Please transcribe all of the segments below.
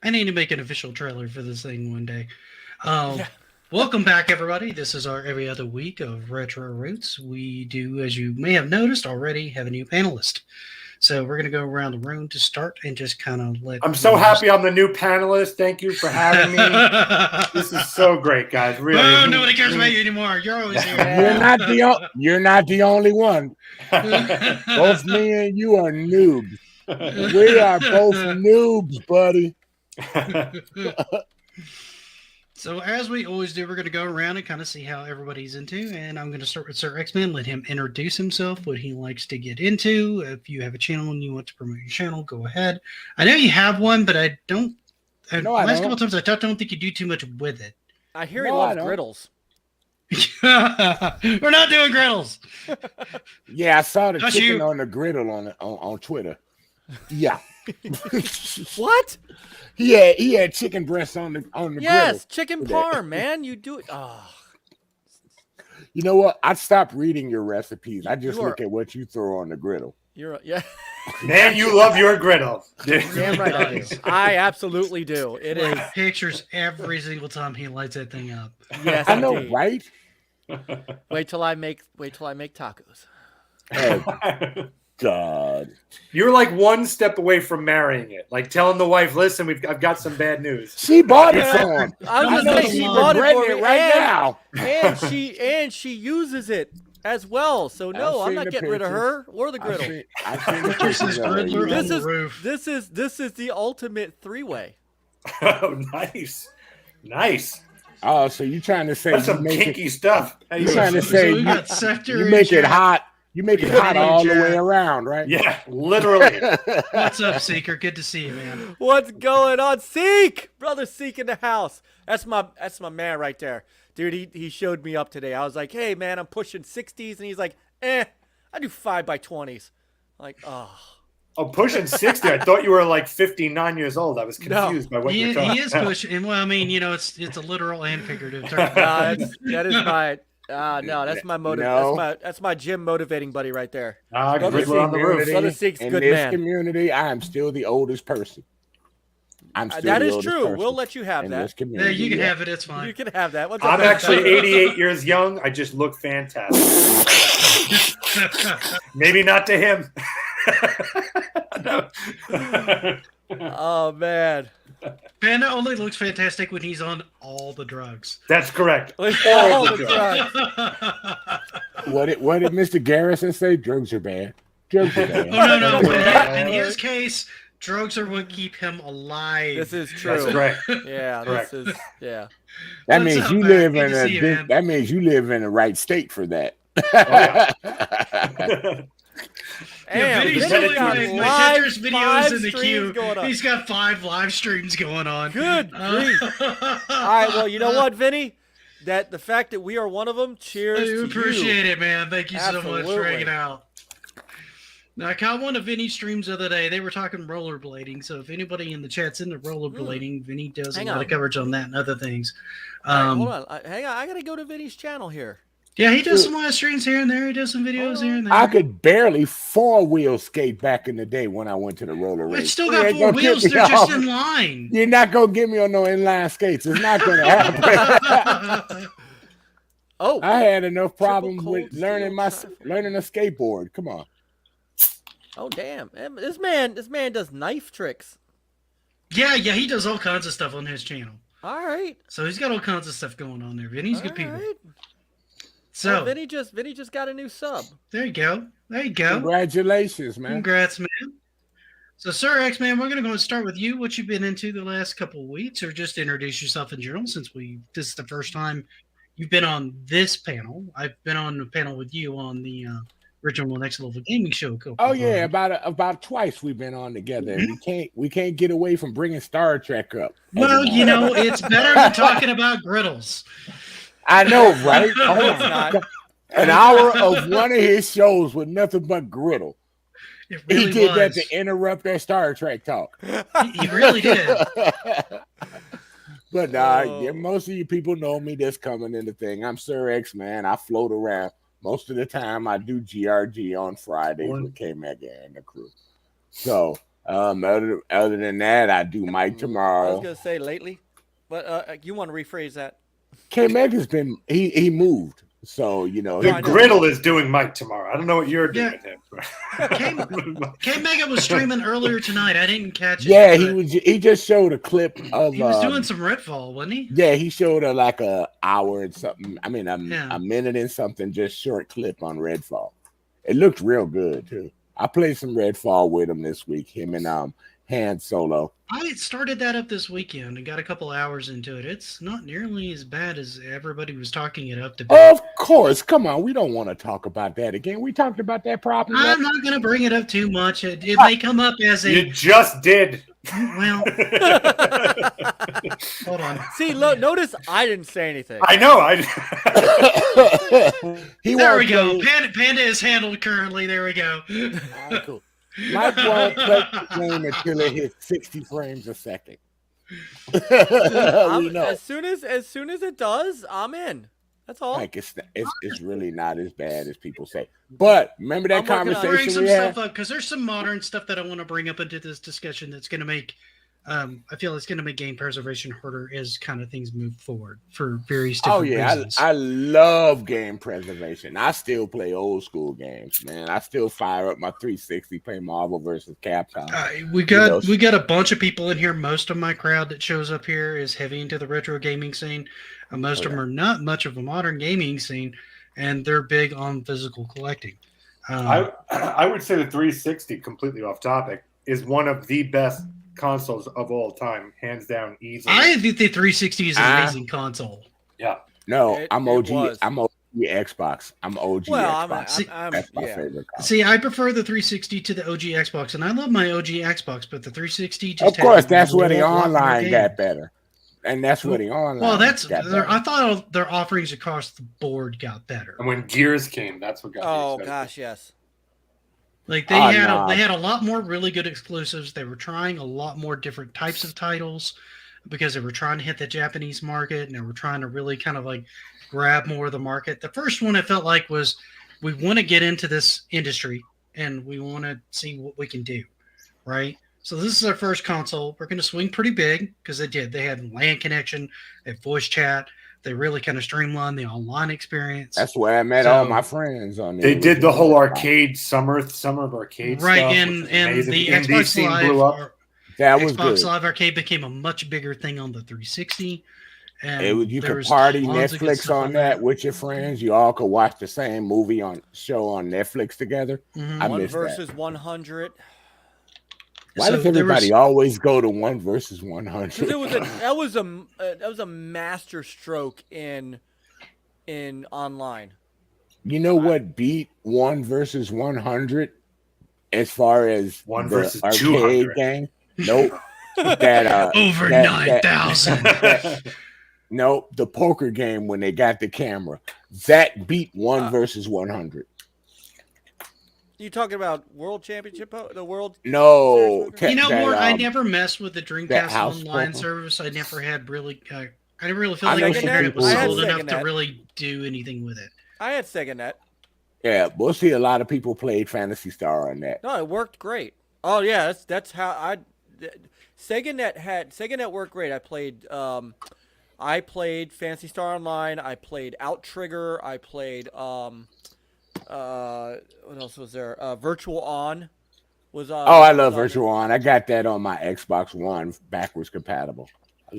I need to make an official trailer for this thing one day. Um, Yeah. Welcome back, everybody. This is our every other week of Retro Roots. We do, as you may have noticed already, have a new panelist. So we're going to go around the room to start and just kind of let I'm so happy I'm the new panelist. Thank you for having me. This is so great, guys. Really. Oh, nobody cares about you anymore. You're always here. You're not the only one. Both me and you are noobs. We are both noobs, buddy. So as we always do, we're going to go around and kind of see how everybody's into. And I'm going to start with Sir X-Man. Let him introduce himself, what he likes to get into. If you have a channel and you want to promote your channel, go ahead. I know you have one, but I don't. No, last couple times I don't think you do too much with it. I hear he loves griddles. We're not doing griddles. Yeah, I saw the Hush chicken you. on the griddle on Twitter. Yeah. What? He had chicken breasts on the griddle. Yes, chicken parm, man. You do it. Oh. You know what? I stopped reading your recipes. I just You look are- at what you throw on the griddle. Yeah. Man, you love your griddle. Damn right I do. I absolutely do. It is. Like pictures every single time he lights that thing up. Yes, I know, indeed. right? Wait till I make tacos. Oh, God. You're like one step away from marrying it. Like telling the wife, listen, I've got some bad news. She bought it for him. I was I know gonna say she's she bought it regretting for it me, right and, now. and she uses it as well. So no, I've I'm seen not the getting rid of pictures. her or the griddle. I've seen the This is pictures already. Riddler on This the is roof. this is the ultimate three-way. Oh, nice. Nice. Oh, so you trying to say That's you some make kinky it? stuff. How You you trying to doing? say So we you, got Sector you in make it chat. hot? You make it Yeah, hot all the Jack. way around, right? Yeah, literally. What's up, Seeker? Good to see you, man. What's going on? Seek! Brother Seek in the house. That's my man right there. Dude, he showed me up today. I was like, hey man, I'm pushing 60s, and he's like, I do 5x20s. Like, oh. Oh, pushing 60. I thought you were like 59 years old. I was confused by what He you're talking is about. pushing. And well, I mean, it's a literal and figurative term. That is my that's my motive. No. That's my gym motivating buddy right there. Riddler This on the roof. community- Brother Seek's in good this man. community, I am still the oldest person. I'm still That the is oldest true. person We'll let you have in that. this Yeah, community. you can yeah. have it. It's fine. You can have that. What's up, I'm brother? actually 88 years young. I just look fantastic. Maybe not to him. No. Oh man. Panda only looks fantastic when he's on all the drugs. That's correct. All All the the drugs. What did Mr. Garrison say? Drugs are bad. Drugs are Oh bad. no! But in his case, drugs are what keep him alive. This is true. That's correct. Yeah, Correct. this is yeah. That What's means up, you man? live Good in to see you, man. that means you live in the right state for that. Yeah, And Vinny's Vinny's doing got my live Tetris videos 5 in the streams queue. going on. He's got 5 live streams going on. Good grief. All right, well, you know what, Vinny? That the fact that we are one of them, cheers I to appreciate it, man. Thank you so much for Absolutely. hanging out. Now, I caught one of Vinny's streams the other day. They were talking rollerblading. So if anybody in the chat's into rollerblading, Vinny does Hang a lot on. of coverage on that and other things. You. All right, hold on. Hang on. I got to go to Vinny's channel here. Yeah, he does some live streams here and there. He does some videos here and there. I could barely 4-wheel skate back in the day when I went to the roller race. It's still You got ain't 4 gonna get wheels. me They're just off. in line. You're not gonna get me on no inline skates. It's not gonna happen. Oh, I had enough problems cold with learning steel learning a skateboard. Come on. oh, damn! This man does knife tricks. Yeah, he does all kinds of stuff on his channel. All right. So he's got all kinds of stuff going on there. Vinny's good people. Right. So Well, Vinny just got a new sub. there you go. There you go. Congratulations, man. Congrats, man. So, Sir X Man, we're going to go and start with you. What you've been into the last couple of weeks, or just introduce yourself in general, since this is the first time you've been on this panel. I've been on a panel with you on the original Next Level Gaming Show. Oh yeah, about twice we've been on together. And we can't get away from bringing Star Trek up. Well, you know, it's better than talking about griddles. I know, right? No, Oh it's my not. God. An hour of one of his shows with nothing but griddle. It really He did that was. to interrupt that Star Trek talk. He really did. But Oh. yeah, most of you people know me that's coming in the thing. I'm Sir X, man. I float around. Most of the time I do GRG on Fridays with K Mega and the crew. So Other than that, I do Mike I was tomorrow. gonna say lately, but you want to rephrase that? K Meg has been he moved, so you know The I know. griddle is doing Mike tomorrow. I don't know what you're doing. K Mega was streaming earlier tonight. I didn't catch it. Yeah, but he just showed a clip of he was doing some Redfall, wasn't he? yeah, he showed a like a hour and something. I mean, Yeah. a minute and something, just short clip on Redfall. It looked real good too. I played some Redfall with him this week. Him and Han Solo. I started that up this weekend and got a couple hours into it. It's not nearly as bad as everybody was talking it up to be. Of course, come on. We don't want to talk about that again. We talked about that problem. I'm not going to bring it up too much. It may come up as a You just did. well. Hold on. See, notice I didn't say anything. I know. There we go. Panda is handled currently. There we go. Right, cool. Mike won't play the game until it hits 60 frames a second. We know. As soon as it does, I'm in. That's all. Like it's really not as bad as people say. But remember that Bring conversation some we had? stuff up because there's some modern stuff that I want to bring up into this discussion that's going to make I feel it's going to make game preservation harder as kind of things move forward for various different reasons. I love game preservation. I still play old school games, man. I still fire up my 360, play Marvel versus Capcom. We got a bunch of people in here. Most of my crowd that shows up here is heavy into the retro gaming scene. Most of them are not much of a modern gaming scene, and they're big on physical collecting. I would say the 360, completely off topic, is one of the best consoles of all time, hands down, easily. I think the 360 is an amazing console. Yeah. No, I'm OG. I'm OG Xbox. I'm OG Xbox. That's my favorite console. See, I prefer the 360 to the OG Xbox, and I love my OG Xbox, but the 360 just of course, that's where the online got better. And that's where the online. Well, I thought their offerings across the board got better. And when Gears came, that's what got. Oh gosh, yes. Like they had a lot more really good exclusives. They were trying a lot more different types of titles because they were trying to hit the Japanese market and they were trying to really kind of like grab more of the market. The first one I felt like was we want to get into this industry and we want to see what we can do, right? So this is our first console. We're going to swing pretty big because they did. They had LAN connection, they had voice chat. They really kind of streamlined the online experience. That's where I met all my friends on. They did the whole arcade summer of arcade right, stuff, and the Xbox Live blew up. That was Xbox good. Live Arcade became a much bigger thing on the 360. And you could party Netflix on that with your friends. You all could watch the same movie show on Netflix together. Mm-hmm. I One miss versus that. 100. Why does everybody always go to 1 versus 100? That was a master stroke in online. You know what beat 1 versus 100 as far as 1 the versus arcade 200 game? Nope. That over 9,000. Nope. The poker game when they got the camera that beat 1 versus 100. You talking about World Championship? The World? No. I never messed with the Dreamcast online service. I never had really. I didn't really feel like the internet was old enough to really do anything with it. I had SegaNet. Yeah, we'll see. A lot of people played Phantasy Star on that. No, it worked great. Oh yeah, that's how SegaNet worked great. I played Phantasy Star Online. I played Outrigger. I played what else was there? Virtual On was. I love Virtual On. I got that on my Xbox One, backwards compatible. I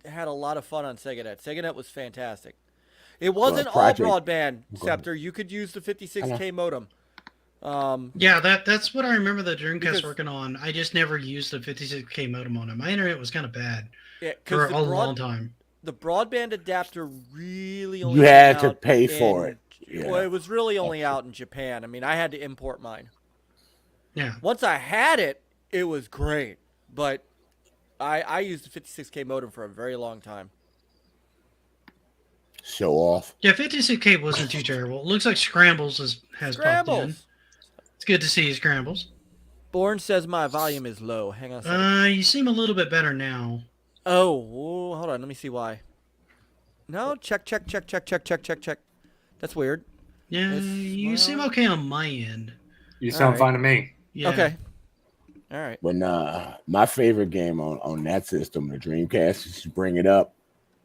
had a lot of fun on SegaNet. SegaNet was fantastic. It wasn't all broadband, Scepter. You could use the 56K modem. Yeah, that's what I remember the Dreamcast working on. I just never used the 56K modem on it. My internet was kind of bad for a long time. The broadband adapter really only you had to pay for it. Yeah. Well, it was really only out in Japan. I mean, I had to import mine. Yeah. Once I had it, it was great. But I used the 56K modem for a very long time. Show off. Yeah, 56K wasn't too terrible. It looks like Scrambles has popped in. It's good to see you, Scrambles. Bourne says my volume is low. Hang on a second. You seem a little bit better now. Oh, hold on. Let me see why. No, check. That's weird. Yeah, you seem okay on my end. You sound fine to me. Yeah. Okay. All right. But my favorite game on that system, the Dreamcast, is to bring it up.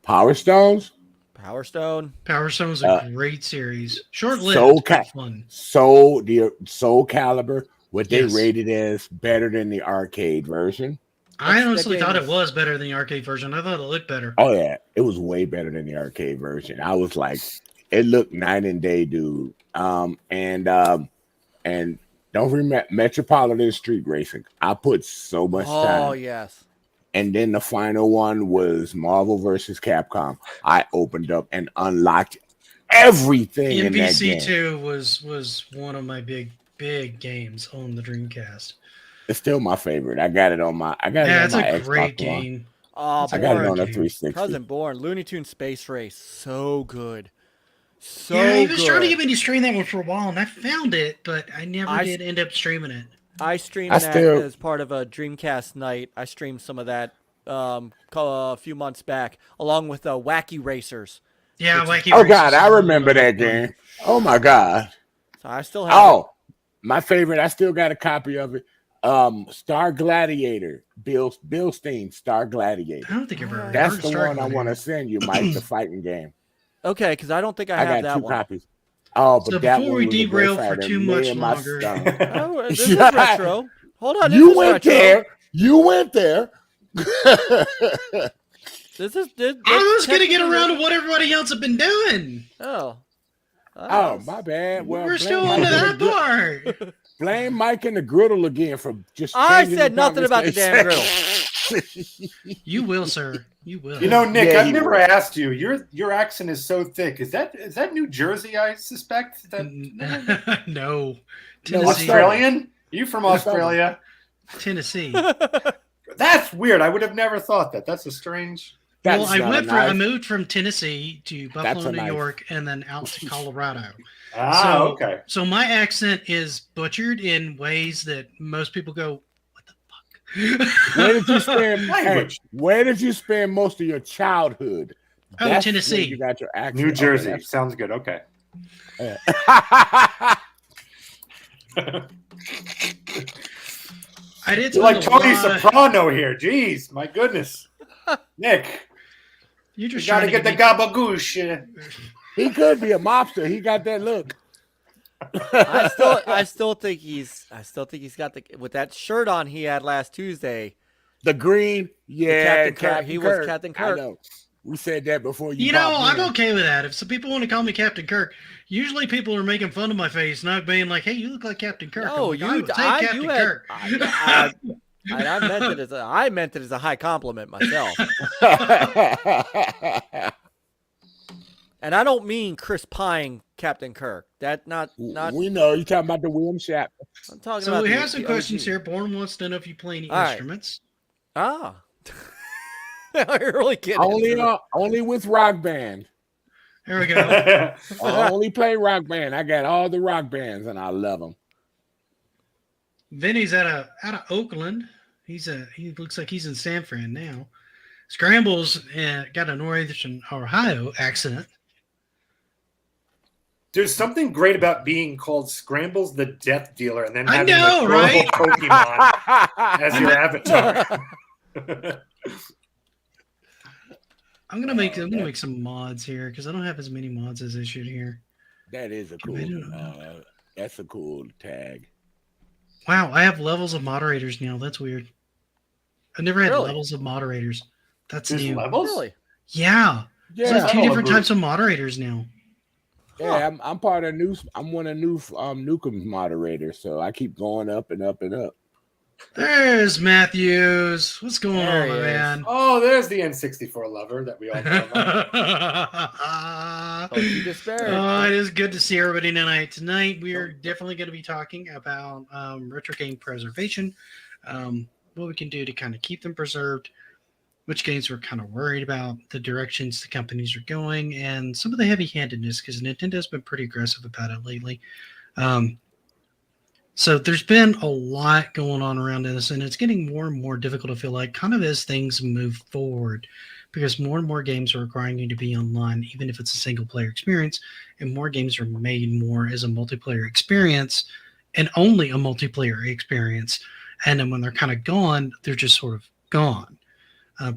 Power Stones. Power Stone. Power Stone was a great series. Short Soul lived, but fun. Soul Calibur, what they Yes. rated as better than the arcade version. I That honestly game thought it is- was better than the arcade version. I thought it looked better. Oh yeah, it was way better than the arcade version. I was like, it looked night and day, dude. And don't forget Metropolitan Street Racing. I put so much time. Oh yes. And then the final one was Marvel versus Capcom. I opened up and unlocked everything in that game. NBC2 was one of my big games on the Dreamcast. It's still my favorite. I got it on my. Yeah, it's on my a Xbox great One. game. Oh, It's a I got it great on a game. 360. Cousin Born, Looney Tunes Space Race, so good, so Yeah, he good. was trying to get me to stream that one for a while, and I found it, but I never did end up streaming it. I streamed I that still- as part of a Dreamcast night. I streamed some of that a few months back, along with Wacky Racers. Yeah, Wacky Oh Races God, I is remember really that fun. game. Oh my God. So I still have. Oh, my favorite. I still got a copy of it. Star Gladiator. Bill Steen. Star Gladiator. I don't think I've ever That's heard the of Star one I want to Gladiator. send you, Mike. The fighting game. Okay, because I don't think I I have got that two one. copies. Oh, but So that before one we was a great derail for fighter. too Me much and my longer- son. Oh, this is retro. Hold on, this You is went retro. there. You went there. This is. I was going to get around to what everybody else had been doing. Oh. Oh, my bad. Well, We're blame still Mike on to and that the gri- part. Blame Mike and the griddle again for just. I changing said the nothing about the damn conversation. You will, sir. You will. You know, Nick, Yeah, I've he never was. asked you. Your accent is so thick. Is that New Jersey? I suspect that No. No, Tennessee. Australian. Are you from Australia? Tennessee. That's weird. I would have never thought that. That's a strange. Well, That's I not a I knife. moved from Tennessee to That's Buffalo, a New knife. York, and then out to Colorado. Ah, okay. So my accent is butchered in ways that most people go, "What the fuck?" Where did you spend? hey, Language. where did you spend most of your childhood? Oh, That's Tennessee. where you got your accent. New Okay, Jersey. that's- Sounds good. Okay. I did You're like spend a Tony lot- Soprano here. Jeez, my goodness. Nick, You're you just got to trying get the gabagoosh. He could be a mobster. He got that look. I still think he's got the with that shirt on he had last Tuesday. The green, yeah, Captain Kirk. He was Captain I Kirk. know. We said that before you. You know, popped I'm in. okay with that. If some people want to call me Captain Kirk, usually people are making fun of my face, not being like, "Hey, you look like Captain Kirk." No, I'm like, I would take Captain you Kirk. I meant it as a high compliment myself, and I don't mean Chris Pine Captain Kirk. That not. We know you talking about the William Shatner. I'm talking So about. we the- have some the questions OG. here. Born wants to know if you play any All right. instruments. Ah. I really getting Only, into it. only with Rock Band. There we go. I only play Rock Band. I got all the rock bands, and I love them. Vinny's out of Oakland. He looks like he's in San Fran now. Scrambles got a Northern Ohio accent. There's something great about being called Scrambles the Death Dealer and then I having know, a right? Pokemon as your avatar. I'm gonna make some mods here because I don't have as many mods as I should here. That is a cool. That's a cool tag. Wow, I have levels of moderators now. That's weird. I never had Really? levels of moderators. That's There's new. levels? Really? Yeah. Yeah, So there's two Oh, different Bruce. types of moderators now. yeah. I'm part of new. I'm one of Newcomb's moderators, so I keep going up and up and up. There's Matthews. What's going There on, he my is. man? Oh, there's the N64 lover that we all know about. Don't you despair. It is good to see everybody tonight. Tonight, we are definitely going to be talking about retro game preservation, what we can do to kind of keep them preserved, which games we're kind of worried about, the directions the companies are going, and some of the heavy-handedness, because Nintendo's been pretty aggressive about it lately. So there's been a lot going on around this, and it's getting more and more difficult to feel like kind of as things move forward, because more and more games are requiring you to be online, even if it's a single player experience, and more games are made more as a multiplayer experience, and only a multiplayer experience. And then when they're kind of gone, they're just sort of gone.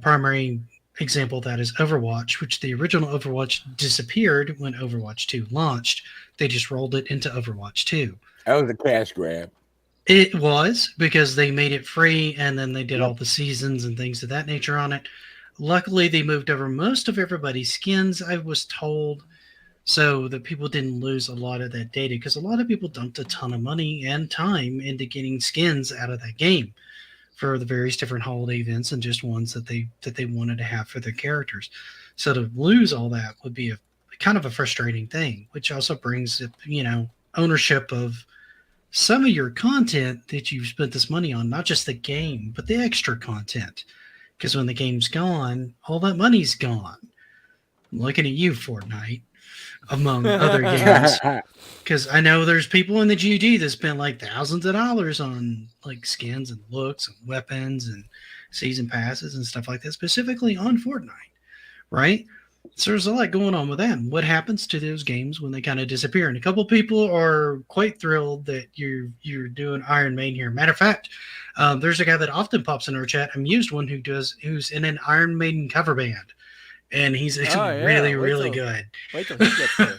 Primary example of that is Overwatch, which the original Overwatch disappeared when Overwatch 2 launched. They just rolled it into Overwatch 2. That was a cash grab. It was, because they made it free and then they did all the seasons and things of that nature on it. Luckily, they moved over most of everybody's skins, I was told, so that people didn't lose a lot of that data, because a lot of people dumped a ton of money and time into getting skins out of that game for the various different holiday events and just ones that they wanted to have for their characters. So to lose all that would be a kind of a frustrating thing, which also brings, ownership of some of your content that you've spent this money on, not just the game, but the extra content. Because when the game's gone, all that money's gone. I'm looking at you, Fortnite, among other games. Because I know there's people in the GG that spent like thousands of dollars on like skins and looks and weapons and season passes and stuff like that, specifically on Fortnite, right? So there's a lot going on with that. And what happens to those games when they kind of disappear? And a couple people are quite thrilled that you're doing Iron Maiden here. Matter of fact, there's a guy that often pops in our chat, Amused One, who's in an Iron Maiden cover band, and he's really good. Wait till he gets there.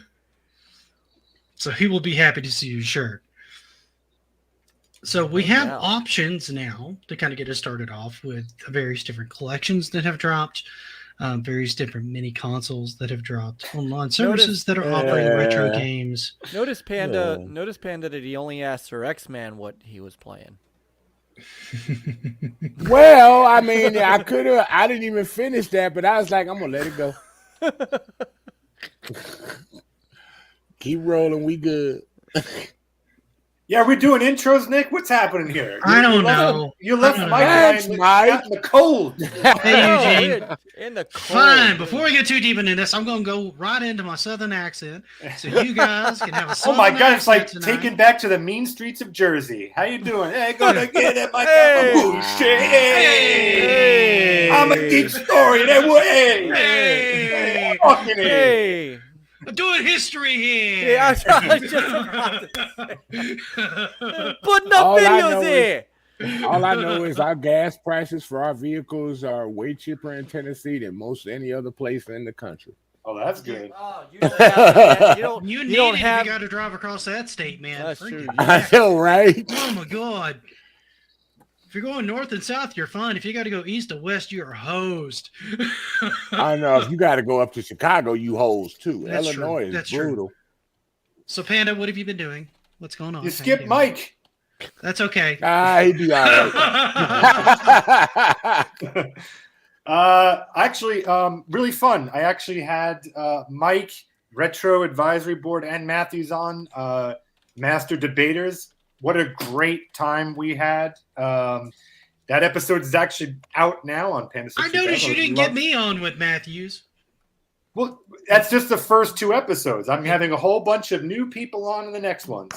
So he will be happy to see your shirt. So we have options now to kind of get us started off with various different collections that have dropped. Various different mini consoles that have dropped, online services that are offering retro games. Notice Panda that he only asked Sir X-Man what he was playing. Well, I mean, I didn't even finish that, but I was like, I'm gonna let it go. Keep rolling, we good. Yeah, we're doing intros, Nick. What's happening here? I don't know. You left Thanks, Mike in the cold. Hey, Eugene. In the cold. Fine. Before we get too deep into this, I'm going to go right into my southern accent, so you guys can have a Oh southern my God, it's like accent taken tonight. back to the mean streets of Jersey. How you doing? Hey, gonna get it, my Hey. shit. Hey. I'm a geek story. That way. Hey. Fucking A. Hey. I'm doing history here. Yeah, I was just about to say. Putting up All I know videos here. All I know is our gas prices for our vehicles are way cheaper in Tennessee than most any other place in the country. Oh, that's good. Oh, you don't have, you don't, You you need don't it have. if you got to drive across that state, man. That's Freaking true. heck. I know, right? Oh my God. If you're going north and south, you're fine. If you got to go east to west, you're hosed. I know. If you got to go up to Chicago, you hoes too. That's Illinois true. That's is brutal. So, Panda, what have you been doing? What's going on? You How skipped doing? Mike. That's okay. He'd be all right. Actually, really fun. I actually had Mike, Retro Advisory Board, and Matthews on, Master Debaters. What a great time we had. That episode is actually out now on Panda. I noticed you didn't get me on with Matthews. Well, that's just the first two episodes. I'm having a whole bunch of new people on in the next ones.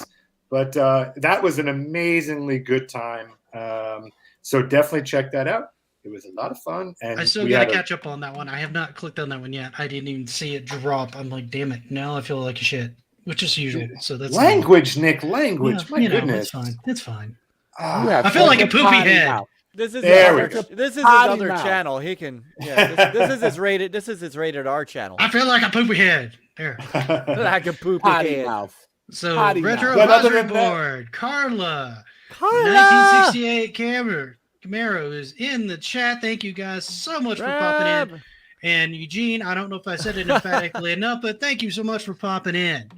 But that was an amazingly good time. So definitely check that out. It was a lot of fun. And I still got to catch up on that one. I have not clicked on that one yet. I didn't even see it drop. I'm like, damn it. Now I feel like a shit, which is usual. So that's language, Nick. Language. Yeah, My goodness. It's fine. It's fine. I feel like a poopy head. This is There we his, go. this is his Potty other mouth. channel. He can. Yeah, this is his rated. This is his rated R channel. I feel like a poopy head. There. Like a poopy Potty head. mouth. So, Potty Retro mouth. But other Advisory than that- Board, Carla, Carla! 1968 Camaro is in the chat. Thank you guys so much for popping in. Rab. And Eugene, I don't know if I said it emphatically enough, but thank you so much for popping in.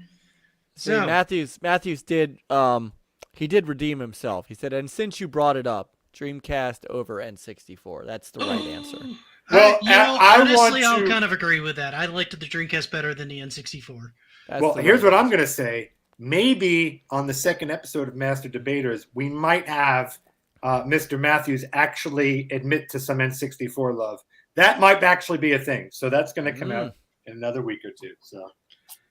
See, So, Matthews did he did redeem himself. He said, and since you brought it up, Dreamcast over N64. That's the right answer. Well, I honestly, want I'll to- kind of agree with that. I liked the Dreamcast better than the N64. That's Well, the here's right what I'm going to say. Maybe on the second episode of Master Debaters, we might have Mr. Matthews actually admit to some N64 love. That might actually be a thing. So that's going to come out in another week or two. So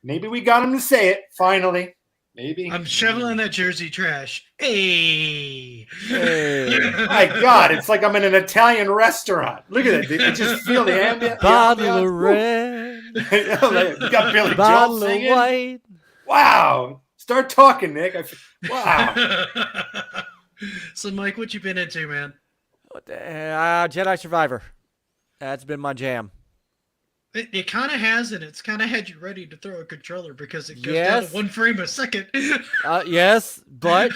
maybe we got him to say it finally. Maybe. I'm shoveling that Jersey trash. Hey. My God, it's like I'm in an Italian restaurant. Look at it. I just feel the ambient. Bottle of red, You got Billy Joel bottle of singing. white. Wow. It's Start talking, Nick. Wow. So, Mike, what you been into, man? Jedi Survivor. That's been my jam. It kind of has, and it's kind of had you ready to throw a controller because it goes down Yes. to 1 frame a second. Yes, but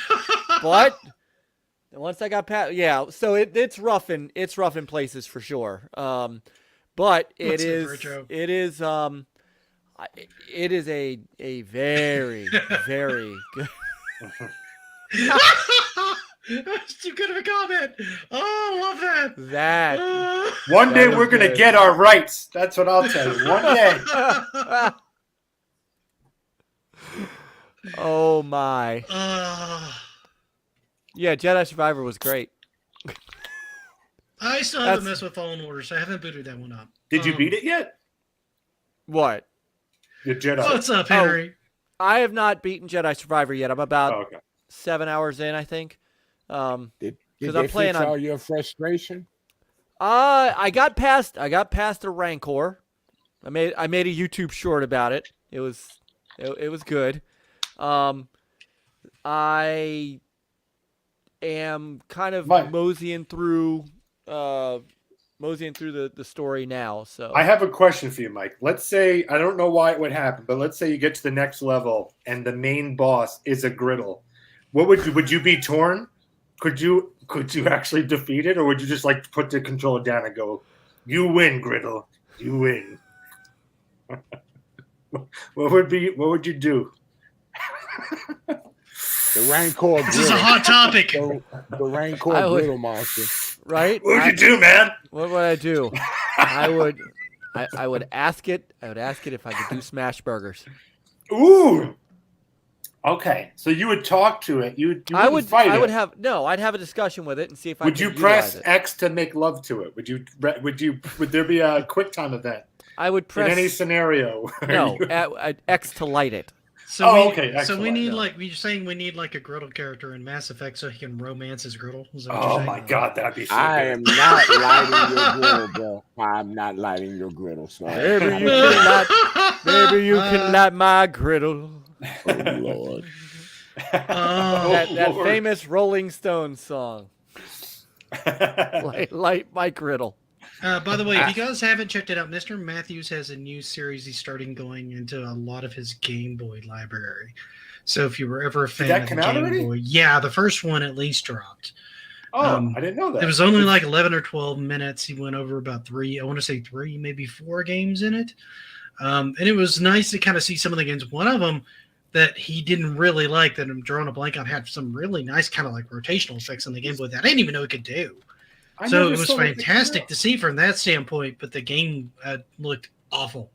once I got past, yeah. So it's rough in places for sure. But it What's up, is Retro? it is a very very good. That's too good of a comment. Oh, I love that. That One day That is we're going to good. get our rights. That's what I'll tell you. One day. Oh my. Yeah, Jedi Survivor was great. I still haven't That's- messed with Fallen Order, so I haven't booted that one up. Did you beat it yet? What? The Jedi. What's up, Henry? I have not beaten Jedi Survivor yet. I'm about Oh, okay. 7 hours in, I think. Did 'Cause they I'm playing fix on- all your frustration? I got past a Rancor. I made a YouTube short about it. It was good. I am kind of Mike. moseying through the story now. So I have a question for you, Mike. Let's say, I don't know why it would happen, but let's say you get to the next level and the main boss is a griddle. What would you be torn? Could you actually defeat it, or would you just like put the controller down and go, "You win, griddle. You win." What would you do? The Rancor This is a griddle. hot topic. The Rancor I would- griddle monster. right? What would you do, man? What would I do? I would ask it. I would ask it if I could do smash burgers. Ooh. Okay, so you would talk to it. You I wouldn't would. fight I it. would have no. I'd have a discussion with it and see if I Would could you utilize press it. X to make love to it? Would there be a quick time event I would press in any scenario? where no you- at X to light it. So Oh, we, okay, So we excellent, need yeah. you're saying we need like a griddle character in Mass Effect so he can romance his griddle. Is that what Oh you're saying? my God, that'd be so I good. am not lighting your griddle, bro. I'm not lighting your griddle, son. Maybe you can light. Maybe you can light my griddle. Oh Lord. Oh, That Lord. famous Rolling Stones song. Light my griddle. by the way, if you guys haven't checked it out, Mr. Matthews has a new series he's starting going into a lot of his Game Boy library. So if you were ever a fan that of come the out Game already? Boy, yeah, the first one at least dropped. I didn't know that. It was only like 11 or 12 minutes. He went over about three, maybe 4 games in it. And it was nice to kind of see some of the games. One of them that he didn't really like, that I'm drawing a blank on, had some really nice kind of like rotational effects on the Game Boy that I didn't even know it could do. I So never it was saw it fantastic to see from that standpoint, but the game looked awful.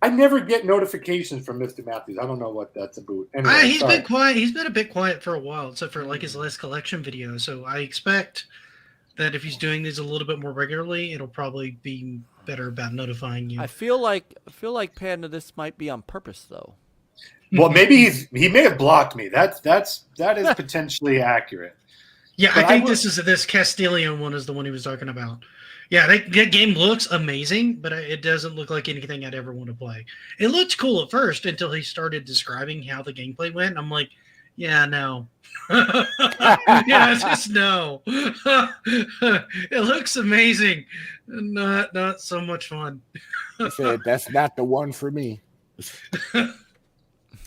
I never get notifications from Mr. Matthews. I don't know what that's about. Anyway, He's sorry. been quiet. He's been a bit quiet for a while, except for like his last collection video. So I expect that if he's doing these a little bit more regularly, it'll probably be better about notifying you. I feel like Panda, this might be on purpose though. Well, maybe he may have blocked me. That is potentially accurate. Yeah, But I think I will- this Castilian one is the one he was talking about. Yeah, that game looks amazing, but it doesn't look like anything I'd ever want to play. It looked cool at first until he started describing how the gameplay went. I'm like, yeah, no. Yeah, just no. It looks amazing. Not so much fun. He said that's not the one for me.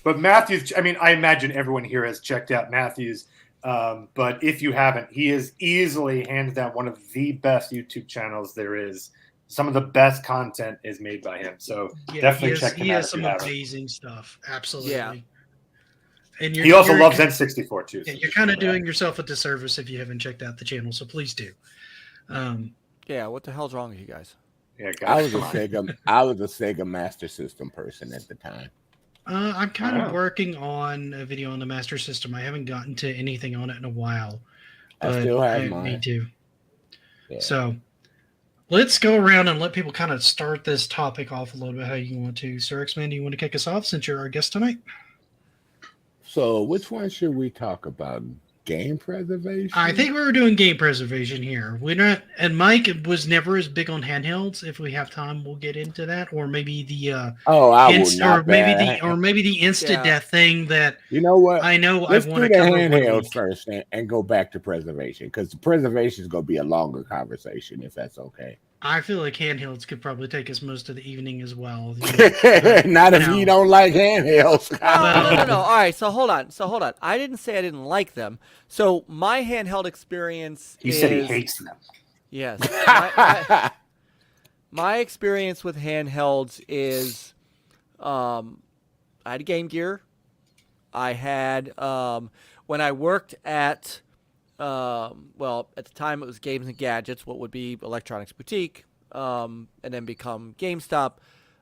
But Matthews, I mean, I imagine everyone here has checked out Matthews. But if you haven't, he is easily, hands down, one of the best YouTube channels there is. Some of the best content is made by him. So Yeah, definitely he check him he out has if some you haven't. amazing stuff. Absolutely. Yeah. And He also you're- loves N64 too. Yeah, so you're just kind of know that. doing yourself a disservice if you haven't checked out the channel, so please do. Yeah, what the hell's wrong with you guys? Yeah, I guys, was a come on. Sega Master System person at the time. I'm kind Wow. of working on a video on the Master System. I haven't gotten to anything on it in a while. I but still have I mine. need to. Yeah. So let's go around and let people kind of start this topic off a little bit how you want to. Sir X-Man, do you want to kick us off since you're our guest tonight? So which one should we talk about? game preservation. I think we were doing game preservation here. We're not, and Mike was never as big on handhelds. If we have time, we'll get into that, or maybe the maybe the instant death thing that you know what I know Let's I want do to the cover handhelds first and go back to preservation because the preservation is going to be a longer conversation if that's okay. I feel like handhelds could probably take us most of the evening as well. Not if you don't like handhelds. No. All right, so hold on. I didn't say I didn't like them. So my handheld experience He said he hates them. Yes. My experience with handhelds is I had a Game Gear. I had when I worked at at the time it was Games and Gadgets, what would be Electronics Boutique, and then become GameStop.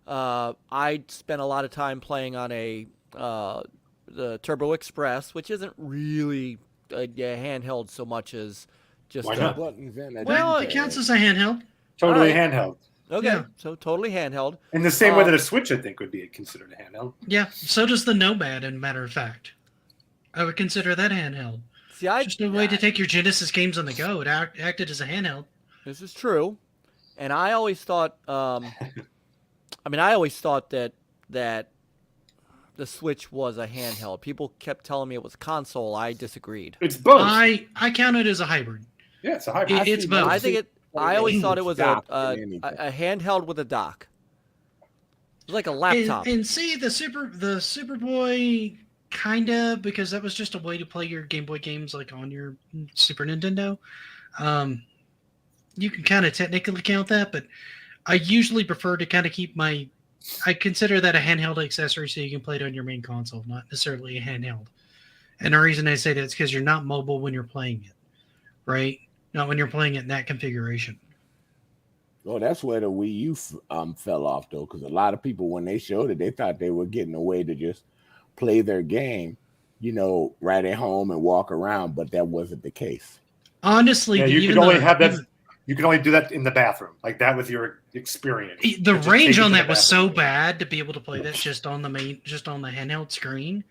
I spent a lot of time playing on the Turbo Express, which isn't really a handheld so much as just Why not? Well, it counts as a handheld. Totally All right. handheld. Okay, Yeah. so totally handheld. In the same way that a Switch, I think, would be considered a handheld. Yeah, so does the Nomad, in matter of fact. I would consider that handheld. See, Just a way to take your Genesis games on the go. It acted as a handheld. This is true, and I always thought. I always thought that the Switch was a handheld. People kept telling me it was console. I disagreed. It's both. I count it as a hybrid. Yeah, it's a hybrid. It's both. I always thought it was a handheld with a dock. It was like a laptop. And see the Superboy kinda, because that was just a way to play your Game Boy games like on your Super Nintendo. You can kind of technically count that, but I usually prefer to kind of keep I consider that a handheld accessory so you can play it on your main console, not necessarily a handheld. And the reason I say that is because you're not mobile when you're playing it, right? Not when you're playing it in that configuration. Well, that's where the Wii U fell off, though, because a lot of people, when they showed it, they thought they were getting a way to just play their game, right at home and walk around, but that wasn't the case. Honestly, you could only have that. You can only do that in the bathroom. Like that was your experience. The range on that was so bad to be able to play that just on the handheld screen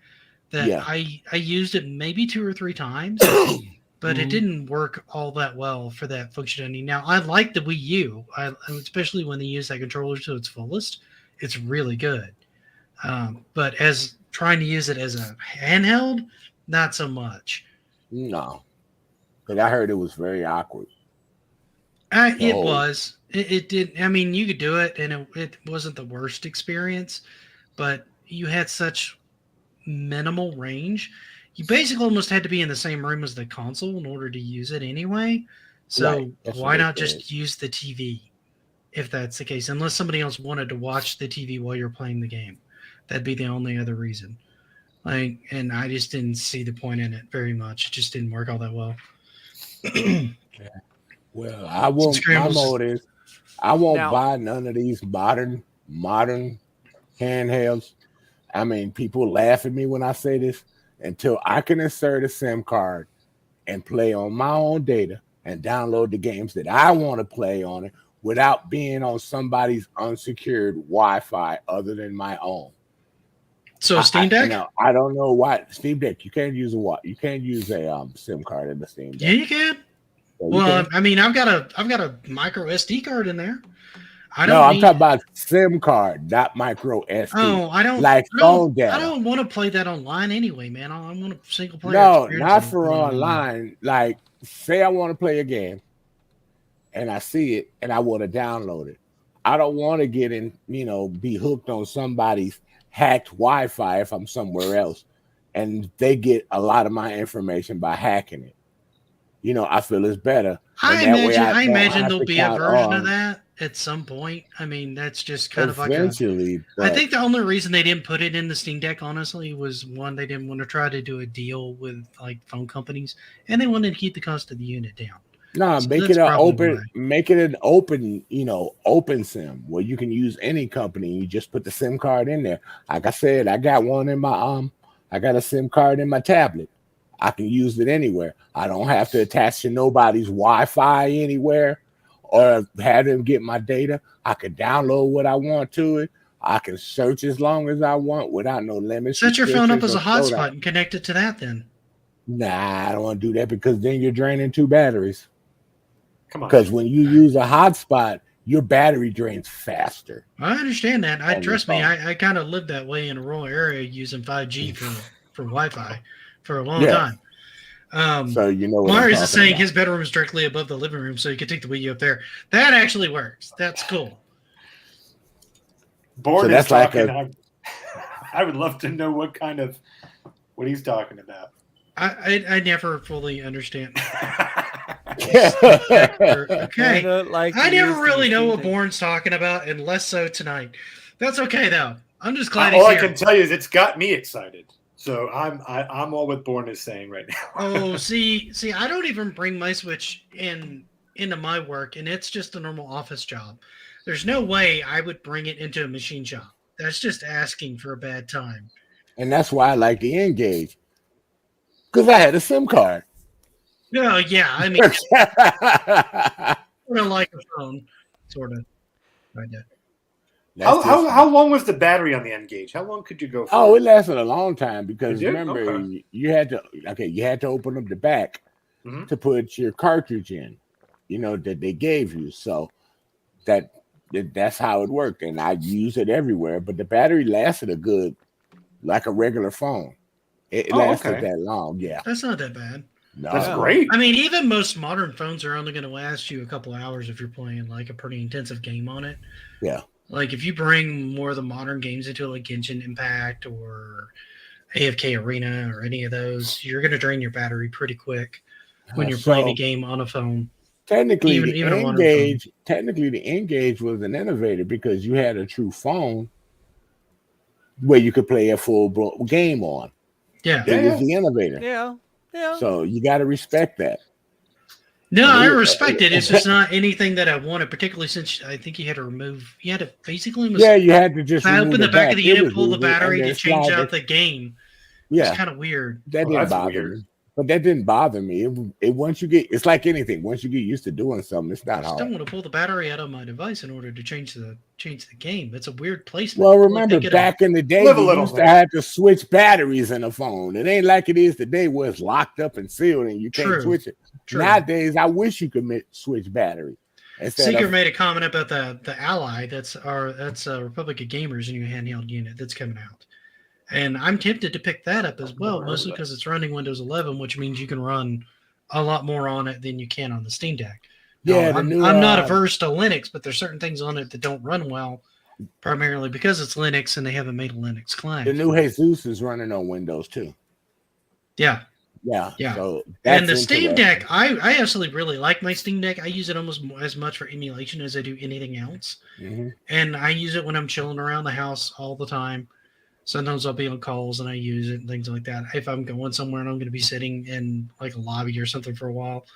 that I used it maybe 2 or 3 times, but it didn't work all that well for that functionality. Now I like the Wii U, especially when they use that controller to its fullest. It's really good, but as trying to use it as a handheld, not so much. No, but I heard it was very awkward. It was. It did. I mean, you could do it, and it wasn't the worst experience, but you had such minimal range. You basically almost had to be in the same room as the console in order to use it anyway. So why not just use the TV if that's the case? Unless somebody else wanted to watch the TV while you're playing the game. That'd be the only other reason. And I just didn't see the point in it very much. It just didn't work all that well. Well, I won't. My mode is I won't buy none of these modern handhelds. I mean, people laugh at me when I say this until I can insert a SIM card and play on my own data and download the games that I want to play on it without being on somebody's unsecured Wi-Fi other than my own. So Steam Deck? I don't know why Steam Deck. You can't use a SIM card in the Steam Deck. Yeah, you can. Well, I mean, I've got a micro SD card in there. I'm talking about SIM card, not micro SD. Oh, I don't like phone data. I don't want to play that online anyway, man. I want a single player. No, not for online. Like, say I want to play a game, and I see it, and I want to download it. I don't want to get in, be hooked on somebody's hacked Wi-Fi if I'm somewhere else, and they get a lot of my information by hacking it. I feel it's better. I imagine there'll be a version of that at some point. I mean, that's just kind of like I think the only reason they didn't put it in the Steam Deck, honestly, was one, they didn't want to try to do a deal with like phone companies, and they wanted to keep the cost of the unit down. No, so make it an open SIM where you can use any company. You just put the SIM card in there. Like I said, I got one in my I got a SIM card in my tablet. I can use it anywhere. I don't have to attach to nobody's Wi-Fi anywhere or have them get my data. I can download what I want to it. I can search as long as I want without no limits. Set your phone up as a hotspot and connect it to that then. Nah, I don't want to do that because then you're draining 2 batteries. Come on. Because when you use a hotspot, your battery drains faster. I understand that. On your Trust me, phone. I kind of lived that way in a rural area using 5G for Wi-Fi for a long Yeah. time. So you know what I'm Mars is talking saying about. his bedroom is directly above the living room, so you could take the Wii U up there. That actually works. That's cool. Born So is that's like talking. I would love to know what he's talking about. I never fully understand. Kinda Okay. like I he never used to really be know what teasing. Bourne's talking about, and less so tonight. That's okay though. I'm just glad All he's I here. can tell you is it's got me excited. So I'm all what Born is saying right now. Oh, see, I don't even bring my Switch into my work, and it's just a normal office job. There's no way I would bring it into a machine shop. That's just asking for a bad time. And that's why I like the Engage. Because I had a SIM card. No, yeah, I mean, sort of like a phone, sort of. Kind of. How long was the battery on the N-Gage? How long could you go for? Oh, it lasted a long time because It did? remember Okay. you had to open up the back Mhm. to put your cartridge in, that they gave you. So that's how it worked, and I used it everywhere. But the battery lasted a good, like a regular phone. It lasted okay. that long. Yeah, That's not that bad. no, That's great. I mean, even most modern phones are only going to last you a couple hours if you're playing like a pretty intensive game on it. Yeah. Like if you bring more of the modern games into it, like Genshin Impact or AFK Arena or any of those, you're going to drain your battery pretty quick when you're playing a game on a phone. Technically, Even the a modern phone. Engage was an innovator because you had a true phone where you could play a full game on. Yeah. It was the innovator. Yeah. So you got to respect that. No, I respect it. It's just not anything that I wanted, particularly since I think you had to basically you had to just open the back of the unit, pull the battery to change out it. the game. Yeah, it's kind of weird. That didn't bother me. But that didn't bother me. It's like anything. Once you get used to doing something, it's not hard. I don't want to pull the battery out of my device in order to change the game. It's a weird placement. Well, remember back in the day, you used to have to switch batteries in a phone. It ain't like it is today, where it's locked up and sealed and you can't switch it. True. Nowadays, I wish you could switch batteries. Seeker made a comment about the Ally. That's Republic of Gamers' new handheld unit that's coming out. And I'm tempted to pick that up as well, mostly because it's running Windows 11, which means you can run a lot more on it than you can on the Steam Deck. Yeah, I'm not averse to Linux, but there's certain things on it that don't run well, primarily because it's Linux and they haven't made a Linux client. The new Jesus is running on Windows too. Yeah. So and the Steam Deck, I actually really like my Steam Deck. I use it almost as much for emulation as I do anything else. Mm-hmm. And I use it when I'm chilling around the house all the time. Sometimes I'll be on calls and I use it and things like that. If I'm going somewhere and I'm going to be sitting in like a lobby or something for a while,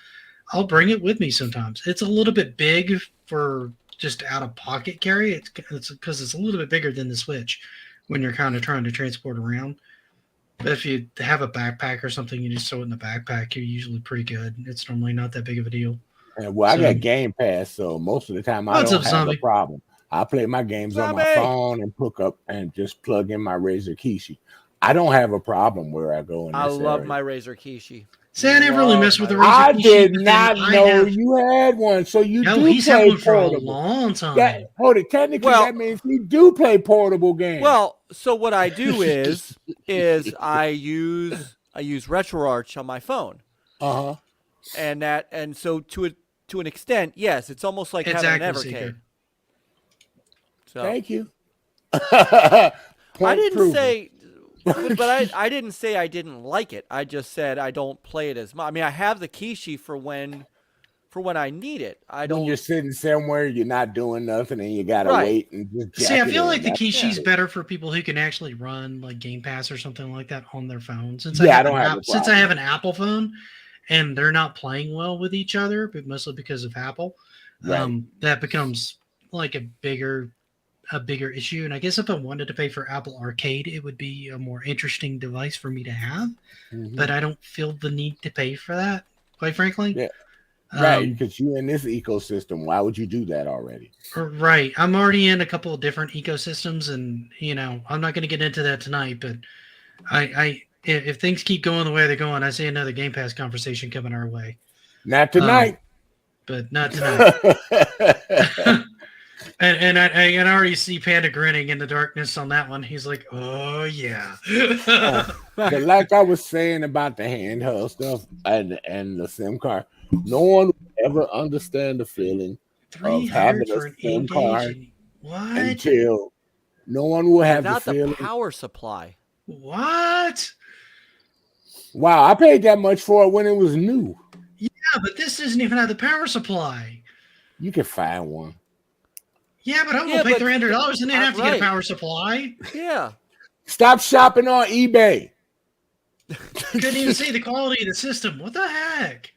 I'll bring it with me sometimes. It's a little bit big for just out of pocket carry. It's because it's a little bit bigger than the Switch when you're kind of trying to transport around. But if you have a backpack or something, you just throw it in the backpack, you're usually pretty good. It's normally not that big of a deal. Well, I got Game Pass, so most of the time I don't have a problem. I play my games on my phone and hook up and just plug in my Razer Kishi. I don't have a problem where I go in this I love area. my Razer Kishi. See, I never really messed with the Razer I Kishi. did not know you had one, so you do he's play had one for portable. a long time. Technically, that means you do play portable games. Well, so what I do is I use RetroRoots on my phone. And so to an extent, yes, it's almost like having an Evercade. So. Thank you. I didn't say, but I didn't say I didn't like it. I just said I don't play it as much. I mean, I have the Kishi for when I need it. I don't. When you're sitting somewhere, you're not doing nothing, and you gotta wait and just. See, I feel like the Kishi's better for people who can actually run like Game Pass or something like that on their phone. Since I have an Apple phone, and they're not playing well with each other, but mostly because of Apple, that becomes like a bigger issue. And I guess if I wanted to pay for Apple Arcade, it would be a more interesting device for me to have. But I don't feel the need to pay for that, quite frankly. Yeah. Right, because you're in this ecosystem. Why would you do that already? Right. I'm already in a couple of different ecosystems, and I'm not going to get into that tonight, but I if things keep going the way they're going, I see another Game Pass conversation coming our way. Not tonight. But not tonight. and I can already see Panda grinning in the darkness on that one. He's like, "Oh yeah." But like I was saying about the handheld stuff and the SIM card, no one will ever understand the feeling of having 300 a for an SIM Engage. card What? until no one will have Without the the feeling. power supply. What? Wow, I paid that much for it when it was new. Yeah, but this doesn't even have the power supply. You can find one. Yeah, but I'm Yeah, gonna pay but- $300 and then have to get right. a power supply. Yeah. Stop shopping on eBay. Couldn't even see the quality of the system. What the heck?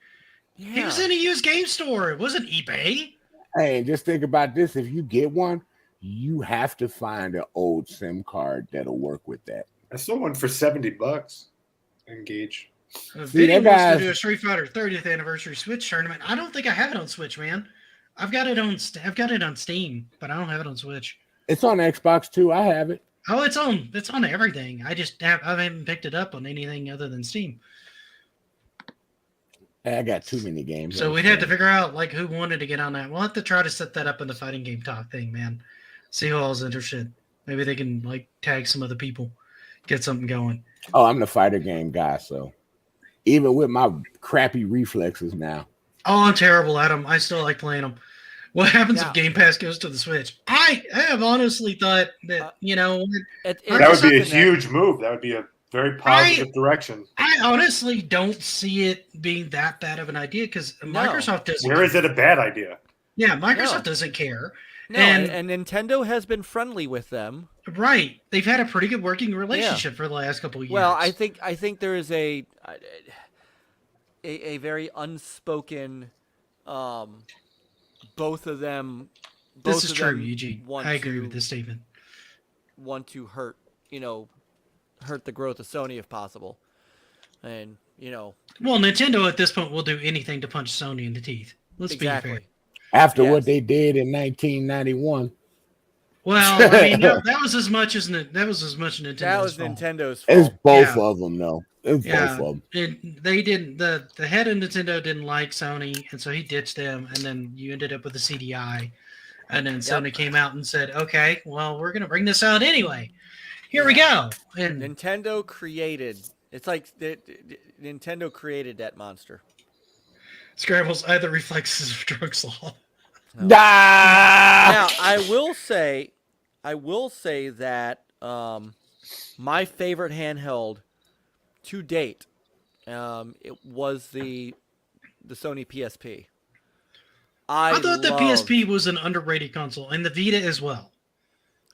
He Yeah. was in a used game store. It wasn't eBay. Hey, and just think about this: if you get one, you have to find an old SIM card that'll work with that. I saw one for $70. Engage. Vinny that wants to guy's- do a Street Fighter 30th anniversary Switch tournament. I don't think I have it on Switch, man. I've got it on Steam, but I don't have it on Switch. It's on Xbox too. I have it. Oh, it's on everything. I haven't picked it up on anything other than Steam. I got too many games. So on we'd have to Steam. figure out like who wanted to get on that. We'll have to try to set that up in the fighting game talk thing, man. See who all's interested. Maybe they can like tag some other people, get something going. Oh, I'm the fighter game guy, so even with my crappy reflexes now. Oh, I'm terrible at them. I still like playing them. What happens Yeah. if Game Pass goes to the Switch? I have honestly thought that, That would be a something huge move. That would be a very positive direction. I honestly don't see it being that bad of an idea because Microsoft doesn't. Where is it a bad idea? Yeah, Microsoft No. doesn't care. No, And- and Nintendo has been friendly with them. Right. They've had a pretty good working relationship for the last couple of years. Well, I think there is a very unspoken both of them. This is of true, them Eugene. want I agree to- with this statement. Want to hurt the growth of Sony if possible, and Well, Nintendo at this point will do anything to punch Sony in the teeth. Let's be fair. exactly. After Yes. what they did in 1991. Well, I mean, that was as much as Nintendo's That was fault. Nintendo's It's fault. both Yeah. of them, though. It's Yeah. both of them. And they didn't. The head of Nintendo didn't like Sony, and so he ditched them. And then you ended up with the CDI, and then Sony came out and said, "Okay, well, we're gonna bring this out anyway. Here we go." And Nintendo created. It's like Nintendo created that monster. Scrabble's either reflexes of drugs law. No. Ah! Now, I will say that my favorite handheld to date, it was the Sony PSP. I thought the loved- PSP was an underrated console, and the Vita as well.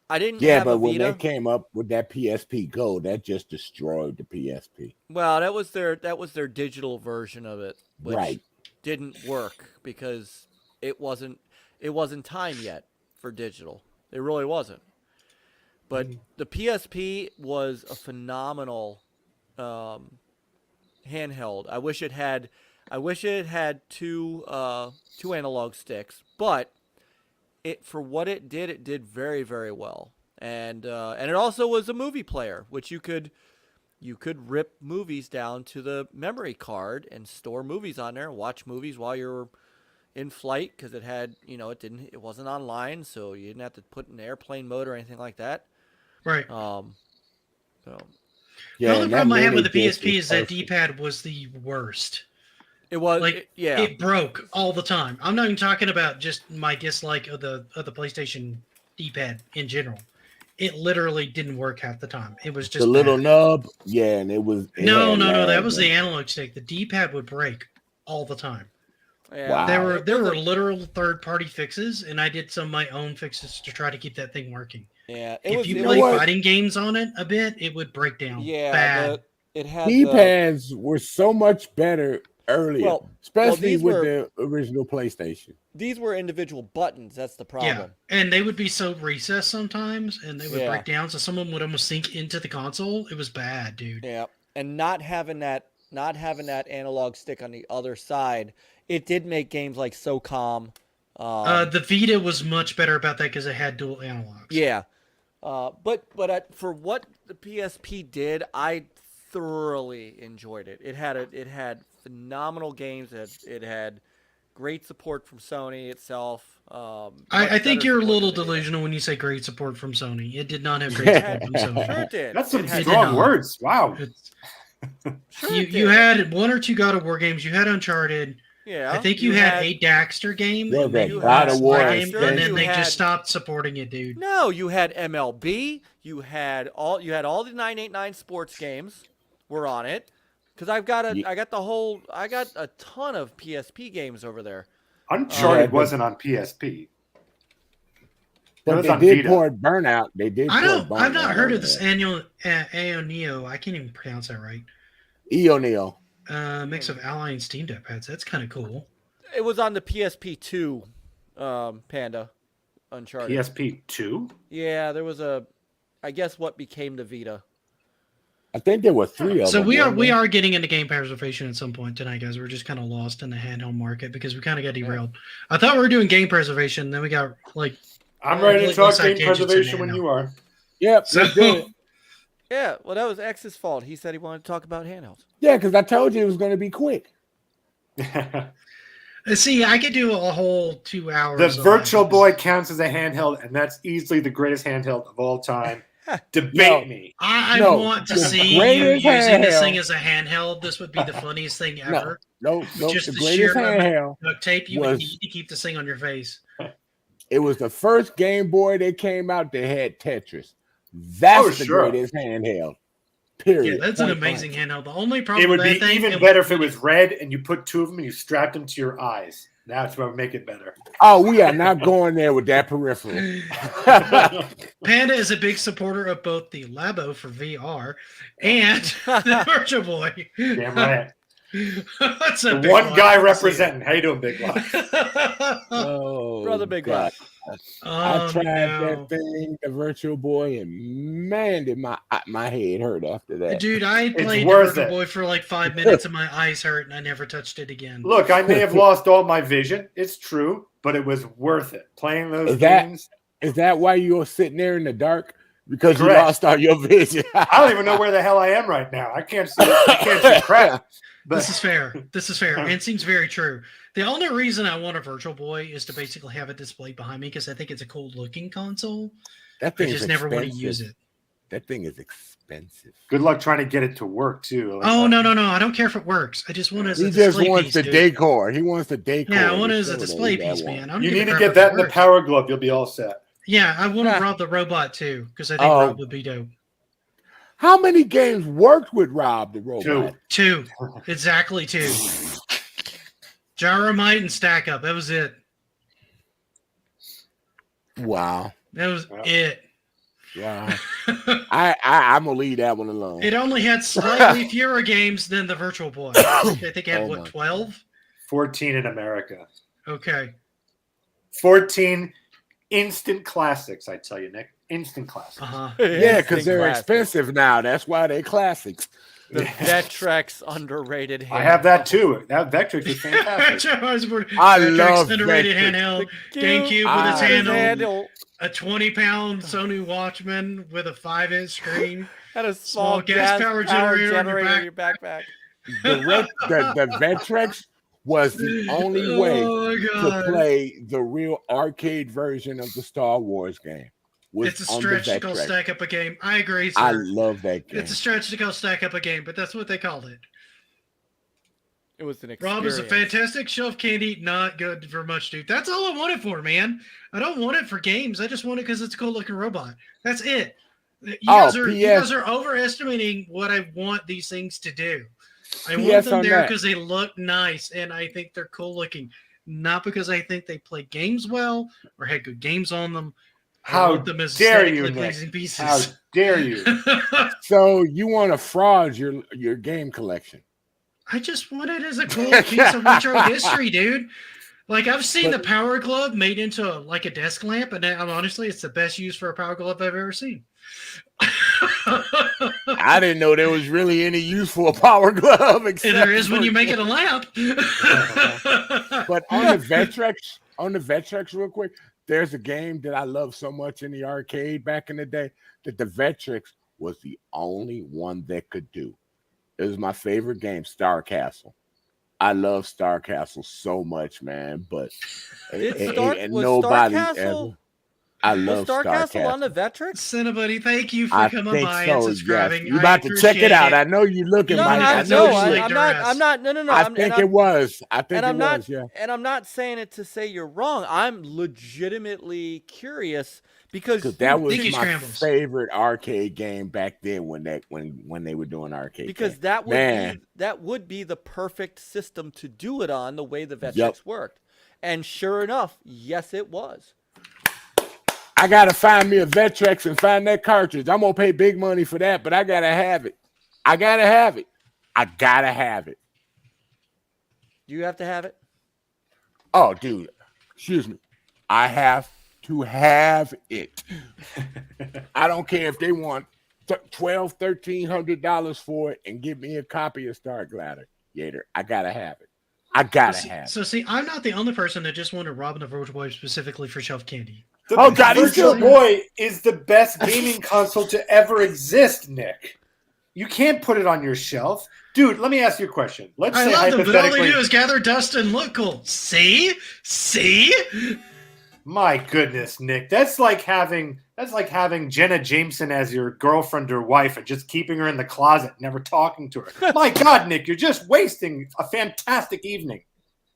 I didn't Yeah, have but a when Vita. they came up with that PSP Go, that just destroyed the PSP. Well, that was their digital version of it, which Right. didn't work because it wasn't time yet for digital. It really wasn't. But the PSP was a phenomenal handheld. I wish it had two analog sticks, but for what it did very, very well. And it also was a movie player, which you could rip movies down to the memory card and store movies on there and watch movies while you're in flight because it had, it wasn't online, so you didn't have to put in airplane mode or anything like that. Right. So Yeah, the only and that problem I had with the mini disc PSP was is that perfect. D-pad was the worst. it was, Like, yeah. It broke all the time. I'm not even talking about just my dislike of the PlayStation D-pad in general. It literally didn't work half the time. It was just The little bad. nub, yeah, and it was. it No, had that lag was and- the analog stick. The D-pad would break all the time. Yeah. Wow. There were literal third-party fixes, and I did some of my own fixes to try to keep that thing working. Yeah, If you it play was- fighting games on it a bit, it would break down. yeah, bad. it had D-pads were so much better earlier, Well, especially these with were- the original PlayStation. these were individual buttons. That's the Yeah, problem. and they would be so recessed sometimes, and they would Yeah. break down, so someone would almost sink into the console. It was bad, dude. Yeah, and not having that analog stick on the other side, it did make games like SOCOM. The Vita was much better about that because it had dual analogs. Yeah, but for what the PSP did, I thoroughly enjoyed it. It had phenomenal games. It had great support from Sony itself. I Much think better you're a support little than Vita. delusional when you say great support from Sony. It did not have It great had, support from Sony. sure it did. That's some It had- strong not. words. Wow. It's, Sure you it you did. had 1 or 2 God of War games. You had Uncharted. Yeah. I think you had a Daxter game, Yeah, and then that you God had a of War Spy game, expansion. and then You they had- just stopped supporting it, dude. No, you had MLB. You had all the 989 sports games were on it. Because I got a ton of PSP games over there. Uncharted but- wasn't on PSP. It But was they on did Vita. port Burnout. They did. I've port not Burnout heard over of this there. annual AO Neo. I can't even pronounce that right. Eoneo. Mix of Ally and Steam Deck pads. That's kind of cool. It was on the PSP2, Panda, Uncharted. PSP 2? Yeah, there was I guess what became the Vita. I think there were 3 of So them. we wasn't there? are getting into game preservation at some point tonight, guys. We're just kind of lost in the handheld market because we kind of got derailed. I thought we were doing game preservation, then we got like I'm ready to Like talk West Side game Gadgets and preservation when handheld. you are. Yep. so. they did. Yeah, well, that was X's fault. He said he wanted to talk about handhelds. Yeah, because I told you it was going to be quick. See, I could do a whole 2 hours. The of that. Virtual Boy counts as a handheld, and that's easily the greatest handheld of all time. Debate No. me. I No, want to the see you greatest using this handheld- thing as a handheld. This would be the funniest thing ever. No, Just the the greatest sheer amount handheld. Duct tape you would Was- need to keep this thing on your face. It was the first Game Boy that came out that had Tetris. That's Oh, the sure. greatest handheld. Period. Yeah, that's an Point amazing blank. handheld. The only problem It would with be that thing, even better if it was red and you put 2 of them and you strapped them to your eyes. That's what would make it better. Oh, we are not going there with that peripheral. Panda is a big supporter of both the Labo for VR and the Virtual Boy. Damn right. That's a The big one one. guy I see representing. How you doing, Big Lock? it. Oh, Brother Big God. Rock. I Oh, tried no. that thing, the Virtual Boy, and man, did my head hurt after that. Dude, I played the worth Virtual it. Boy for like 5 minutes and my eyes hurt and I never touched it again. Look, I may have lost all my vision. It's true, but it was worth it. Playing those games. Is that why you were sitting there in the dark? Because Correct. you lost all your vision. I don't even know where the hell I am right now. I can't see crap. But This is fair. This is fair. And it seems very true. The only reason I want a Virtual Boy is to basically have it displayed behind me because I think it's a cool looking console. That I thing just is never want to expensive. use it. That thing is expensive. good luck trying to get it to work too. Oh, no. I don't care if it works. I just want it as a He just display wants piece, the dude. decor. He wants the decor. Yeah, I want to it as a show that display he got piece, one. man. I don't You give a need to crap get if that it in the works. Power Glove. You'll be all set. Yeah, I want Yeah. to rob the robot too because I think Oh. Rob would be dope. How many games worked with Rob the Robot? 2. Exactly 2. Gyromite and Stack Up. That was it. Wow. That was Wow. it. Wow. I'm gonna leave that one alone. It only had slightly fewer games than the Virtual Boy. I think it had Oh what, my 12? 14 in America. Okay. 14 instant classics, I tell you, Nick. Instant classics. Uh-huh. Yeah, because they're Classic. expensive now. That's why they're classics. The Vectrex underrated. I have that too. That Vectrex is fantastic. I Vectrex love underrated Vectrex. handheld. The GameCube with its Ah. handle. A 20-pound Sony Watchman with a 5-inch screen. Had a Small small gas gas power power generator generator in in your your backpack. The Vectrex was the only way Oh, my to God. play the real arcade version of the Star Wars game. Was It's a on the stretch to go Vectrex. stack up a game. I agree, sir. I love that game. It's a stretch to go stack up a game, but that's what they called it. It was an experience. Rob is a fantastic shelf candy, not good for much, dude. That's all I want it for, man. I don't want it for games. I just want it because it's a cool looking robot. That's it. You Oh, you guys are overestimating what I want these things to do. I want PS them on there that. because they look nice and I think they're cool looking, not because I think they play games well or had good games on them. I How want them as dare you, aesthetically Nick? pleasing pieces. How dare you? So you want to fraud your game collection? I just want it as a cool piece of retro history, dude. Like I've seen the Power Glove made into like a desk lamp, and honestly, it's the best use for a Power Glove I've ever seen. I didn't know there was really any use for a Power Glove. Except And there is when for- you make it a lamp. But on the Vectrex, real quick, there's a game that I loved so much in the arcade back in the day that the Vectrex was the only one that could do. It was my favorite game, Star Castle. I love Star Castle so much, man. But Was nobody Star ever. Castle I was love Star Castle on the Vectrex? Cinnabuddy, thank you for I coming think by so. and Yes, subscribing. you about to check it out. I know you're looking, No, Mike. I it's know no you. slight I'm duress. not. No. I think it was. I think it was. Yeah. And I'm not saying it to say you're wrong. I'm legitimately curious because That was Thinky my Scrambles. favorite arcade game back then when they were doing arcade. because games. that would be the perfect system to do it on, the way the Vectrex Yep. worked. And sure enough, yes, it was. I gotta find me a Vectrex and find that cartridge. I'm gonna pay big money for that, but I gotta have it. I gotta have it. You have to have it. Oh, dude, excuse me. I have to have it. I don't care if they want $1,200-$1,300 for it and give me a copy of Star Gladiator. I gotta have it. I gotta have it. So see, I'm not the only person that just wanted Robin the Virtual Boy specifically for shelf candy. The Oh, God, he's Virtual still- Boy is the best gaming console to ever exist, Nick. You can't put it on your shelf. Dude, let me ask you a question. Let's I say love them, but all they hypothetically, do is gather dust and look cool. See? my goodness, Nick, that's like having Jenna Jameson as your girlfriend or wife and just keeping her in the closet, never talking to her. My God, Nick, you're just wasting a fantastic evening.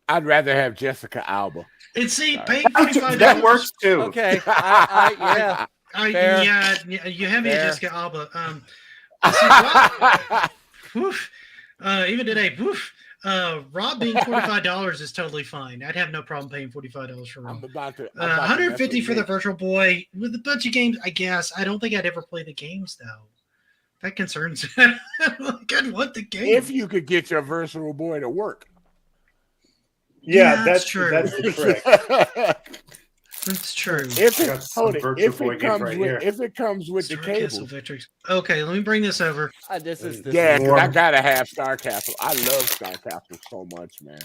I'd rather have Jessica Alba. And see, paying $45. That works too. Okay. Yeah. Fair. Yeah, you have me at Fair. Jessica Alba. See, Rob, woof, even today, woof, Rob being $45 is totally fine. I'd have no problem paying $45 for Rob. I'm about to. 150 for the Nick. Virtual Boy with a bunch of games. I guess I don't think I'd ever play the games though. That concerns me. I'd want the game. If you could get your Virtual Boy to work. Yeah, that's true. That's the trick. That's true. If I it, got some hold it, Virtual if Boy it games comes right with here. if it comes with the Star Castle cable, Vectrex. Okay, let me bring this over. This is yeah, because I Warm. gotta have Star Castle. I love Star Castle so much, man.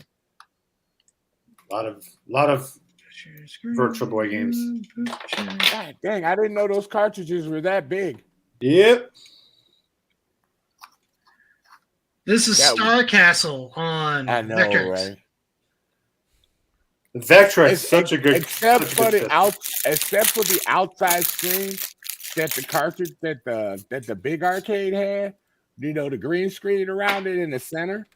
A lot of Virtual Boy games. God dang, I didn't know those cartridges were that big. Yep. This is That- Star Castle on I know, Vectrex. right? Vectrex, such a good except such a for good the system. except for the outside screen that the cartridge that the big arcade had, you know, the green screen around it in the center,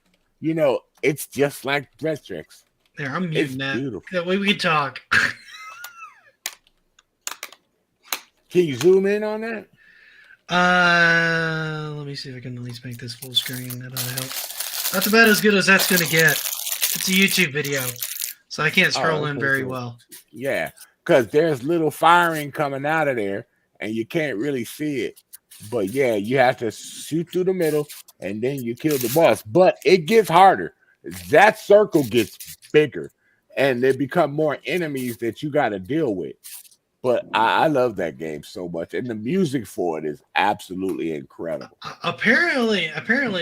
you know, it's just like Vectrex. There, I'm It's muting that. beautiful. That way we can talk. Can you zoom in on that? Let me see if I can at least make this full screen. That ought to help. That's about as good as that's going to get. It's a YouTube video, so I can't scroll in okay, very cool. well. Yeah, because there's little firing coming out of there, and you can't really see it. But yeah, you have to shoot through the middle, and then you kill the boss. But it gets harder. That circle gets bigger, and there become more enemies that you got to deal with. But I love that game so much, and the music for it is absolutely incredible. Apparently,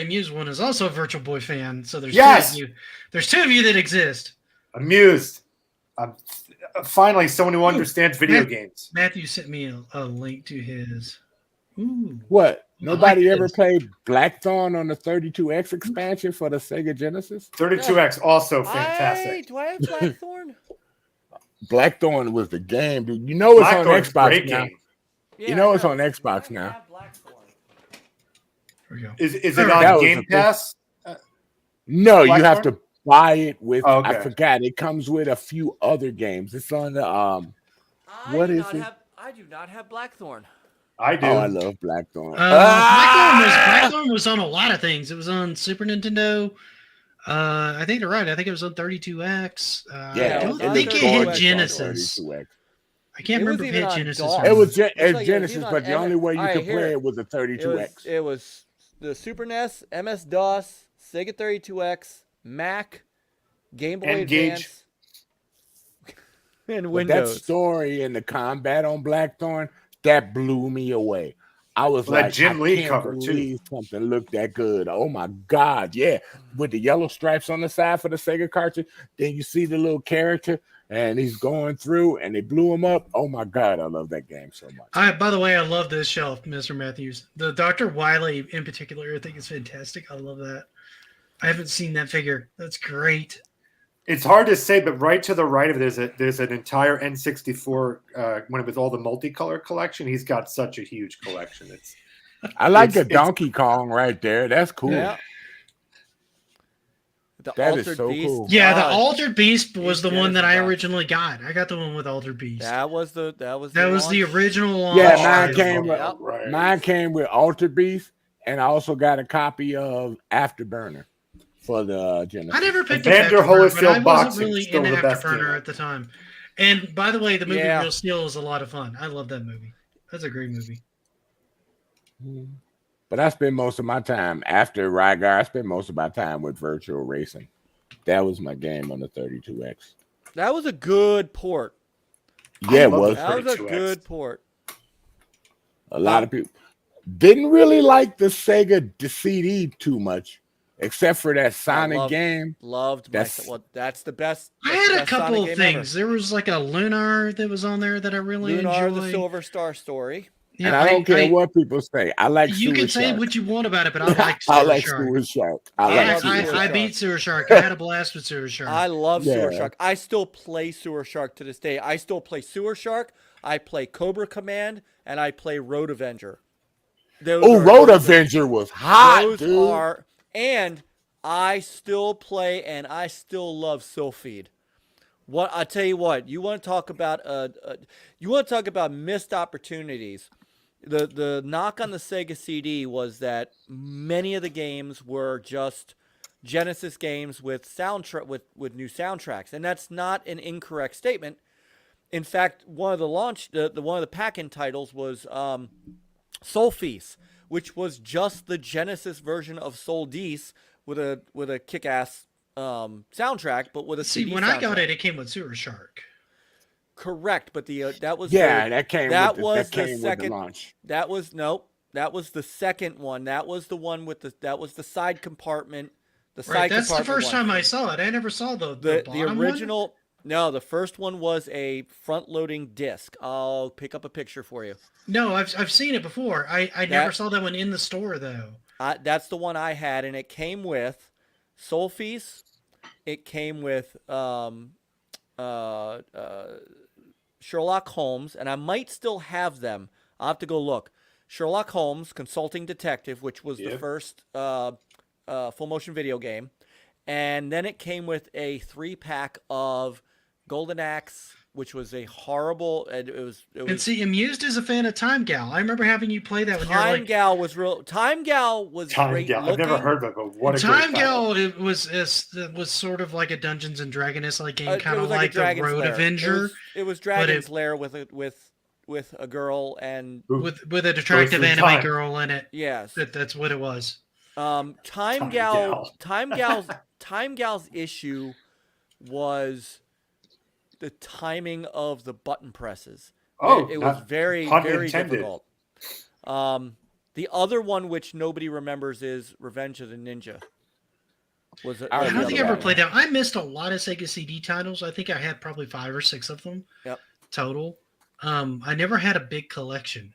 Muse One is also a Virtual Boy fan. So there's Yes! two of you. There's two of you that exist. Amused. Finally, someone who understands video Yeah. games. Matthew sent me a link to his. Ooh. What? Nobody like ever this. played Blackthorn on the 32X expansion for the Sega Genesis? 32X, also fantastic. Do I have Blackthorn? Blackthorn was the game, dude. You know it's Blackthorn's on Xbox great now. game. You know it's I on Xbox now. have Blackthorn. Here we go. Is it That on was Game a thing. Pass? No, you have Blackthorn? to buy it with. Oh, I okay. forgot. It comes with a few other games. It's on the What is it? I do not have Blackthorn. I do. Oh, I love Blackthorn. Blackthorn was on a lot of things. It was on Super Nintendo. I think you're right. I think it was on 32X. Yeah, I don't it think was it on hit 32X. Genesis. 32X. I can't It was remember if it even hit on Genesis. DOS. or It was not. It's like Genesis, even on but the only way you Alright, could here. play it was a 32X. It was the Super NES, MS DOS, Sega 32X, Mac, Game Boy N-Gage. Advance, and But that Windows. story and the combat on Blackthorn, that blew me away. I was Well, that like, Jim I Lee can't cover, too. believe something looked that good. Oh my God, yeah. With the yellow stripes on the side for the Sega cartridge, then you see the little character and he's going through, and they blew him up. Oh my God, I love that game so much. By the way, I love this shelf, Mr. Matthews. The Dr. Wily in particular, I think is fantastic. I love that. I haven't seen that figure. That's great. It's hard to say, but right to the right of it, there's an entire N64 one with all the multicolor collection. He's got such a huge collection. I like the Donkey Kong right there. That's cool. Yeah. The That is Altered so Beast. cool. Yeah, the God. Altered Beast was the one that I Genesis box. originally got. I got the one with Altered Beast. That was the the original launch. Yeah, mine came with Yep. mine came with Altered Beast, and I also got a copy of Afterburner for the Genesis. I never picked Evander up Afterburner, but I Holyfield wasn't boxing really still into the best Afterburner game. at the time. And by the way, the movie Yeah. Real Steel is a lot of fun. I love that movie. That's a great movie. But I spend most of my time after Rygar. I spend most of my time with virtual racing. That was my game on the 32X. That was a good port. Yeah, it love was. That was a 32X. good port. A lot of people didn't really like the Sega CD too much, except for that Sonic game. Loved That's- well, that's the best. I that's the had a best couple Sonic of game things. There was like a Lunar that was on there that I really Lunar, enjoyed. the Silver Star Story. Yeah, And I don't care what people say. I like you Sewer can say Shark. what you want about it, but I like I Sewer like Shark. Sewer Shark. I I like love Sewer Sewer Shark. I Shark. beat Sewer Shark. I had a blast with Sewer Shark. I love Sewer Yeah. Shark. I still play Sewer Shark to this day. I still play Sewer Shark. I play Cobra Command, and I play Road Avenger. Oh, Road Avenger was hot, Those dude. are, and I still play, and I still love Sylpheed. What I tell you what, you want to talk about missed opportunities. The knock on the Sega CD was that many of the games were just Genesis games with with new soundtracks, and that's not an incorrect statement. In fact, one of the one of the pack-in titles was Soul Feast, which was just the Genesis version of Soul Dees with a kick-ass soundtrack, but with a See, CD when I got soundtrack. it came with Sewer Shark. Correct, but that was That came that with was that came the with second. the launch. That was the second one. That was the one with that was the side compartment. The Right, side that's the compartment first one. time I saw it. I never saw the the bottom original. No, the first one was a front-loading disc. I'll pick up a picture for you. one. No, I've seen it before. I never saw that one in the store though. That's the one I had, and it came with Soul Feast. It came with Sherlock Holmes, and I might still have them. I'll have to go look. Sherlock Holmes, Consulting Detective, which was the first full motion video game. And then it came with a 3-pack of Golden Axe, which was a horrible. And see, Amused is a fan of Time Gal. I remember having you play that when you were Time like Gal was real. Time Gal was Time great Gal. looking. I've never heard of it, but what a Time great title. Gal. It was sort of like a Dungeons and Dragons like game, It kind of was like a the Dragon's Road Lair. Avenger It was but Dragon's it- Lair with a girl and with an attractive through anime time. girl in it. yes. That's what it was. Time Time Gal. Gal. Time Gal's issue was the timing of the button presses. Oh, it was not- very pun very intended. difficult. The other one which nobody remembers is Revenge of the Ninja. Was I I the don't think I other ever one. played that. I missed a lot of Sega CD titles. I think I had probably 5 or 6 of them. Yep. Total. I never had a big collection.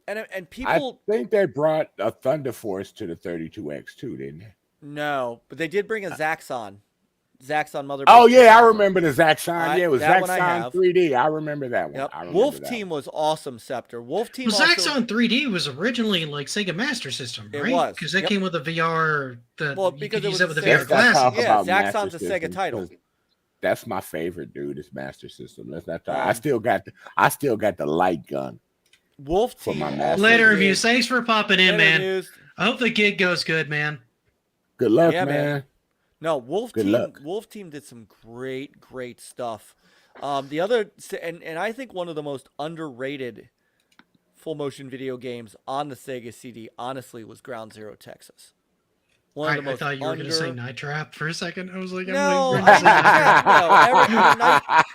And I people think they brought a Thunder Force to the 32X too, didn't they? no, but they did bring a Zaxxon. Zaxxon Mother. Oh yeah, I remember the Zaxxon. I- Yeah, it was that one I Zaxxon have. 3D. I remember that one. Yep. I remember Wolf that Team one. was awesome, Scepter. Wolf Team Well, also, Zaxxon 3D was originally like Sega Master System, It right? was, Because that yep. came with a VR. Well, You because could it use was that with a the Sega- VR Let's not talk glasses. Yeah, about Master Zaxxon's a Sega System, title. 'cause That's my favorite, dude. Is Master System. Let's not talk. Um, I still got the light gun. Wolf For Team. my also master. Later did- reviews. Thanks for popping in, later man. reviews. I hope the gig goes good, man. Good luck, Yeah, man. man. No, Wolf Good Team. luck. Wolf Team did some great stuff. The other, and I think one of the most underrated full motion video games on the Sega CD, honestly, was Ground Zero Texas. One of the I most thought you were going to say under- Night Trap for a second. I was like, I'm No, waiting for you to say Night Trap.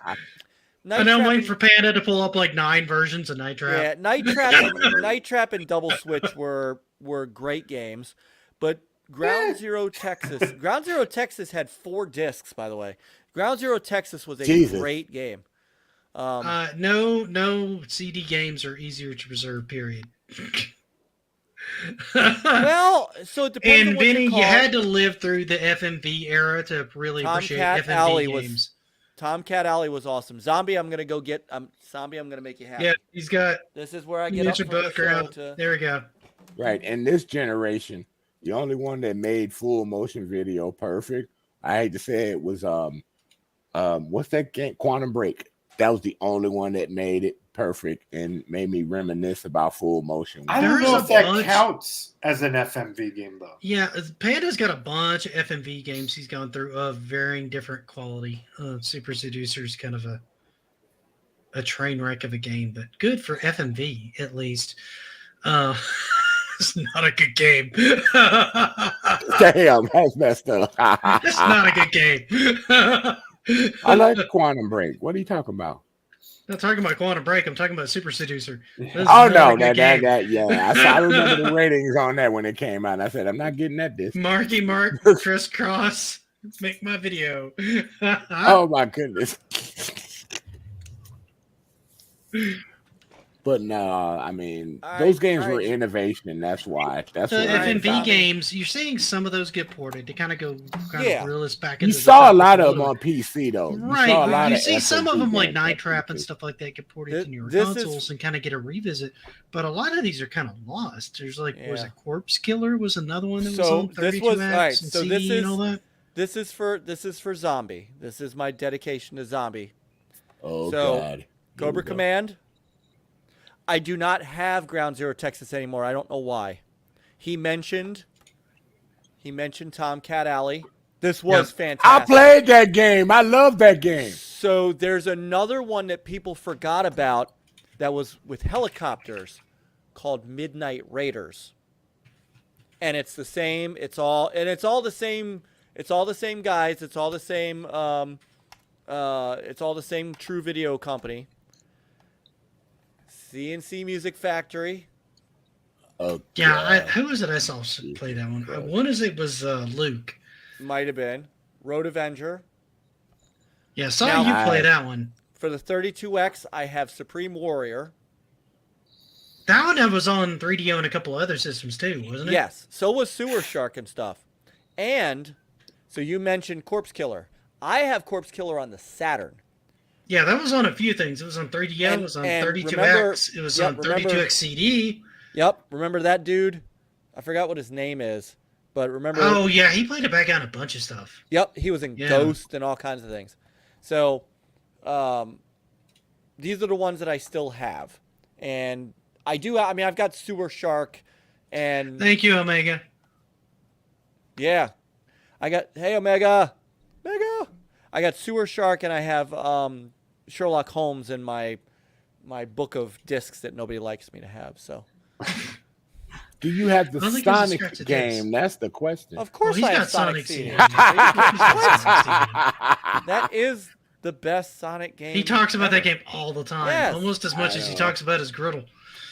Night And I'm Trap waiting and- for Panda to pull up like 9 versions of Night Trap. Yeah, Night Trap and Double Switch were great games, but Ground Zero Texas had 4 discs, by the way. Ground Zero Texas was a Jesus. great game. No CD games are easier to preserve. Period. Well, so it depends and on what Vinny, you call you had to live through the FMV era to really appreciate Tomcat FMV Alley games. Tomcat Alley was awesome. Zombie, I'm gonna go get. Zombie, I'm gonna make you happy. Yeah, he's got. This is where I get up Ninja from the Bunker show out. to. There we go. Right. In this generation, the only one that made full motion video perfect, I hate to say it, was what's that game? Quantum Break. That was the only one that made it perfect and made me reminisce about full motion. I don't There's know a if that bunch- counts as an FMV game, though. Yeah, Panda's got a bunch of FMV games he's gone through of varying different quality. Super Seducer's kind of a train wreck of a game, but good for FMV at least. It's not a good game. Damn, that's messed up. It's not a good game. I like Quantum Break. What are you talking about? I'm not talking about Quantum Break. I'm talking about Super Seducer. This is Oh not no, a good game. yeah. I remember the ratings on that when it came out. I said, I'm not getting that disc. Marky Mark, crisscross. Make my video. Oh my goodness. But no, I mean, those games were innovation. That's why. That's The what FMV games, you're seeing some of those get ported to kind of go Yeah. realist back You into the saw a top lot of little them bit. on PC though. You saw a Right, lot you of see some of FMV them like games Night on Trap and PC. stuff like that get ported This- to newer this is- consoles and kind of get a revisit. But a lot of these are kind of lost. There's like, was Yeah. it Corpse Killer was another one that was So on this 32 was- X alright, and so CD this and all that. This is for Zombie. This is my dedication to Zombie. Oh So, God. Here Cobra we go. Command. I do not have Ground Zero Texas anymore. I don't know why. He mentioned Tomcat Alley. This was I fantastic. played that game. I love that game. So there's another one that people forgot about that was with helicopters called Midnight Raiders. And it's the same, it's all the same guys, it's all the same True Video company. CNC Music Factory. Oh, Yeah, God. who was it I saw play that one? One is it was Luke. Might have been. Road Avenger. Yeah, saw Now- you play that one. For the 32X, I have Supreme Warrior. That one that was on 3DO and a couple other systems too, wasn't it? Yes. So was Sewer Shark and stuff. And so you mentioned Corpse Killer. I have Corpse Killer on the Saturn. Yeah, that was on a few things. It was on 3DO, And- it was on and 32X, it was yep, on 32X CD. Yep. Remember that dude? I forgot what his name is. But remember. Oh, yeah, he played it back on a bunch of stuff. Yep. He was in Yeah. Ghost and all kinds of things. So these are the ones that I still have. And I've got Sewer Shark and. Thank you, Omega. Yeah. Hey, Omega. I got Sewer Shark and I have Sherlock Holmes in my book of discs that nobody likes me to have. So, Do you have the I don't think there's a Sonic scratch of game? That's the question. of Well, course, he's I got have Sonic Sonic CD. CD. That is the best Sonic game. He talks about ever. that game all the time, Yes. almost as much as he talks about his griddle.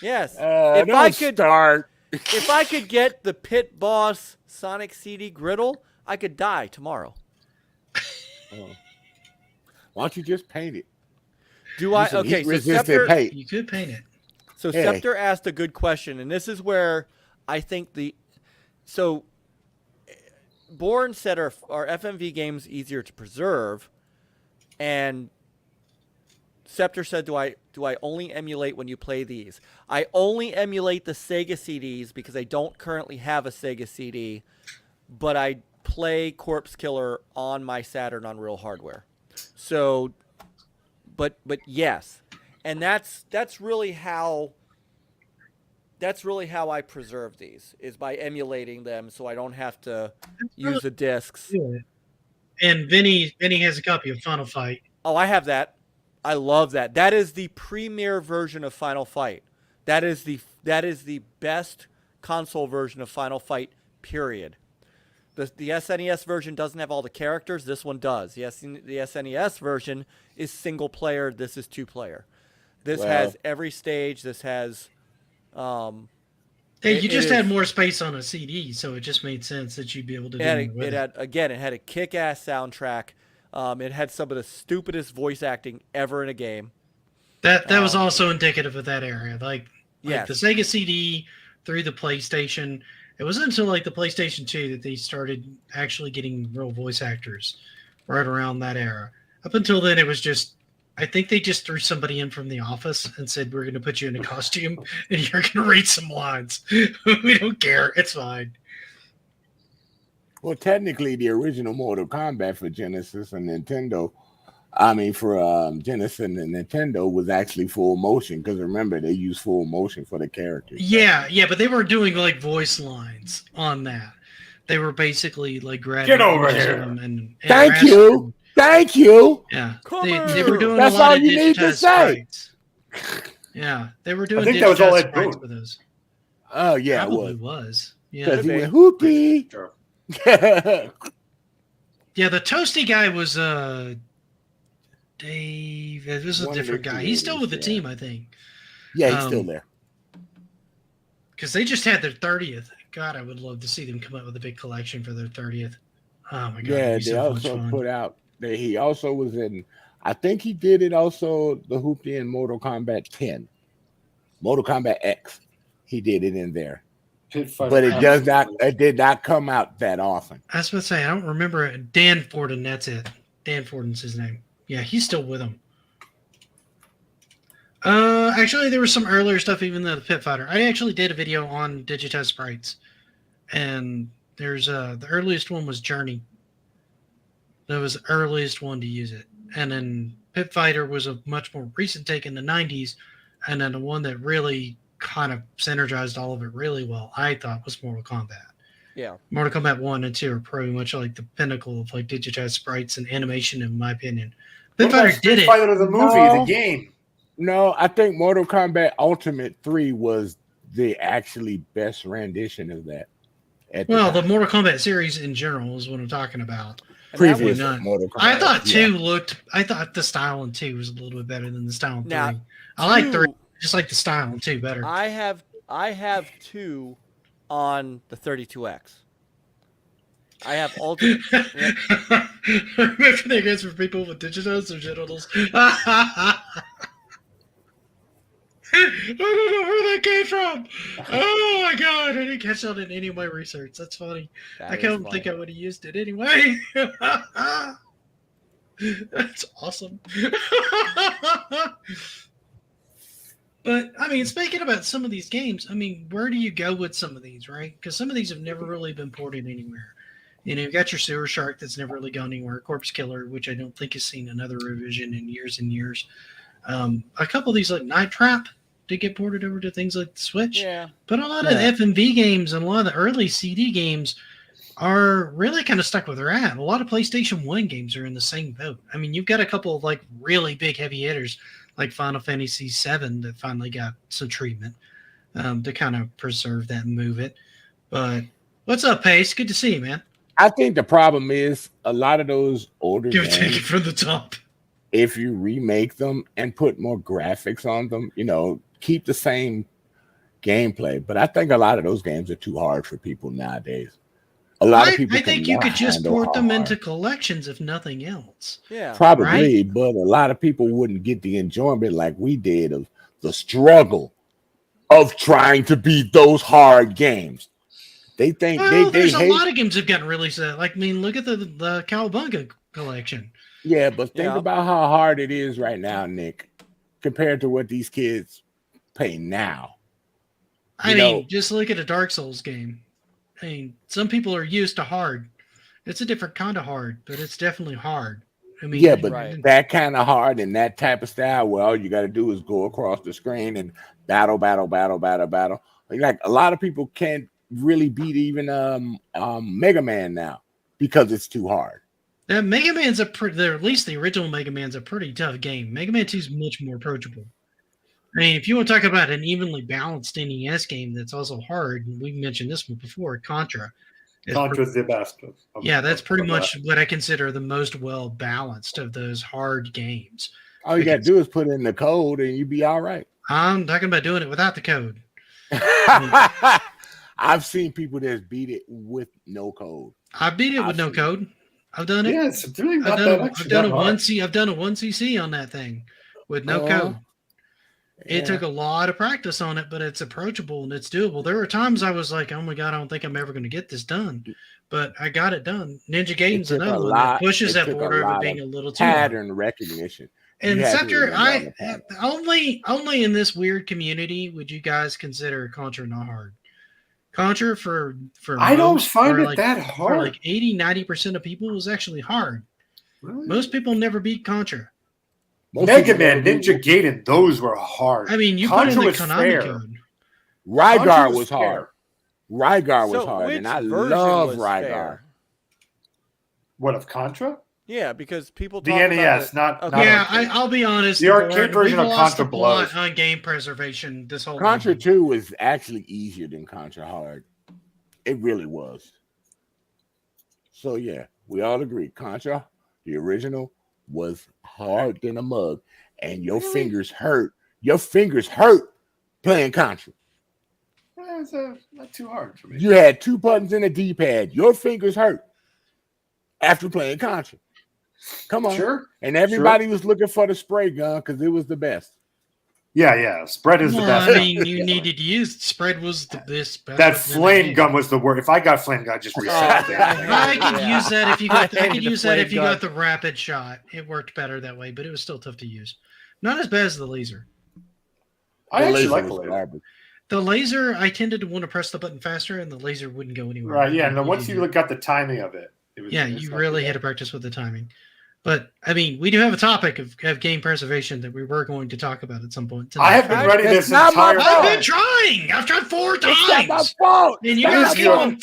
Yes. If Don't I could, start. if I could get the Pit Boss Sonic CD griddle, I could die tomorrow. Oh. Why don't you just paint it? Do I? Use some Okay, so heat-resistant Scepter. paint. You could paint it. So Hey. Scepter asked a good question, and this is where I think Bourne said are FMV games easier to preserve, and Scepter said, do I only emulate when you play these? I only emulate the Sega CDs because I don't currently have a Sega CD, but I play Corpse Killer on my Saturn on real hardware. So, but yes, and that's really how I preserve these, is by emulating them, so I don't have to use the discs. Yeah. And Vinny has a copy of Final Fight. Oh, I have that. I love that. That is the premier version of Final Fight. That is the best console version of Final Fight, period. The SNES version doesn't have all the characters. This one does. The SNES version is single player. This is 2-player. This has every stage. This has. Hey, you It just had is- more space on a CD, so it just made sense that you'd be able to do It more with it. had a kick-ass soundtrack. It had some of the stupidest voice acting ever in a game. That was also indicative of that area. Like Yes. the Sega CD through the PlayStation. It wasn't until like the PlayStation 2 that they started actually getting real voice actors right around that era. Up until then, it was just, I think they just threw somebody in from the office and said, we're going to put you in a costume and you're going to read some lines. We don't care. It's fine. Well, technically, the original Mortal Kombat for Genesis and Nintendo, I mean, for Genesis and Nintendo was actually full motion because remember, they use full motion for the characters. Yeah, but they were doing like voice lines on that. They were basically like grabbing Get over images of here. them and Thank you. Thank you. Yeah, Come they were here. doing That's a lot all of you need to digitized say. sprites. Yeah, they were doing I think that was all digitized Ed sprites Boon. for those. Oh, yeah, it Probably was. was. Yeah, Because he Could went hoopty. Sure. yeah. The toasty guy was Dave. This is a One of the different guy. He's still with the creators, yeah. team, I think, Yeah, he's still there. because they just had their 30th. God, I would love to see them come up with a big collection for their 30th. Oh my God, Yeah, it'd be they so much also fun. put out. He also was in. I think he did it also. The hoopty in Mortal Kombat 10, Mortal Kombat X. He did it in there, Pit Fighter but it does not. Absolute. It did not come out that often. I was about to say, I don't remember it. Dan Forden, that's it. Dan Forden's his name. Yeah, he's still with him. Actually, there was some earlier stuff, even though the Pit Fighter. I actually did a video on digitized sprites, and there's the earliest one was Journey. That was the earliest one to use it, and then Pit Fighter was a much more recent take in the '90s, and then the one that really kind of synergized all of it really well, I thought, was Mortal Kombat. Yeah. Mortal Kombat 1 and 2 are pretty much like the pinnacle of like digitized sprites and animation, in my opinion. Pit What about Fighter did Street it. Fighter the movie, No. the game? No, I think Mortal Kombat Ultimate 3 was the actually best rendition of that. Well, the Mortal Kombat series in general is what I'm talking about. And that previous was- not- Mortal Kombat. I thought yeah. 2 looked. I thought the style in 2 was a little bit better than the style in 3. Now, I like 3, two- just like the style in 2 better. I have 2 on the 32X. I have ultimate. Remember that guys for people with digitized their genitals. I don't know where that came from. Oh my God, I didn't catch that in any of my research. That's funny. I don't think I would have used it anyway. That's awesome. But I mean, speaking about some of these games, I mean, where do you go with some of these, right? Because some of these have never really been ported anywhere. You know, you've got your Sewer Shark that's never really gone anywhere. Corpse Killer, which I don't think has seen another revision in years and years. A couple of these, like Night Trap, did get ported over to things like the Switch. Yeah. But a lot of the FMV games and a lot of the early CD games are really kind of stuck where they're at. A lot of PlayStation 1 games are in the same boat. I mean, you've got a couple of like really big heavy hitters like Final Fantasy VII that finally got some treatment to kind of preserve that and move it. But what's up, Pace? Good to see you, man. I think the problem is a lot of those older Give it take it games, from the top. if you remake them and put more graphics on them, you know, keep the same gameplay. But I think a lot of those games are too hard for people nowadays. A lot of people. I think you could just handle port them hard. into collections, if nothing else. Yeah. Probably, but a lot of people wouldn't get the enjoyment like we did of the struggle of trying to beat those hard games. They think Well, they there's a hate. lot of games that have gotten released. Like, I mean, look at the Cowabunga collection. Yeah, but think Yeah. about how hard it is right now, Nick, compared to what these kids pay now. I You mean, know- just look at a Dark Souls game. I mean, some people are used to hard. It's a different kind of hard, but it's definitely hard. I mean, Yeah, but Right. that kind of hard and that type of style, well, all you got to do is go across the screen and battle. Like a lot of people can't really beat even Mega Man now because it's too hard. Mega Man's at least the original Mega Man's a pretty tough game. Mega Man 2 is much more approachable. I mean, if you want to talk about an evenly balanced NES game that's also hard, and we mentioned this one before, Contra. is Contra's the best. Yeah, that's pretty of much that. what I consider the most well balanced of those hard games. All you got to do is put in the code and you'll be all right. I'm talking about doing it without the code. I've seen people that beat it with no code. I beat it with no I've seen- code. I've done it. Yeah, it's really not I've that done a, actually I've done that a hard. I've done a 1cc on that thing with no Uh, code. It Yeah. took a lot of practice on it, but it's approachable and it's doable. There were times I was like, "Oh my god, I don't think I'm ever going to get this done," but I got it done. Ninja It Gaten's took a another one that lot. pushes It that took a border of it lot being of a little too hard. pattern recognition. You And had to Sector, remember all the I patterns. only in this weird community would you guys consider Contra not hard. Contra for I don't most, find for it like that for hard. like 80-90% of people is actually hard. Really? Most people never beat Contra. Most Mega people Man, never Ninja Gaiden, those were hard. I mean, you Contra put in the was Konami fair. code. Contra Rygar was hard. fair. Rygar was So hard, which and I version love was Rygar. fair? What of Contra? Yeah, because people The talk about NES, it- not Okay. not Yeah, arcade. I'll be honest. The arcade Board, version we've of lost Contra the plot blows. on game preservation this whole Contra evening. 2 was actually easier than Contra Hard. It really was. So yeah, we all agree. Contra, the original, was hard than a mug, and your Really? fingers hurt. Your fingers hurt playing Contra. It's not too hard for me. You had 2 buttons in a D-pad. Your fingers hurt after playing Contra. Come on. Sure. And everybody was looking for the spray gun because it was the best. Yeah. Spread is the Well, best. I mean, you needed to use spread was the best. That flame gun was the worst. If I got flame gun, just reset Oh, it. I could Yeah. use that if you got. I hated could the use that if flame you gun. got the rapid shot. It worked better that way, but it was still tough to use. Not as bad as the laser. I The actually laser like was the laser. garbage. The laser, I tended to want to press the button faster, and the laser wouldn't go anywhere. Right, yeah. And then You once needed- you got the timing of it, was, yeah, it's you not really too had to bad. practice with the timing. But I mean, we do have a topic of game preservation that we were going to talk about at some point tonight. I have been ready It's this not my entire I've fault. been time. trying. I've tried 4 It's not my times, fault. and you It guys is keep your- on.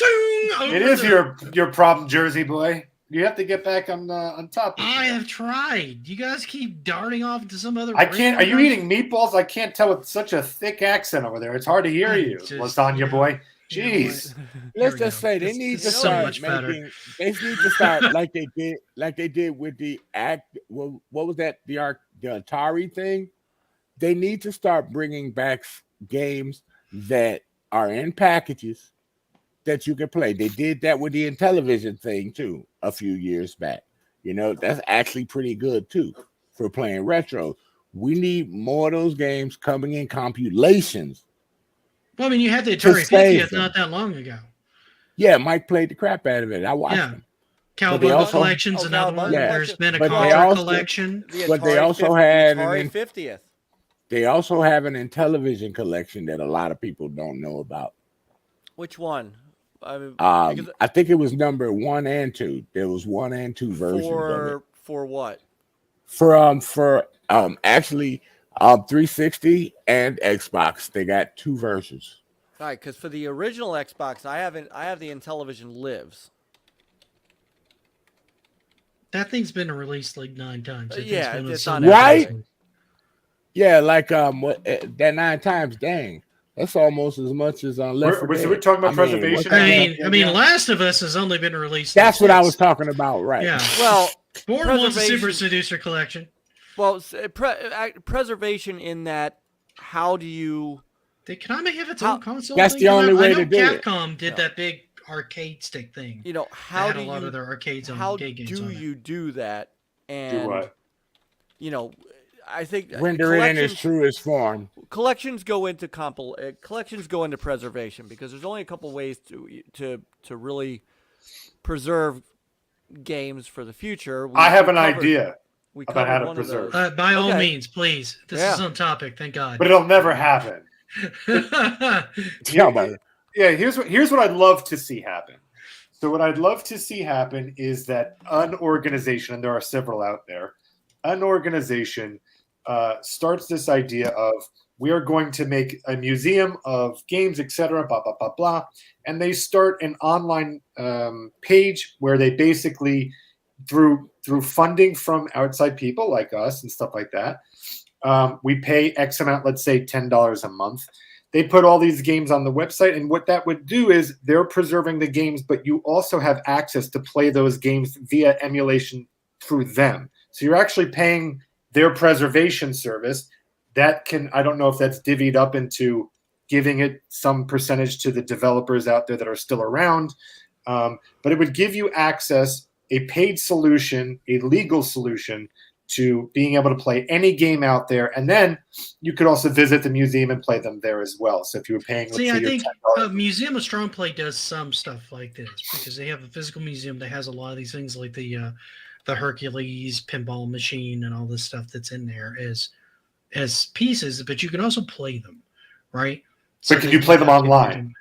It is your problem, Jersey boy. You have to get back on top. Of I it. have tried. You guys keep darting off into some other. I can't. Are you random- eating meatballs? I can't tell with such a thick accent over there. It's hard to hear I you, just- lasagna you know, boy. you know Jeez. what? Let's Here we just go. say they This- need this to is so start much better. making. They need to start like they did with the act. What was that? The Atari thing. They need to start bringing back games that are in packages that you can play. They did that with the Intellivision thing too a few years back. You know, that's actually pretty good too for playing retro. We need more of those games coming in compilations. Well, I mean, you had the To Atari save 50th them. not that long ago. Yeah, Mike played the crap out of it. I watched Yeah. him. Cowboy also- Collection's Oh, another Cowboy one. Yeah. There's been a But they Contra also- collection. The But they Atari also 50 had Atari an- 50th. They also have an Intellivision collection that a lot of people don't know about. Which one? I mean, because I think it was number 1 and 2. There was 1 and 2 versions of it. for what? For actually 360 and Xbox. They got 2 versions. All right, because for the original Xbox, I have the Intellivision Lives. That thing's been released like 9 times. I think Yeah, one of it's the- on Right? everything. Yeah, like that 9 times, dang. That's almost as much as on Left 4 We're Dead. talking about I mean, preservation? what- I mean, Last of Us has only been released. That's what I was since. talking about, right? Yeah. Well, Board was a preservation- Super Seducer collection. preservation in that, how do you? Did Konami have its How- own console? That's thing? the only way I know to do it. Capcom did No. that big arcade stick thing. You know, They how had do a lot you? of their arcades on How arcade games do on it. you do that? And Do what? you know, I think Render it in its truest form. collections go into collections go into preservation because there's only a couple ways to really preserve games for the future. I have an covered- idea, We about how covered to one of preserve. those. By all Okay. means, please. This Yeah. is on topic. Thank God. but it'll never happen. Yeah, but Yeah, here's what I'd love to see happen. So what I'd love to see happen is that an organization, and there are several out there, an organization starts this idea of we are going to make a museum of games, etc., blah, blah, blah, blah. And they start an online page where they basically, through funding from outside people like us and stuff like that, we pay X amount, let's say $10 a month. They put all these games on the website, and what that would do is they're preserving the games, but you also have access to play those games via emulation through them. So you're actually paying their preservation service. That can, I don't know if that's divvied up into giving it some percentage to the developers out there that are still around, but it would give you access a paid solution, a legal solution to being able to play any game out there. And then you could also visit the museum and play them there as well. So if you were paying, let's See, say I your think $10. Museum of Strong Play does some stuff like this because they have a physical museum that has a lot of these things like the Hercules pinball machine and all this stuff that's in there as pieces, but you can also play them, right? But can you play them online?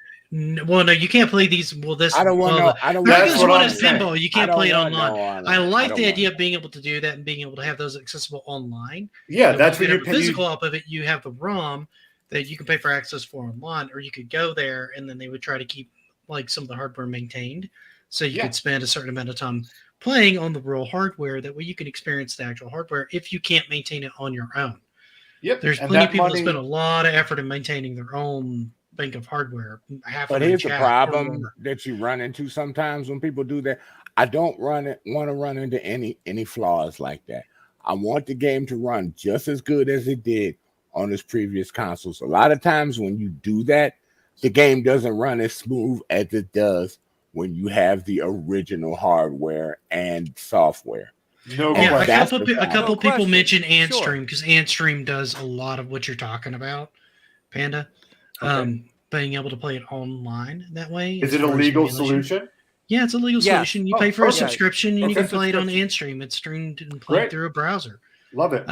Well, no, you can't play these. Well, this I don't want well, no. I don't. That's Hercules what one I'm is saying. pinball. You I can't don't play it want online. no online. I like don't the want idea it. of being able to do that and being able to have those accessible online. Yeah, And that's when when you you're have a paying. physical up of it. You have the ROM that you can pay for access for online, or you could go there and then they would try to keep like some of the hardware maintained, so you Yeah. could spend a certain amount of time playing on the real hardware. That way, you can experience the actual hardware if you can't maintain it on your own. Yep. There's and plenty that of people money, that spend a lot of effort in maintaining their own bank of hardware. Half But of here's the chat or problem more. that you run into sometimes when people do that. I don't want to run into any flaws like that. I want the game to run just as good as it did on its previous consoles. A lot of times when you do that, the game doesn't run as smooth as it does when you have the original hardware and software. no Yeah, question. that's a the couple No people question. mention Sure. AntStream because AntStream does a lot of what you're talking about, Panda. Okay. Being able to play it online that way. Is as it a far as legal emulation. solution? Yeah, it's a legal Yes. solution. You Oh, pay for a okay. subscription and you It's a can play it on subscription. AntStream. It's streamed and played Great. through a browser. Love it.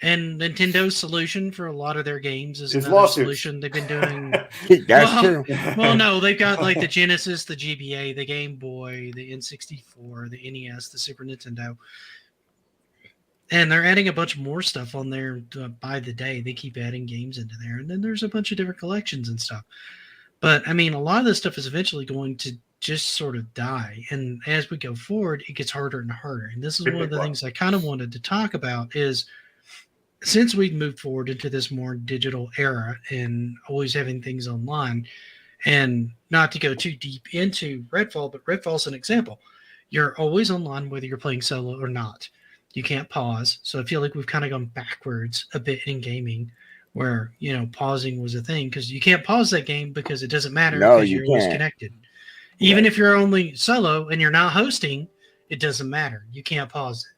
And Nintendo's solution for a lot of their games is It's another lawsuits. solution they've been doing. That's Well, true. Well, no, they've got like the Genesis, the GBA, the Game Boy, the N64, the NES, the Super Nintendo. And they're adding a bunch more stuff on there by the day. They keep adding games into there. And then there's a bunch of different collections and stuff. But I mean, a lot of this stuff is eventually going to just sort of die. And as we go forward, it gets harder and harder. And this is one of the things I kind of wanted to talk about is since we've moved forward into this more digital era and always having things online, and not to go too deep into Redfall, but Redfall's an example. You're always online whether you're playing solo or not. You can't pause. So I feel like we've kind of gone backwards a bit in gaming where, pausing was a thing because you can't pause that game because it doesn't matter No, because you you're always can't. connected. Even if you're only solo and you're not hosting, it doesn't matter. You can't pause it.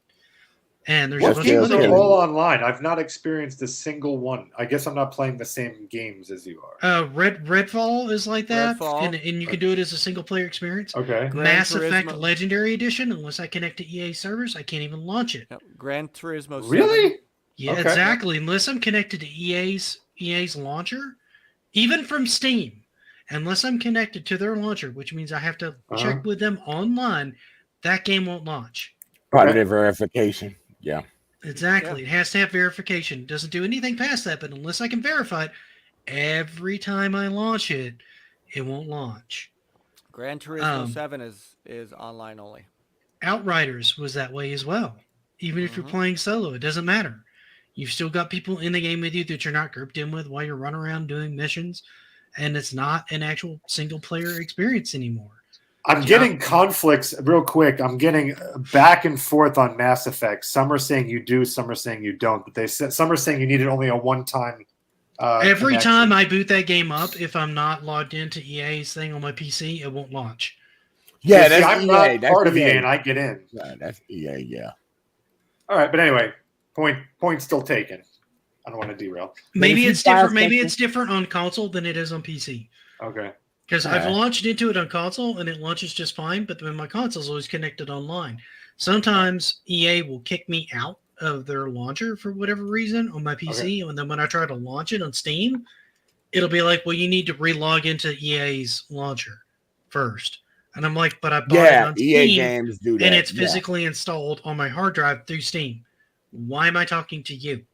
And there's a What bunch of games other are killing games. all online? I've not experienced a single one. I guess I'm not playing the same games as you are. Redfall is like that, Redfall. and you can do it as a single player experience. Okay. Gran Mass Effect Turismo. Legendary Edition, unless I connect to EA servers, I can't even launch it. Yep. Gran Turismo 7. Really? Yeah, Okay. exactly. Unless I'm connected to EA's launcher, even from Steam, unless I'm connected to their launcher, which means I have to check with them online, that game won't launch. Part Okay. of the verification. Yeah. Exactly. It has to have verification. It doesn't do anything past that, but unless I can verify it, every time I launch it, it won't launch. Gran Turismo 7 is online only. Outriders was that way as well. Even if you're playing solo, it doesn't matter. You've still got people in the game with you that you're not grouped in with while you're running around doing missions, and it's not an actual single player experience anymore. I'm getting conflicts real quick. I'm getting back and forth on Mass Effect. Some are saying you do, some are saying you don't. But some are saying you need it only a one-time. Every connection. time I boot that game up, if I'm not logged into EA's thing on my PC, it won't launch. Yeah, See, that's I'm EA. not That's part of EA. EA, and I get in. Yeah, that's EA. Yeah. All right, but anyway, point still taken. I don't want to derail. Maybe if you it's different. file Maybe something- it's different on console than it is on PC. Okay. Because I've Alright. launched into it on console and it launches just fine, but then my console's always connected online. Sometimes EA will kick me out of their launcher for whatever reason on my PC, and then when I try to launch it on Steam, it'll be like, well, you need to re-log into EA's launcher first. And I'm like, but I bought it Yeah, on EA Steam, games do that. and it's yeah. physically installed on my hard drive through Steam. Why am I talking to you?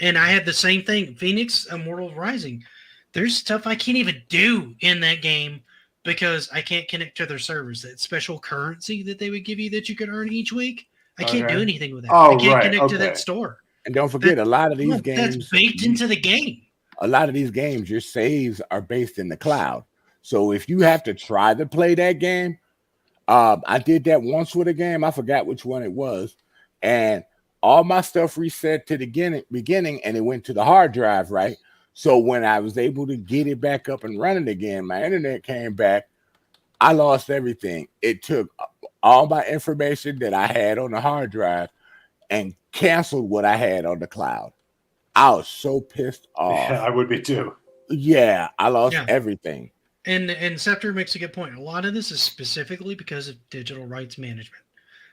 And I had the same thing. Phoenix Immortal Rising. There's stuff I can't even do in that game because I can't connect to their servers. That special currency that they would give you that you could earn each week, I can't do anything with that. Oh, I can't right, connect to okay. that store. And don't forget, a lot of these games, That's baked into the game. a lot of these games, your saves are based in the cloud. So if you have to try to play that game, I did that once with a game. I forgot which one it was, and all my stuff reset to the beginning, and it went to the hard drive, right? So when I was able to get it back up and running again, my internet came back. I lost everything. It took all my information that I had on the hard drive and canceled what I had on the cloud. I was so pissed off. Yeah, I would be too. Yeah, I lost Yeah. everything. And Scepter makes a good point. A lot of this is specifically because of digital rights management.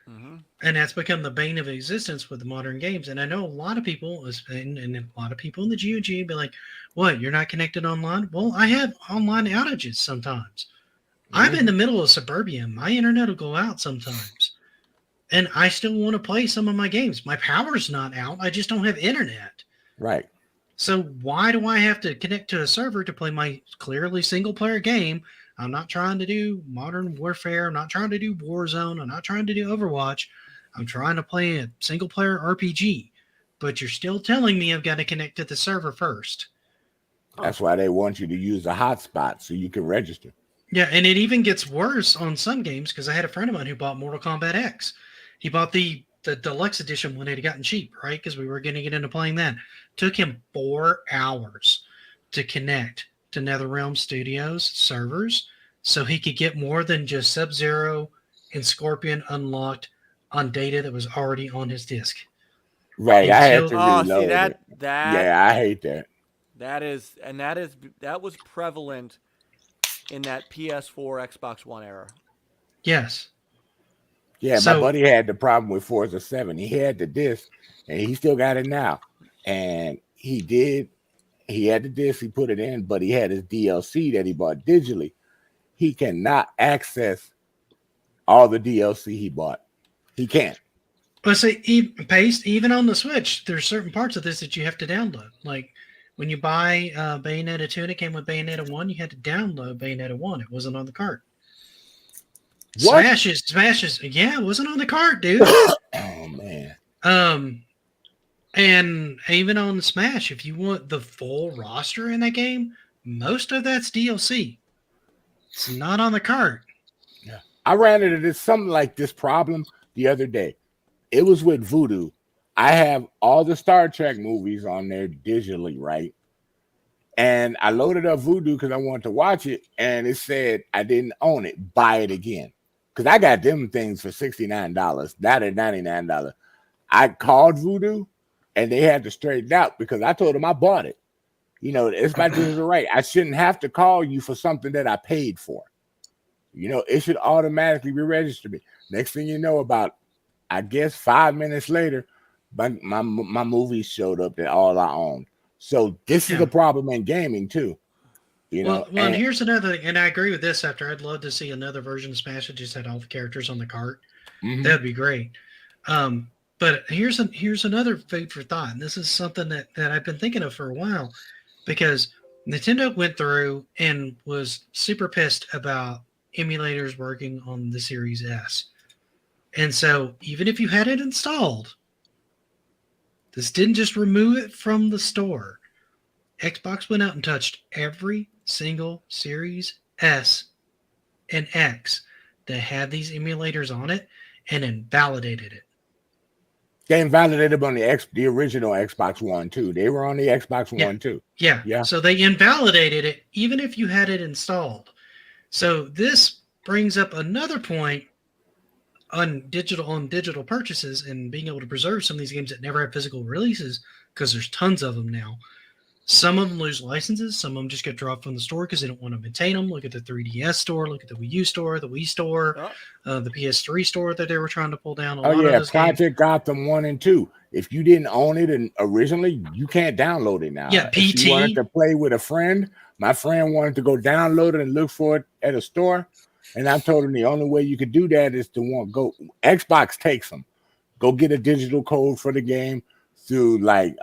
Mm-hmm. And that's become the bane of existence with the modern games. And I know a lot of people, and a lot of people in the GOG be like, what, you're not connected online? Well, I have online outages sometimes. I'm in the middle of suburbia. My internet will go out sometimes. And I still want to play some of my games. My power's not out. I just don't have internet. Right. So why do I have to connect to a server to play my clearly single player game? I'm not trying to do Modern Warfare. I'm not trying to do Warzone. I'm not trying to do Overwatch. I'm trying to play a single player RPG. But you're still telling me I've got to connect to the server first. That's why they want you to use a hotspot so you can register. Yeah, and it even gets worse on some games because I had a friend of mine who bought Mortal Kombat X. He bought the deluxe edition when it had gotten cheap, right? Because we were going to get into playing that. Took him 4 hours to connect to NetherRealm Studios servers so he could get more than just Sub-Zero and Scorpion unlocked on data that was already on his disc. Right. I had Until- to Oh, reload see that it. that Yeah, I hate that. that was prevalent in that PS4, Xbox One era. Yes. Yeah, So- my buddy had the problem with Forza 7. He had the disc, and he still got it now. And he had the disc, he put it in, but he had his DLC that he bought digitally. He cannot access all the DLC he bought. He can't. But see, even on the Switch, there's certain parts of this that you have to download. Like when you buy Bayonetta 2 and it came with Bayonetta 1, you had to download Bayonetta 1. It wasn't on the cart. What? Smashes. Yeah, it wasn't on the cart, dude. Oh, man. And even on Smash, if you want the full roster in that game, most of that's DLC. It's not on the cart. I ran into something like this problem the other day. It was with Voodoo. I have all the Star Trek movies on there digitally, right? And I loaded up Voodoo because I wanted to watch it, and it said I didn't own it. Buy it again. Because I got them things for $69, that at $99. I called Voodoo, and they had to straighten out because I told them I bought it. You know, it's my digital right. I shouldn't have to call you for something that I paid for. You know, it should automatically re-register me. Next thing you know, about, I guess, 5 minutes later, my movies showed up that all I owned. So this is a problem in gaming too. You know, Well, and here's another thing, and I agree with this. After I'd love to see another version of Smash that just had all the characters on the cart. That'd be great. But here's another food for thought, and this is something that I've been thinking of for a while, because Nintendo went through and was super pissed about emulators working on the Series S. And so even if you had it installed, this didn't just remove it from the store. Xbox went out and touched every single Series S and X that had these emulators on it and invalidated it. they invalidated on the original Xbox One too. They were on the Xbox One too. Yeah. So they invalidated it even if you had it installed. So this brings up another point on digital purchases and being able to preserve some of these games that never have physical releases, because there's tons of them now. Some of them lose licenses. Some of them just get dropped from the store because they don't want to maintain them. Look at the 3DS store. Look at the Wii U store, the Wii store, the PS3 store that they were trying to pull down. Project Gotham 1 and 2. If you didn't own it originally, you can't download it now. Yeah, If you wanted to play with a friend, my friend wanted to go download it and look for it at a store. And I told him the only way you could do that is to go. Xbox takes them. Go get a digital code for the game through like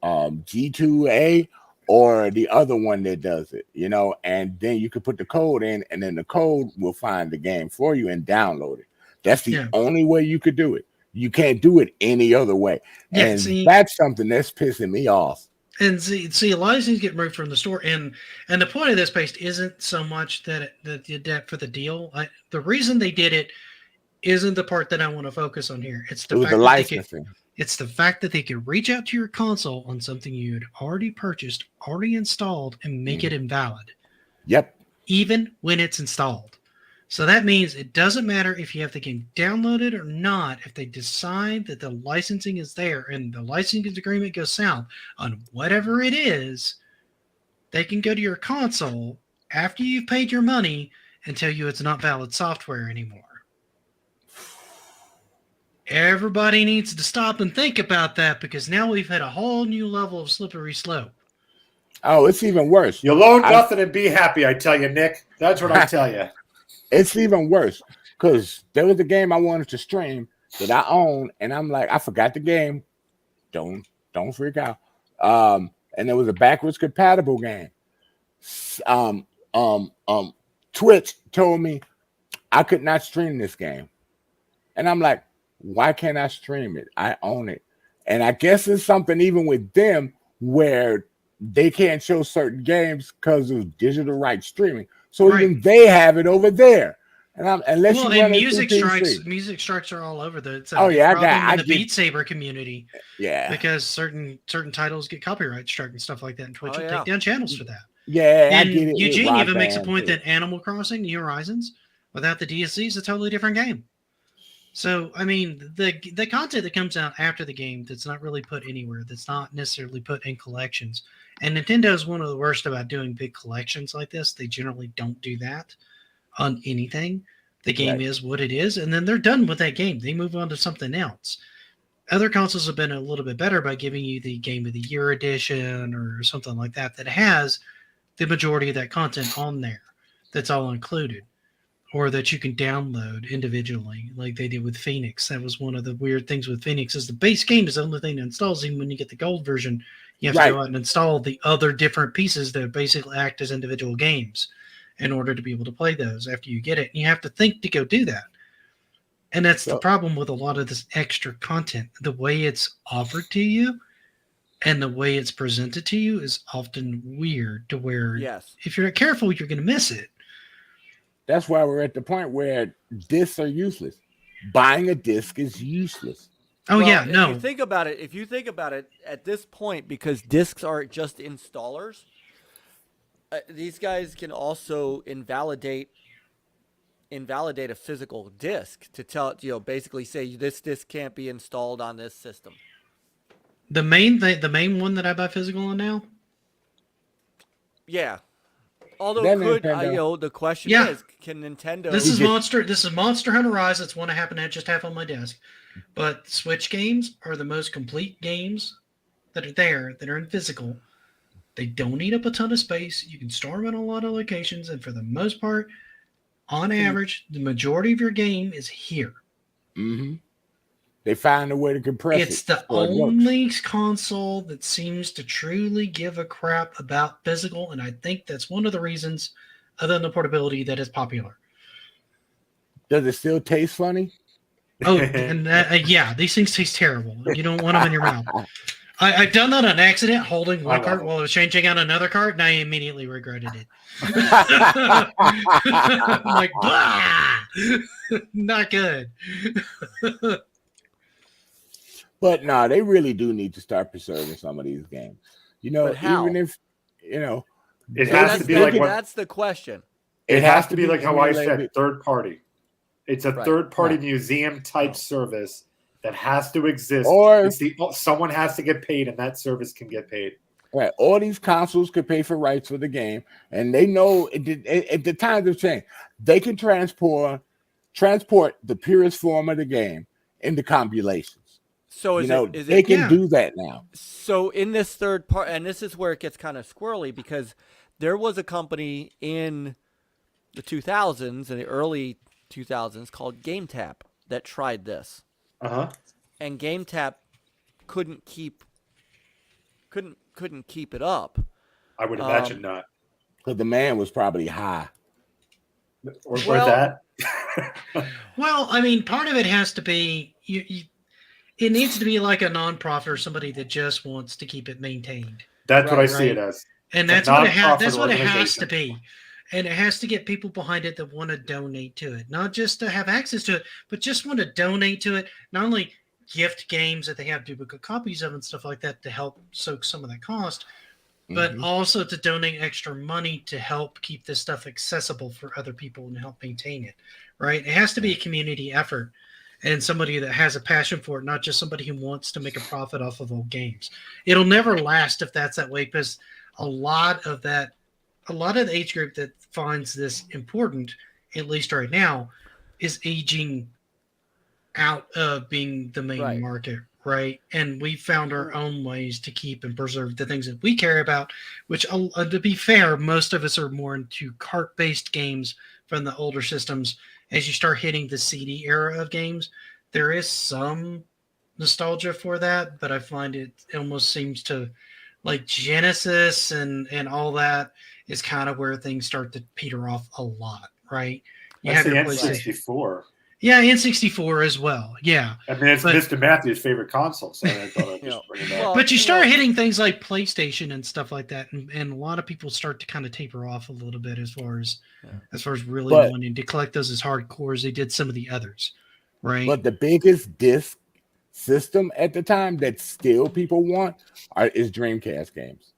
G2A or the other one that does it, you know, and then you could put the code in, and then the code will find the game for you and download it. That's the only way you could do it. You can't do it any other way. And that's something that's pissing me off. And see, a lot of things get removed from the store, and the point of this paste isn't so much that they did that for the deal. The reason they did it isn't the part that I want to focus on here. It's the fact that licensing. It's the fact that they could reach out to your console on something you had already purchased, already installed, and make it invalid. Yep. Even when it's installed. So that means it doesn't matter if you have the game downloaded or not. If they decide that the licensing is there and the licensing agreement goes south on whatever it is, they can go to your console after you've paid your money and tell you it's not valid software anymore. Everybody needs to stop and think about that, because now we've hit a whole new level of slippery slope. Oh, it's even worse. You loan nothing and be happy, I tell you, Nick. That's what I tell you. It's even worse because there was a game I wanted to stream that I own, and I'm like, I forgot the game. Don't freak out. And it was a backwards compatible game. Twitch told me I could not stream this game, and I'm like, why can't I stream it? I own it, and I guess it's something even with them where they can't show certain games because of digital rights streaming. So Right. even they have it over there, and unless Well, you and run it music through strikes, PC. music strikes are all over the. It's a Oh, yeah, problem I in the get- Beat Saber community, Yeah, because certain titles get copyright struck and stuff like that, and Twitch Oh, will yeah. take down channels for that. yeah, I And get it. with Eugene Rock even makes a Band, point too. that Animal Crossing New Horizons, without the DLC, is a totally different game. So, I mean, the content that comes out after the game that's not really put anywhere, that's not necessarily put in collections. And Nintendo is one of the worst about doing big collections like this. They generally don't do that on anything. The game Right. is what it is, and then they're done with that game. They move on to something else. Other consoles have been a little bit better by giving you the Game of the Year edition or something like that that has the majority of that content on there. That's all included, or that you can download individually, like they did with Phoenix. That was one of the weird things with Phoenix, is the base game is the only thing that installs. Even when you get the gold version, you have to go Right. out and install the other different pieces that basically act as individual games in order to be able to play those after you get it. And you have to think to go do that. And that's the So- problem with a lot of this extra content. The way it's offered to you and the way it's presented to you is often weird, to where Yes. if you're not careful, you're going to miss it. That's why we're at the point where discs are useless. Buying a disc is useless. Oh, Well, yeah, If no. you think about it, at this point, because discs are just installers, these guys can also invalidate a physical disc to tell, basically say this disc can't be installed on this system. The main one that I buy physical on now, Yeah. Although Then could Nintendo. the question Yeah. is, can Nintendo? this is Monster Hunter Rise. It's one I happen to just have on my desk. But Switch games are the most complete games that are there, that are in physical. They don't eat up a ton of space. You can store them in a lot of locations, and for the most part, on average, the majority of your game is here. Mm-hmm. They find a way to compress It's it. the so it works. only console that seems to truly give a crap about physical, and I think that's one of the reasons, other than the portability, that is popular. Does it still taste funny? Oh, and yeah, these things taste terrible. You don't want them in your mouth. I've done that on accident, holding one I love cart them. while I was changing out another cart, and I immediately regretted it. I'm like, blah! Not good. But no, they really do need to start preserving some of these games. But how? Even if It Well, has to be like what that's the question. it has to be like how I emulated. said, third party. It's a Right, third party right. museum type Oh. service that has to exist. Or- Someone has to get paid, and that service can get paid. Right, all these consoles could pay for rights for the game, and they know at the times of change, they can transport the purest form of the game into computations. So is They it can Yeah. do that now. so in this third part, and this is where it gets kind of squirrely, because there was a company in the 2000s, in the early 2000s, called GameTap that tried this, and GameTap couldn't keep it up. I would imagine not. Because the man was probably high. Or Well- that. Well, I mean, part of it has to be it needs to be like a nonprofit or somebody that just wants to keep it maintained. That's what I Right, see it right. as. And It's that's a what nonprofit that's what it has organization. to be. And it has to get people behind it that want to donate to it, not just to have access to it, but just want to donate to it. Not only gift games that they have duplicate copies of and stuff like that to help soak some of that cost, but Mhm. also to donate extra money to help keep this stuff accessible for other people and help maintain it, right? It has to be a community effort and somebody that has a passion for it, not just somebody who wants to make a profit off of old games. It'll never last if that's that way, because a lot of that, a lot of the age group that finds this important, at least right now, is aging out of being the main Right. market, right? And we found our own ways to keep and preserve the things that we care about, which, to be fair, most of us are more into cart based games from the older systems. As you start hitting the CD era of games, there is some nostalgia for that, but I find it almost seems to, like Genesis and all that, is kind of where things start to peter off a lot, right? You That's have the your PlayStation. N64. Yeah, N64 as well. Yeah. I mean, it's But Mr. Matthews' favorite console, so I thought I'd You know, just bring it up. well, but you you start know, hitting things like PlayStation and stuff like that, and a lot of people start to kind of taper off a little bit as far as really But wanting to collect those as hardcore as they did some of the others, right? but the biggest disc system at the time that still people want is Dreamcast games.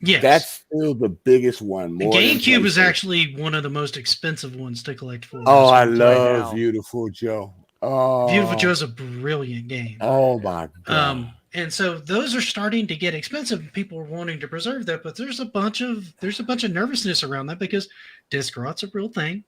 Yes. That's still the biggest one. The More than GameCube is PlayStation. actually one of the most expensive ones to collect for. Oh, I now. love Beautiful Joe. Oh, Beautiful Joe's a brilliant game. Oh my god. And so those are starting to get expensive. People are wanting to preserve that, but there's a bunch of nervousness around that because disc rot's a real thing.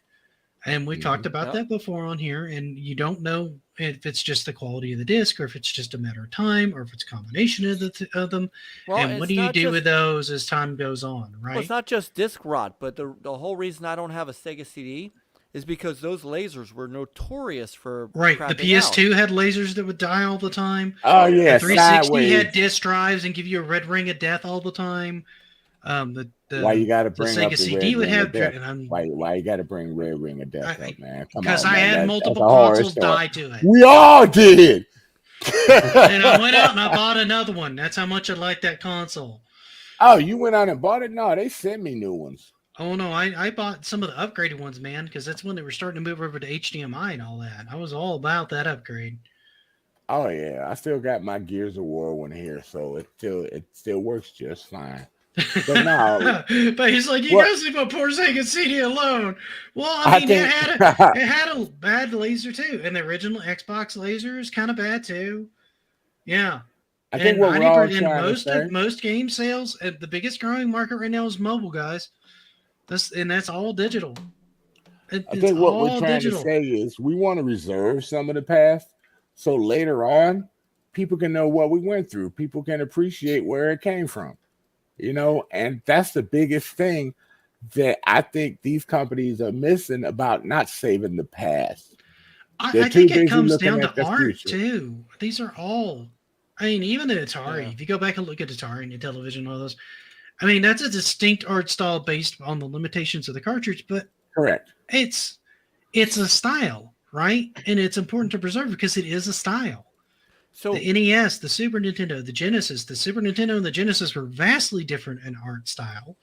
And we talked about Yep. that before on here, and you don't know if it's just the quality of the disc or if it's just a matter of time or if it's a combination of them. Well, and what it's do you not do just- with those as time goes on, right? Well, it's not just disc rot, but the whole reason I don't have a Sega CD is because those lasers were notorious for Right. The crapping out. PS2 had lasers that would die all the time. Oh yeah, The 360 sideways. had disc drives and give you a red ring of death all the time. Why you got to the bring Sega up the CD red would ring have of death? and I'm Why you got to bring red ring of death up, man? Come because on, I man. had That's multiple a horror consoles story. die to it. We all did. And I went out and I bought another one. That's how much I like that console. Oh, you went out and bought it? No, they sent me new ones. Oh no, I bought some of the upgraded ones, man, because that's when they were starting to move over to HDMI and all that. I was all about that upgrade. Oh yeah, I still got my Gears of War one here, so it still works just fine. But no, but he's like, you What- guys leave a poor Sega CD alone. Well, I I mean, think- it had a bad laser too, and the original Xbox laser is kind of bad too. Yeah. I think what we're all trying to say. Most game sales, the biggest growing market right now is mobile, guys. That's all digital. I It's think what we're all trying digital. to say is we want to reserve some of the past, so later on, people can know what we went through. People can appreciate where it came from, and that's the biggest thing that I think these companies are missing about not saving the past. They're I too think it busy comes looking down at to the art future. too. These are all, I mean, even the Atari. Yeah. If you go back and look at Atari and the television, all those, I mean, that's a distinct art style based on the limitations of the cartridge, but Correct. it's a style, right? And it's important to preserve because it is a style. So The NES, the Super Nintendo, the Genesis, the Super Nintendo and the Genesis were vastly different in art style.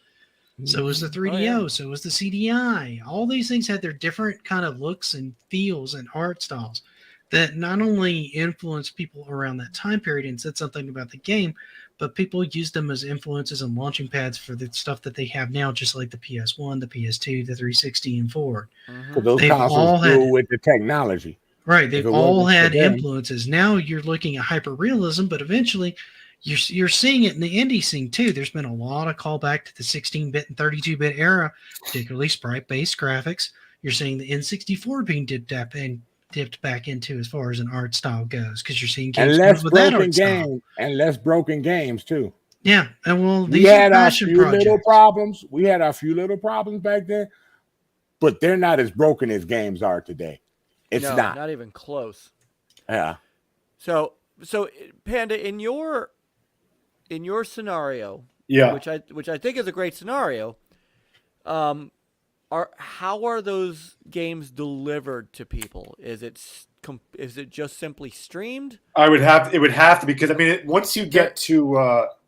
So was the 3DO, yeah. so was the CDI. All these things had their different kind of looks and feels and art styles that not only influenced people around that time period and said something about the game, but people used them as influences and launching pads for the stuff that they have now, just like the PS1, the PS2, the 360, and forward. So those They've all consoles had- grew with the technology. Right. They've it all wasn't for had them- influences. Now you're looking at hyperrealism, but eventually you're seeing it in the indie scene too. There's been a lot of callback to the 16-bit and 32-bit era, particularly sprite-based graphics. You're seeing the N64 being dipped back into as far as an art style goes, because you're seeing And games less with that broken art style. games, and less broken games too. Yeah, and well, We these are had our passion few little projects. problems. We had our few little problems back then, but they're not as broken as games are today. It's no, not. even close. Yeah. So Panda, in your scenario, Yeah. which I think is a great scenario, how are those games delivered to people? Is it just simply streamed? It would have to, because I mean, once you get to,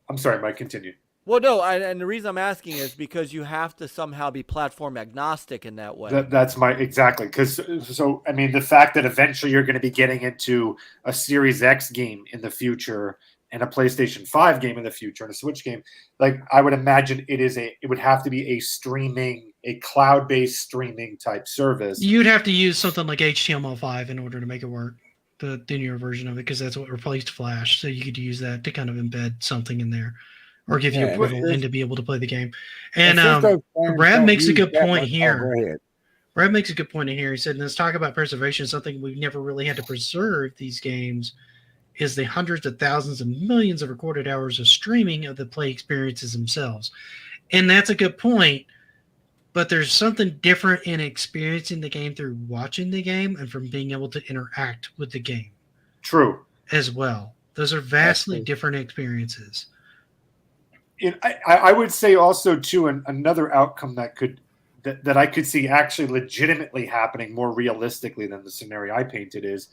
I'm sorry, Mike, continue. Well, no, and the reason I'm asking is because you have to somehow be platform agnostic in that way. That's exactly, because so I mean, the fact that eventually you're going to be getting into a Series X game in the future, and a PlayStation 5 game in the future and a Switch game, like I would imagine it would have to be a cloud-based streaming type service. You'd have to use something like HTML5 in order to make it work, the newer version of it, because that's what replaced Flash. So you could use that to kind of embed something in there, or give you a portal in to be able to play the game. And Brad makes a good point here. Go ahead. Brad makes a good point in here. He said, let's talk about preservation. Something we've never really had to preserve these games is the hundreds of thousands and millions of recorded hours of streaming of the play experiences themselves. And that's a good point. But there's something different in experiencing the game through watching the game and from being able to interact with the game. True. As well. Those are vastly different experiences. I would say also, too, another outcome that I could see actually legitimately happening more realistically than the scenario I painted is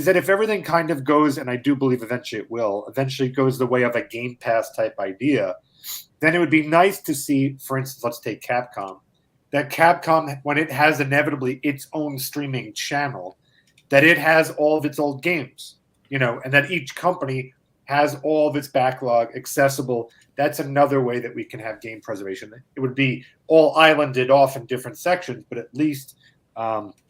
that if everything kind of goes, and I do believe eventually it will, eventually goes the way of a Game Pass type idea, then it would be nice to see, for instance, let's take Capcom, that Capcom, when it has inevitably its own streaming channel, that it has all of its old games, and that each company has all of its backlog accessible. That's another way that we can have game preservation. It would be all islanded off in different sections, but at least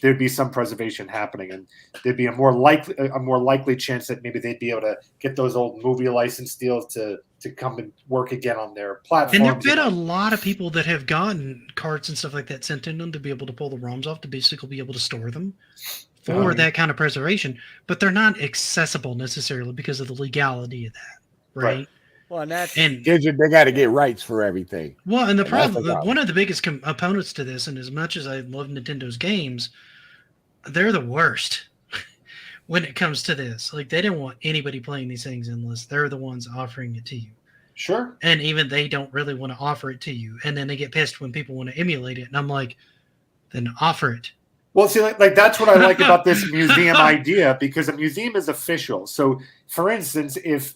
there'd be some preservation happening, and there'd be a more likely chance that maybe they'd be able to get those old movie license deals to come and work again on their platforms. And there've been a lot of people that have gotten cards and stuff like that sent in them to be able to pull the ROMs off to basically be able to store them for that kind of preservation, but they're not accessible necessarily because of the legality of that, right? Well, and they got to get rights for everything. Well, and the problem, one of the biggest components to this, and as much as I love Nintendo's games, they're the worst when it comes to this. Like, they didn't want anybody playing these things unless they're the ones offering it to you. Sure. And even they don't really want to offer it to you. And then they get pissed when people want to emulate it. And I'm like, then offer it. Well, see, like that's what I like about this museum idea, because a museum is official. So, for instance, if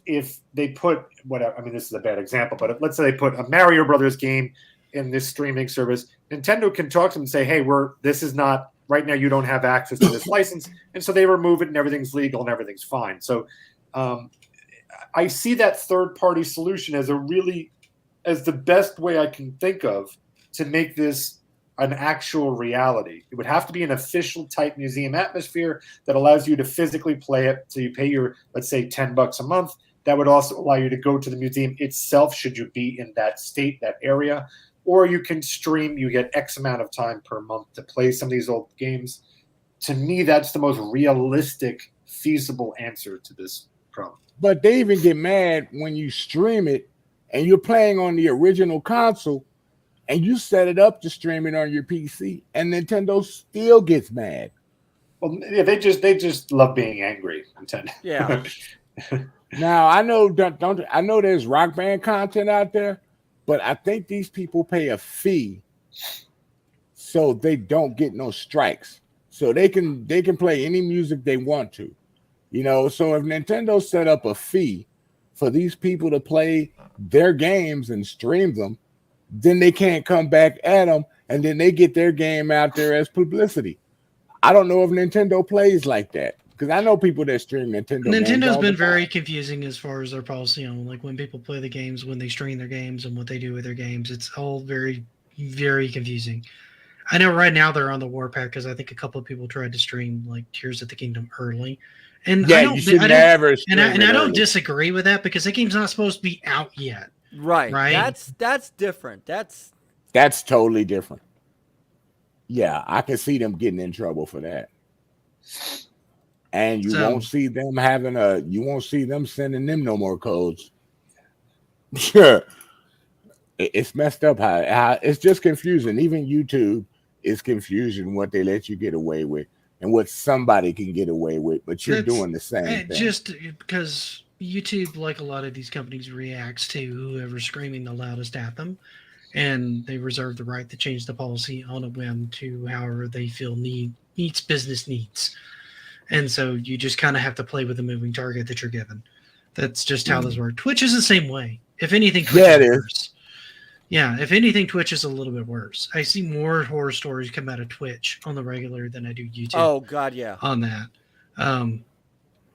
they put whatever, I mean, this is a bad example, but let's say they put a Mario Brothers game in this streaming service, Nintendo can talk to them and say, "Hey, this is not right now. You don't have access to this license," and so they remove it, and everything's legal and everything's fine. So, I see that third-party solution as the best way I can think of to make this an actual reality. It would have to be an official type museum atmosphere that allows you to physically play it. So you pay your, let's say, $10 a month. That would also allow you to go to the museum itself, should you be in that state, that area, or you can stream. You get X amount of time per month to play some of these old games. To me, that's the most realistic, feasible answer to this problem. But they even get mad when you stream it and you're playing on the original console, and you set it up to stream it on your PC, and Nintendo still gets mad. Well, yeah, they just love being angry, Nintendo. Yeah. Now I know I know there's Rock Band content out there, but I think these people pay a fee so they don't get no strikes. So they can play any music they want to. So if Nintendo set up a fee for these people to play their games and stream them, then they can't come back at them, and then they get their game out there as publicity. I don't know if Nintendo plays like that, because I know people that stream Nintendo. Nintendo's been very confusing as far as their policy on, like, when people play the games, when they stream their games, and what they do with their games. It's all very, very confusing. I know right now they're on the warpath because I think a couple of people tried to stream like Tears of the Kingdom early. And yeah, you should never. And I don't disagree with that, because the game's not supposed to be out yet. Right. That's different. That's totally different. Yeah, I can see them getting in trouble for that. And you won't see them sending them no more codes. Sure. It's messed up how it's just confusing. Even YouTube is confusing what they let you get away with and what somebody can get away with, but you're doing the same thing. Just because YouTube, like a lot of these companies, reacts to whoever's screaming the loudest at them, and they reserve the right to change the policy on a whim to however they feel meets business needs. And so you just kind of have to play with the moving target that you're given. That's just how this works. Twitch is the same way. If anything, Twitch is worse. Yeah, if anything, Twitch is a little bit worse. I see more horror stories come out of Twitch on the regular than I do YouTube. Oh God, yeah. On that.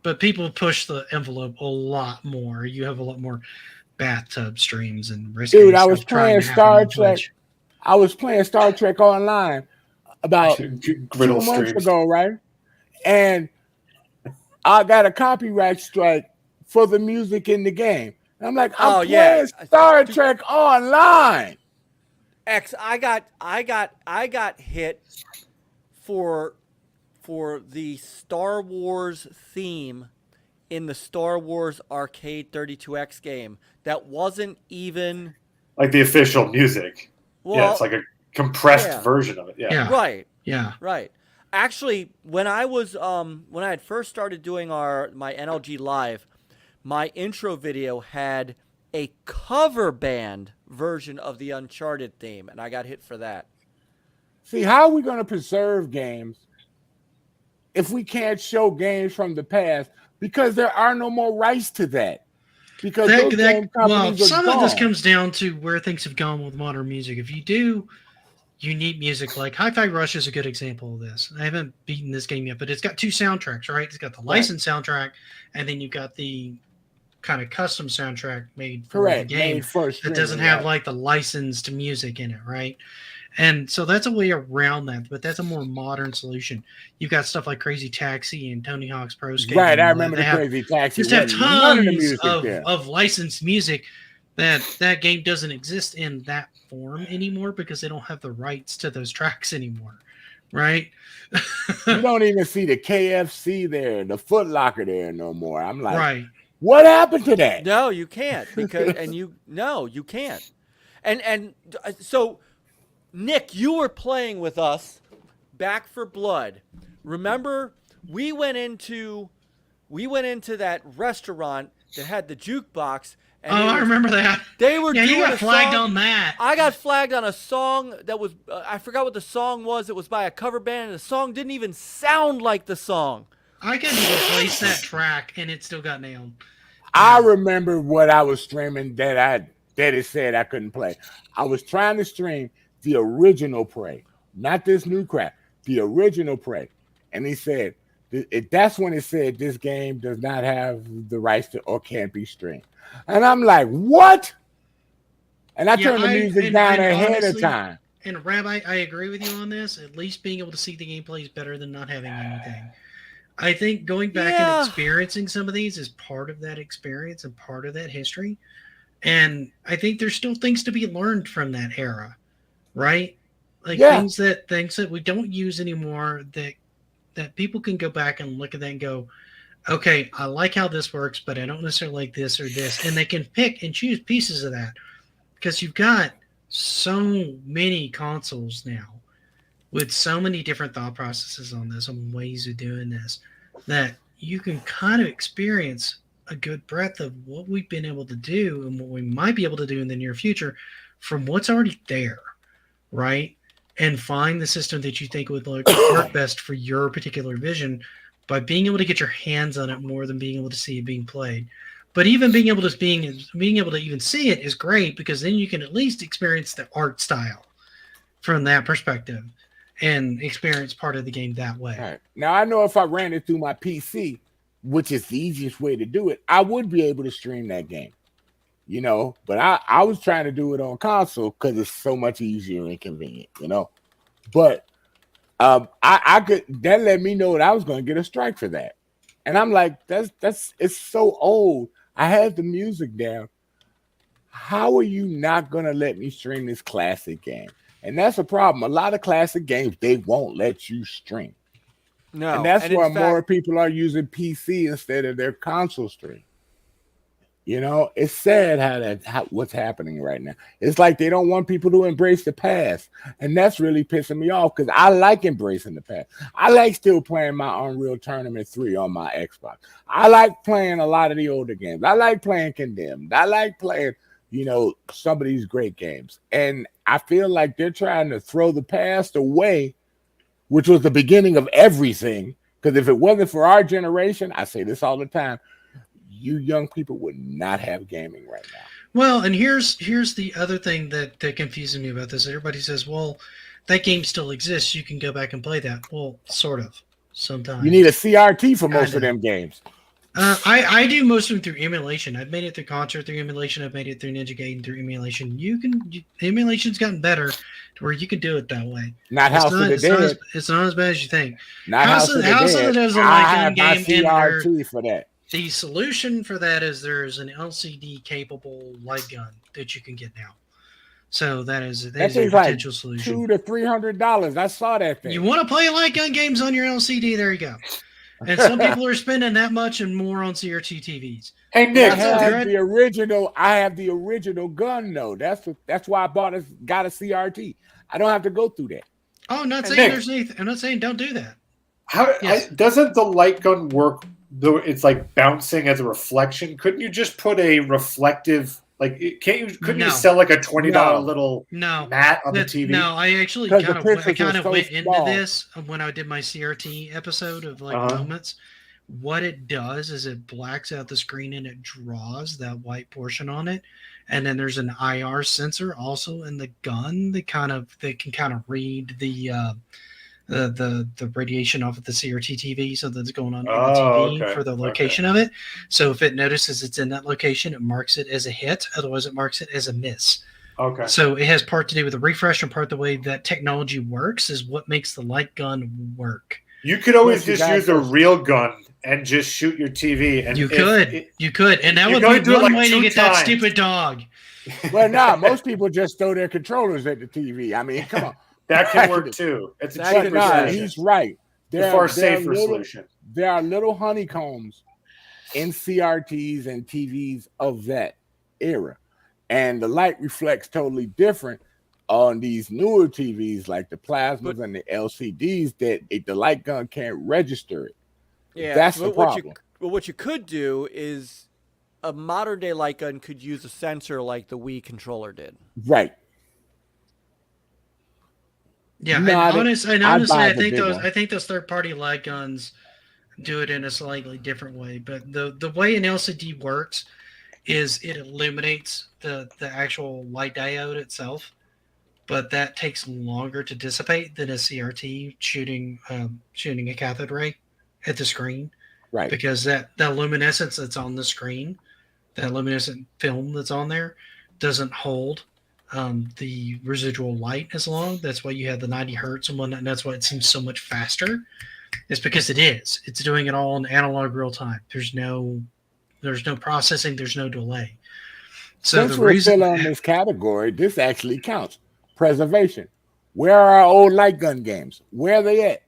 but people push the envelope a lot more. You have a lot more bathtub streams and risky Dude, I was stuff trying playing to happen Star on Trek. Twitch. I was playing Star Trek Online about Griddle 2 months streams. ago, right? And I got a copyright strike for the music in the game. And I'm like, I'm playing Star Trek Online. X, I got hit for the Star Wars theme in the Star Wars Arcade 32X game. That wasn't even like the official music. Well, yeah, it's like a compressed version of it. Yeah. Right. Yeah. Right. Actually, when I was when I had first started doing my NLG Live, my intro video had a cover band version of the Uncharted theme, and I got hit for that. See, how are we going to preserve games if we can't show games from the past? Because there are no more rights to that. Because some of this comes down to where things have gone with modern music. If you do unique music, like Hi-Fi Rush is a good example of this. I haven't beaten this game yet, but it's got 2 soundtracks, right? It's got the licensed soundtrack, and then you've got the kind of custom soundtrack made for the game that doesn't have like the licensed music in it, right? And so that's a way around that, but that's a more modern solution. You've got stuff like Crazy Taxi and Tony Hawk's Pro Skater. Right, I remember the Crazy Taxi. Just have tons of licensed music that game doesn't exist in that form anymore because they don't have the rights to those tracks anymore, right? You don't even see the KFC there, the Foot Locker there no more. I'm like, right. What happened to that? No, you can't because you can't. And so Nick, you were playing with us Back for Blood. Remember we went into that restaurant that had the jukebox. And I remember that. They were doing you got flagged song. on that. I got flagged on a song that was I forgot what the song was. It was by a cover band, and the song didn't even sound like the song. I couldn't even place that track, and it still got nailed. I remember what I was streaming that it said I couldn't play. I was trying to stream the original Prey, not this new crap, the original Prey. And he said, that's when it said this game does not have the rights to or can't be streamed. And I'm like, what? And I turned the music down ahead of time. And Rabbi, I agree with you on this. At least being able to see the gameplay is better than not having anything. I think going back and experiencing some of these is part of that experience and part of that history. And I think there's still things to be learned from that era, right? Like things that we don't use anymore that people can go back and look at that and go, okay, I like how this works, but I don't necessarily like this or this. And they can pick and choose pieces of that because you've got so many consoles now with so many different thought processes on this and ways of doing this that you can kind of experience a good breadth of what we've been able to do and what we might be able to do in the near future from what's already there, right? And find the system that you think would work best for your particular vision by being able to get your hands on it more than being able to see it being played. But even being able to even see it is great because then you can at least experience the art style from that perspective and experience part of the game that way. Right. Now, I know if I ran it through my PC, which is the easiest way to do it, I would be able to stream that game, you know, but I was trying to do it on console because it's so much easier and convenient, you know, but I could, that let me know that I was going to get a strike for that. And I'm like, it's so old. I had the music down. How are you not going to let me stream this classic game? And that's a problem. A lot of classic games, they won't let you stream. No. And that's why more people are using PC instead of their console stream. You know, it's sad what's happening right now. It's like they don't want people to embrace the past. And that's really pissing me off because I like embracing the past. I like still playing my Unreal Tournament 3 on my Xbox. I like playing a lot of the older games. I like playing Condemned. I like playing, you know, some of these great games. And I feel like they're trying to throw the past away, which was the beginning of everything. Because if it wasn't for our generation, I say this all the time, you young people would not have gaming right now. Well, and here's the other thing that confuses me about this. Everybody says, well, that game still exists. You can go back and play that. Well, sort of. Sometimes. You need a CRT for most of them games. I do most of them through emulation. I've made it through concert through emulation. I've made it through Ninja Gaiden through emulation. Emulation's gotten better to where you can do it that way. Not It's House of not the it's not Dead. it's not as bad as you think. Not House of the House of the Dead. Dead is a I light gun have my game, and CRT for that. the solution for that is there's an LCD capable light gun that you can get now. So that is a thing's like potential solution. $200 to $300. I saw that thing. You want to play light gun games on your LCD? There you go. And some people are spending that much and more on CRT TVs. Hey Nick, I have the original. I have the original gun though. That's why I got a CRT. I don't have to go through that. Oh, I'm not saying Nick, there's anything. I'm not saying don't do that. Doesn't the light gun work though? It's like bouncing as a reflection. Couldn't you just put a reflective? Like, couldn't you sell like a $20 little mat on the TV? No, I actually kind of went into this when I did my CRT episode of like moments. What it does is it blacks out the screen and it draws that white portion on it, and then there's an IR sensor also in the gun that can kind of read the radiation off of the CRT TV, so that's going on in the TV for the location of it. So if it notices it's in that location, it marks it as a hit. Otherwise, it marks it as a miss. Okay. So it has part to do with the refresh, and part the way that technology works is what makes the light gun work. You could always just use a real gun and just shoot your TV. And you could, and that would be one way to get that stupid dog. Well, most people just throw their controllers at the TV. I mean, come on. That can work too. It's a cheaper solution. He's right. It's a far safer solution. There are little honeycombs in CRTs and TVs of that era, and the light reflects totally different on these newer TVs like the plasmas and the LCDs. That the light gun can't register it. Yeah, that's the problem. What you could do is a modern day light gun could use a sensor like the Wii controller did. Right. Yeah, honestly, I think those third-party light guns do it in a slightly different way. But the way an LCD works is it illuminates the actual light diode itself, but that takes longer to dissipate than a CRT shooting a cathode ray at the screen. Right. Because that luminescence that's on the screen, that luminescent film that's on there, doesn't hold the residual light as long. That's why you have the 90 hertz and whatnot, and that's why it seems so much faster. It's because it's doing it all in analog real time. There's no processing, there's no delay. So since we're still on this category, this actually counts. Preservation. Where are our old light gun games? Where are they at?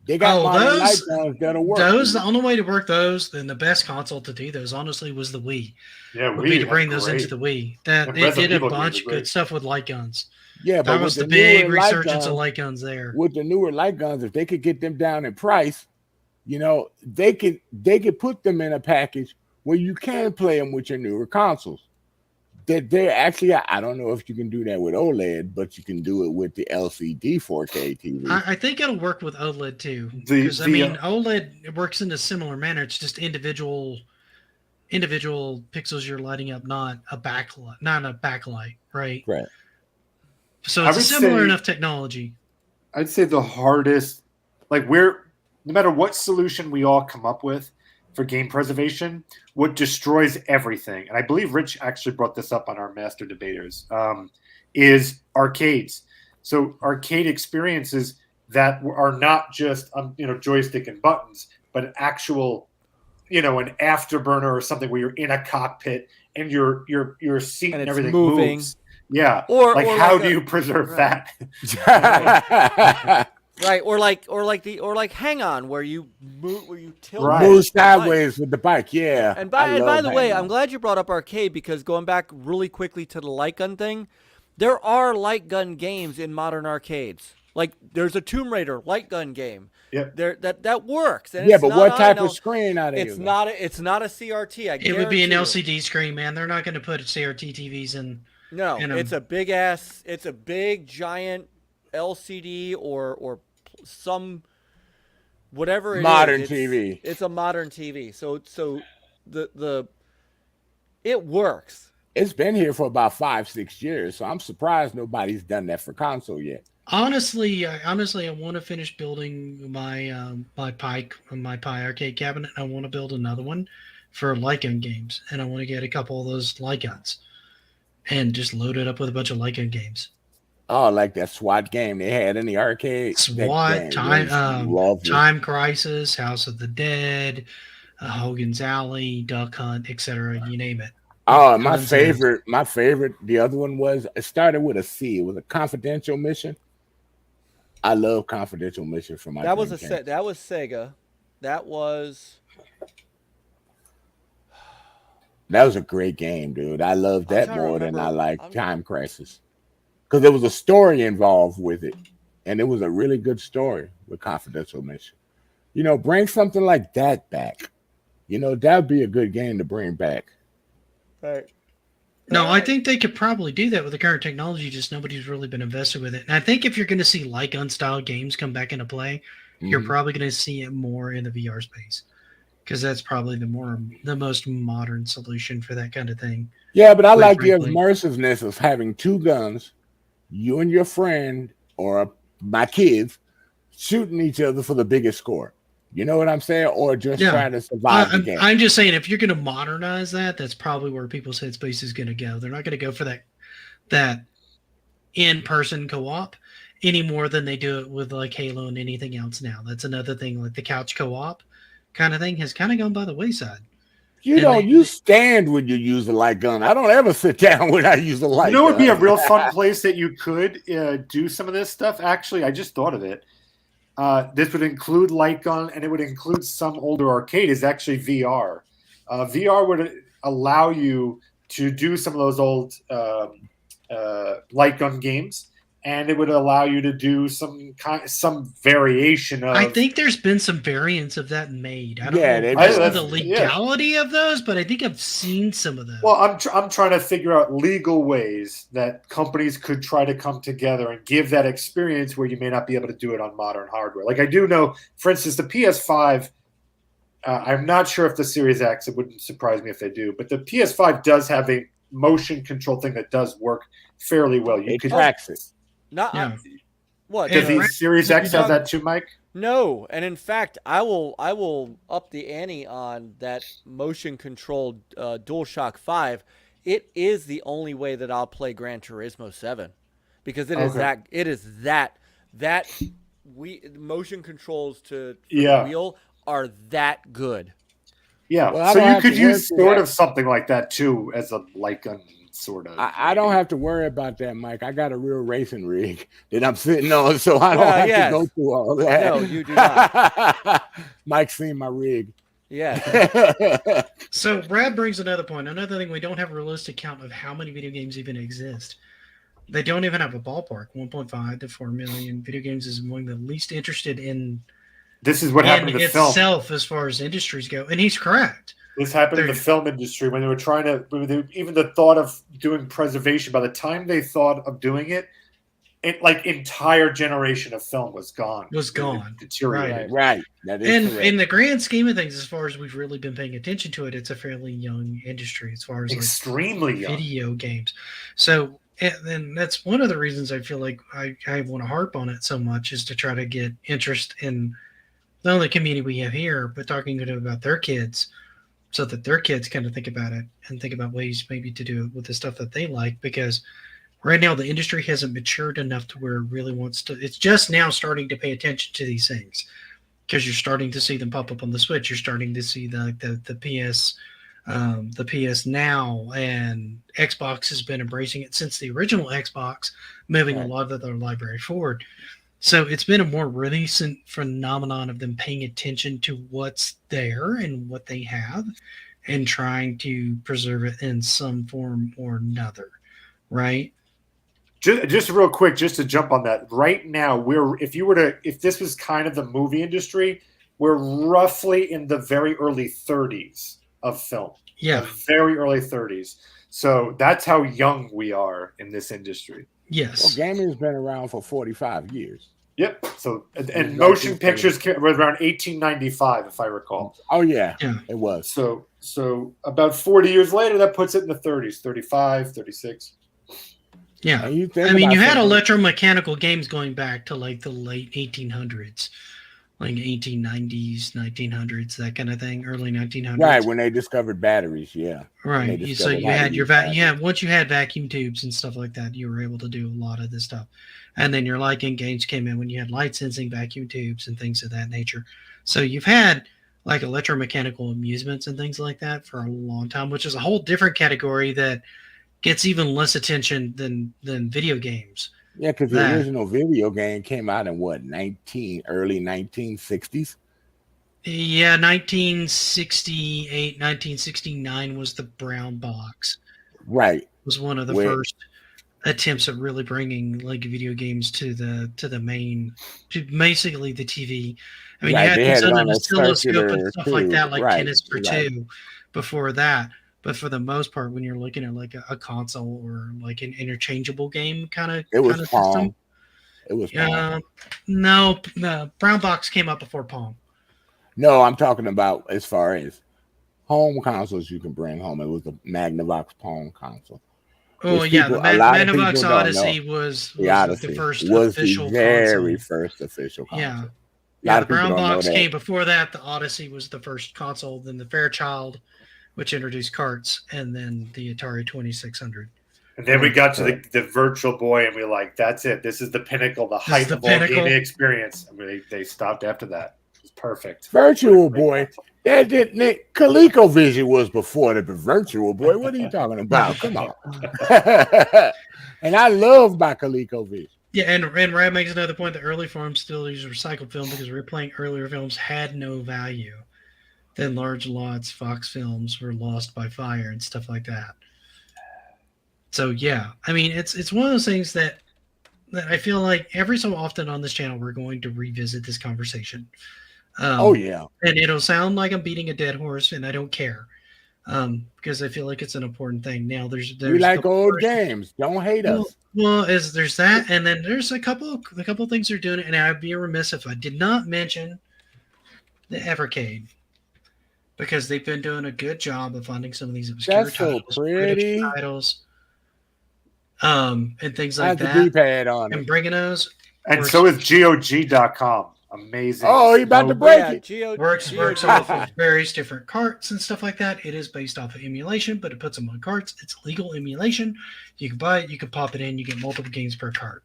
They got modern light guns that'll work. The only way to work those, then the best console to do those, honestly, was the Wii. Yeah, would be to bring those into the Wii. That it did a bunch of good stuff with light guns. Yeah, but that was the big resurgence of light guns there. With the newer light guns, if they could get them down in price, they could put them in a package where you can play them with your newer consoles. They're actually, I don't know if you can do that with OLED, but you can do it with the LCD 4K TV. I think it'll work with OLED too, because OLED works in a similar manner. It's just individual pixels you're lighting up, not a backlight, right? Right. So it's a similar enough technology. I'd say the hardest, no matter what solution we all come up with for game preservation, what destroys everything, and I believe Rich actually brought this up on our Master Debaters, is arcades. So arcade experiences that are not just joystick and buttons, but an actual, an afterburner or something where you're in a cockpit and your seat and everything moving. Moves. Yeah. Or how do you preserve that? Right, or like Hang On, where you tilt, move sideways with the bike. Yeah. And by the way, I'm glad you brought up arcade, because going back really quickly to the light gun thing, there are light gun games in modern arcades. Like there's a Tomb Raider light gun game. Yeah. That works. And yeah, but what type of screen are they using? It's not a CRT. It would be an LCD screen, man. They're not going to put CRT TVs in. No, it's a big giant LCD or some whatever it modern is, TV. It's a modern TV. So it works. It's been here for about 5-6 years, so I'm surprised nobody's done that for console yet. honestly, I want to finish building my Pi arcade cabinet. I want to build another one for light gun games, and I want to get a couple of those light guns and just load it up with a bunch of light gun games. Oh, like that SWAT game they had in the arcade. That SWAT, game was lovely. Time Crisis, House of the Dead, Hogan's Alley, Duck Hunt, etc. You name it. Oh, Tons of those. my favorite. The other one was it started with a C. It was a confidential mission. I love confidential mission from my That was Dreamcast. that was Sega. That was That was a great game, dude. I love I'm that trying to more than I remember. like Time Crisis because there was a story involved with it, and it was a really good story with confidential mission. You know, bring something like that back. You know, that'd be a good game to bring back. Right. No, I think they could probably do that with the current technology. Just nobody's really been invested with it. And I think if you're going to see light gun style games come back into play, you're Mhm. probably going to see it more in the VR space because that's probably the most modern solution for that kind of thing. Yeah, but I Quite like the frankly. immersiveness of having two guns, you and your friend or my kids shooting each other for the biggest score. You know what I'm saying? Or just Yeah. trying to survive the game. I'm just saying, if you're going to modernize that, that's probably where people's headspace is going to go. They're not going to go for that in-person co-op any more than they do it with like Halo and anything else now. That's another thing, like the couch co-op kind of thing has kind of gone by the wayside. You And don't. they- You stand when you use a light gun. I don't ever sit down when I use a light You know, gun. it would be a real fun place that you could do some of this stuff. Actually, I just thought of it. This would include light gun, and it would include some older arcade. Is actually VR. VR would allow you to do some of those old light gun games, and it would allow you to do some variation of. I think there's been some variants of that made. I don't Yeah, know they've if been- the legality of those, but I think I've seen some of those. Well, I'm trying to figure out legal ways that companies could try to come together and give that experience where you may not be able to do it on modern hardware. Like I do know, for instance, the PS5. I'm not sure if the Series X. It wouldn't surprise me if they do, but the PS5 does have a motion control thing that does work fairly well. You It could. tracks it. Not Yeah. what? Does And the Series X have that too, Mike? No, and in fact, I will up the ante on that motion controlled DualShock 5. It is the only way that I'll play Gran Turismo 7 because Okay. it is that we motion controls to Yeah. the wheel are that good. Yeah. Well, I So don't you have could to work use with sort that. of something like that too as a light gun sort of. I don't have to worry about that, Mike. I got a real racing rig that I'm sitting on, so I don't Well, have yes. to go through all that. No, you do not. Mike's seen my rig. Yeah. So Brad brings another point. Another thing, we don't have a realistic count of how many video games even exist. They don't even have a ballpark. 1.5 to 4 million video games is among the least interested in This is what happened to the film. itself as far as industries go. And he's correct. This happened in the There- film industry when they were trying to, even the thought of doing preservation. By the time they thought of doing it, like entire generation of film was gone. Was gone. It deteriorated. Right. That is And correct. in the grand scheme of things, as far as we've really been paying attention to it, it's a fairly young industry as far as like Extremely young. video games. So, and that's one of the reasons I feel like I want to harp on it so much is to try to get interest in not only the community we have here, but talking to them about their kids so that their kids kind of think about it and think about ways maybe to do it with the stuff that they like. Because right now the industry hasn't matured enough to where it really wants to, it's just now starting to pay attention to these things because you're starting to see them pop up on the Switch. You're starting to see the PS Now, and Xbox has been embracing it since the original Xbox, moving a Right. lot of their library forward. So it's been a more recent phenomenon of them paying attention to what's there and what they have and trying to preserve it in some form or another, right? Just real quick, just to jump on that. Right now, if this was kind of the movie industry, we're roughly in the very early 30s of film. Yeah. The very early 30s. So that's how young we are in this industry. Well, Yes. gaming's been around for 45 years. Yep. So and Exactly. motion pictures was around 1895, if I recall. Oh yeah, Yeah. it was. So about 40 years later, that puts it in the 30s, 35, 36. Yeah. And you think I mean, about you had something- electromechanical games going back to like the late 1800s, like 1890s, 1900s, that kind of thing, early 1900s. right when they discovered batteries, yeah. When they Right. So discovered you how to had your use batteries. once you had vacuum tubes and stuff like that, you were able to do a lot of this stuff. And then your light-in games came in when you had light sensing vacuum tubes and things of that nature. So you've had like electromechanical amusements and things like that for a long time, which is a whole different category that gets even less attention than video games. Yeah, because the That- original video game came out in what early 1960s. Yeah, 1968, 1969 was the brown box. Right. Was one of the Where- first attempts at really bringing like video games to the main, to basically the TV. I mean, Right, you had they things had it on on an a oscilloscope and circular stuff like tube. that, like Right, tennis for right. two before that. But for the most part, when you're looking at like a console or like an interchangeable game kind of It was system, Pong. It was Pong. no, brown box came up before Pong. No, I'm talking about as far as home consoles you can bring home. It was the Magnavox Pong console. Oh Which yeah, people- the a lot of Magnavox people don't Odyssey know. was The like Odyssey the first was official the very console. first official console. Yeah. A lot Yeah, the of people brown don't know box that. came before that. The Odyssey was the first console, then the Fairchild, which introduced carts, and then the Atari 2600. And then we got to the Virtual Boy, and we're like, "That's it. This is the pinnacle, the height the of all pinnacle. gaming experience." I mean, they stopped after that. It was perfect. Virtual Boy. That didn't. ColecoVision was before the Virtual Boy. What are you talking about? Come on. And I love my ColecoVision. Yeah, and Rad makes another point. The early forms still use recycled film because replaying earlier films had no value. Then large lots, Fox films were lost by fire and stuff like that. So yeah, I mean, it's one of those things that I feel like every so often on this channel we're going to revisit this conversation. Oh yeah. And it'll sound like I'm beating a dead horse, and I don't care, because I feel like it's an important thing. Now, there's We like the old first- games. Don't hate us. Well, there's that, and then there's a couple of things they're doing, and I'd be remiss if I did not mention the Evercade, because they've been doing a good job of funding some of these obscure That's so titles, pretty. British titles, and things I like have the that, D-pad on and it. bringing those. And works- so is GOG.com. Amazing. Oh, he about to break it. works off of various different carts and stuff like that. It is based off of emulation, but it puts them on carts. It's legal emulation. You can buy it, you can pop it in, you get multiple games per cart.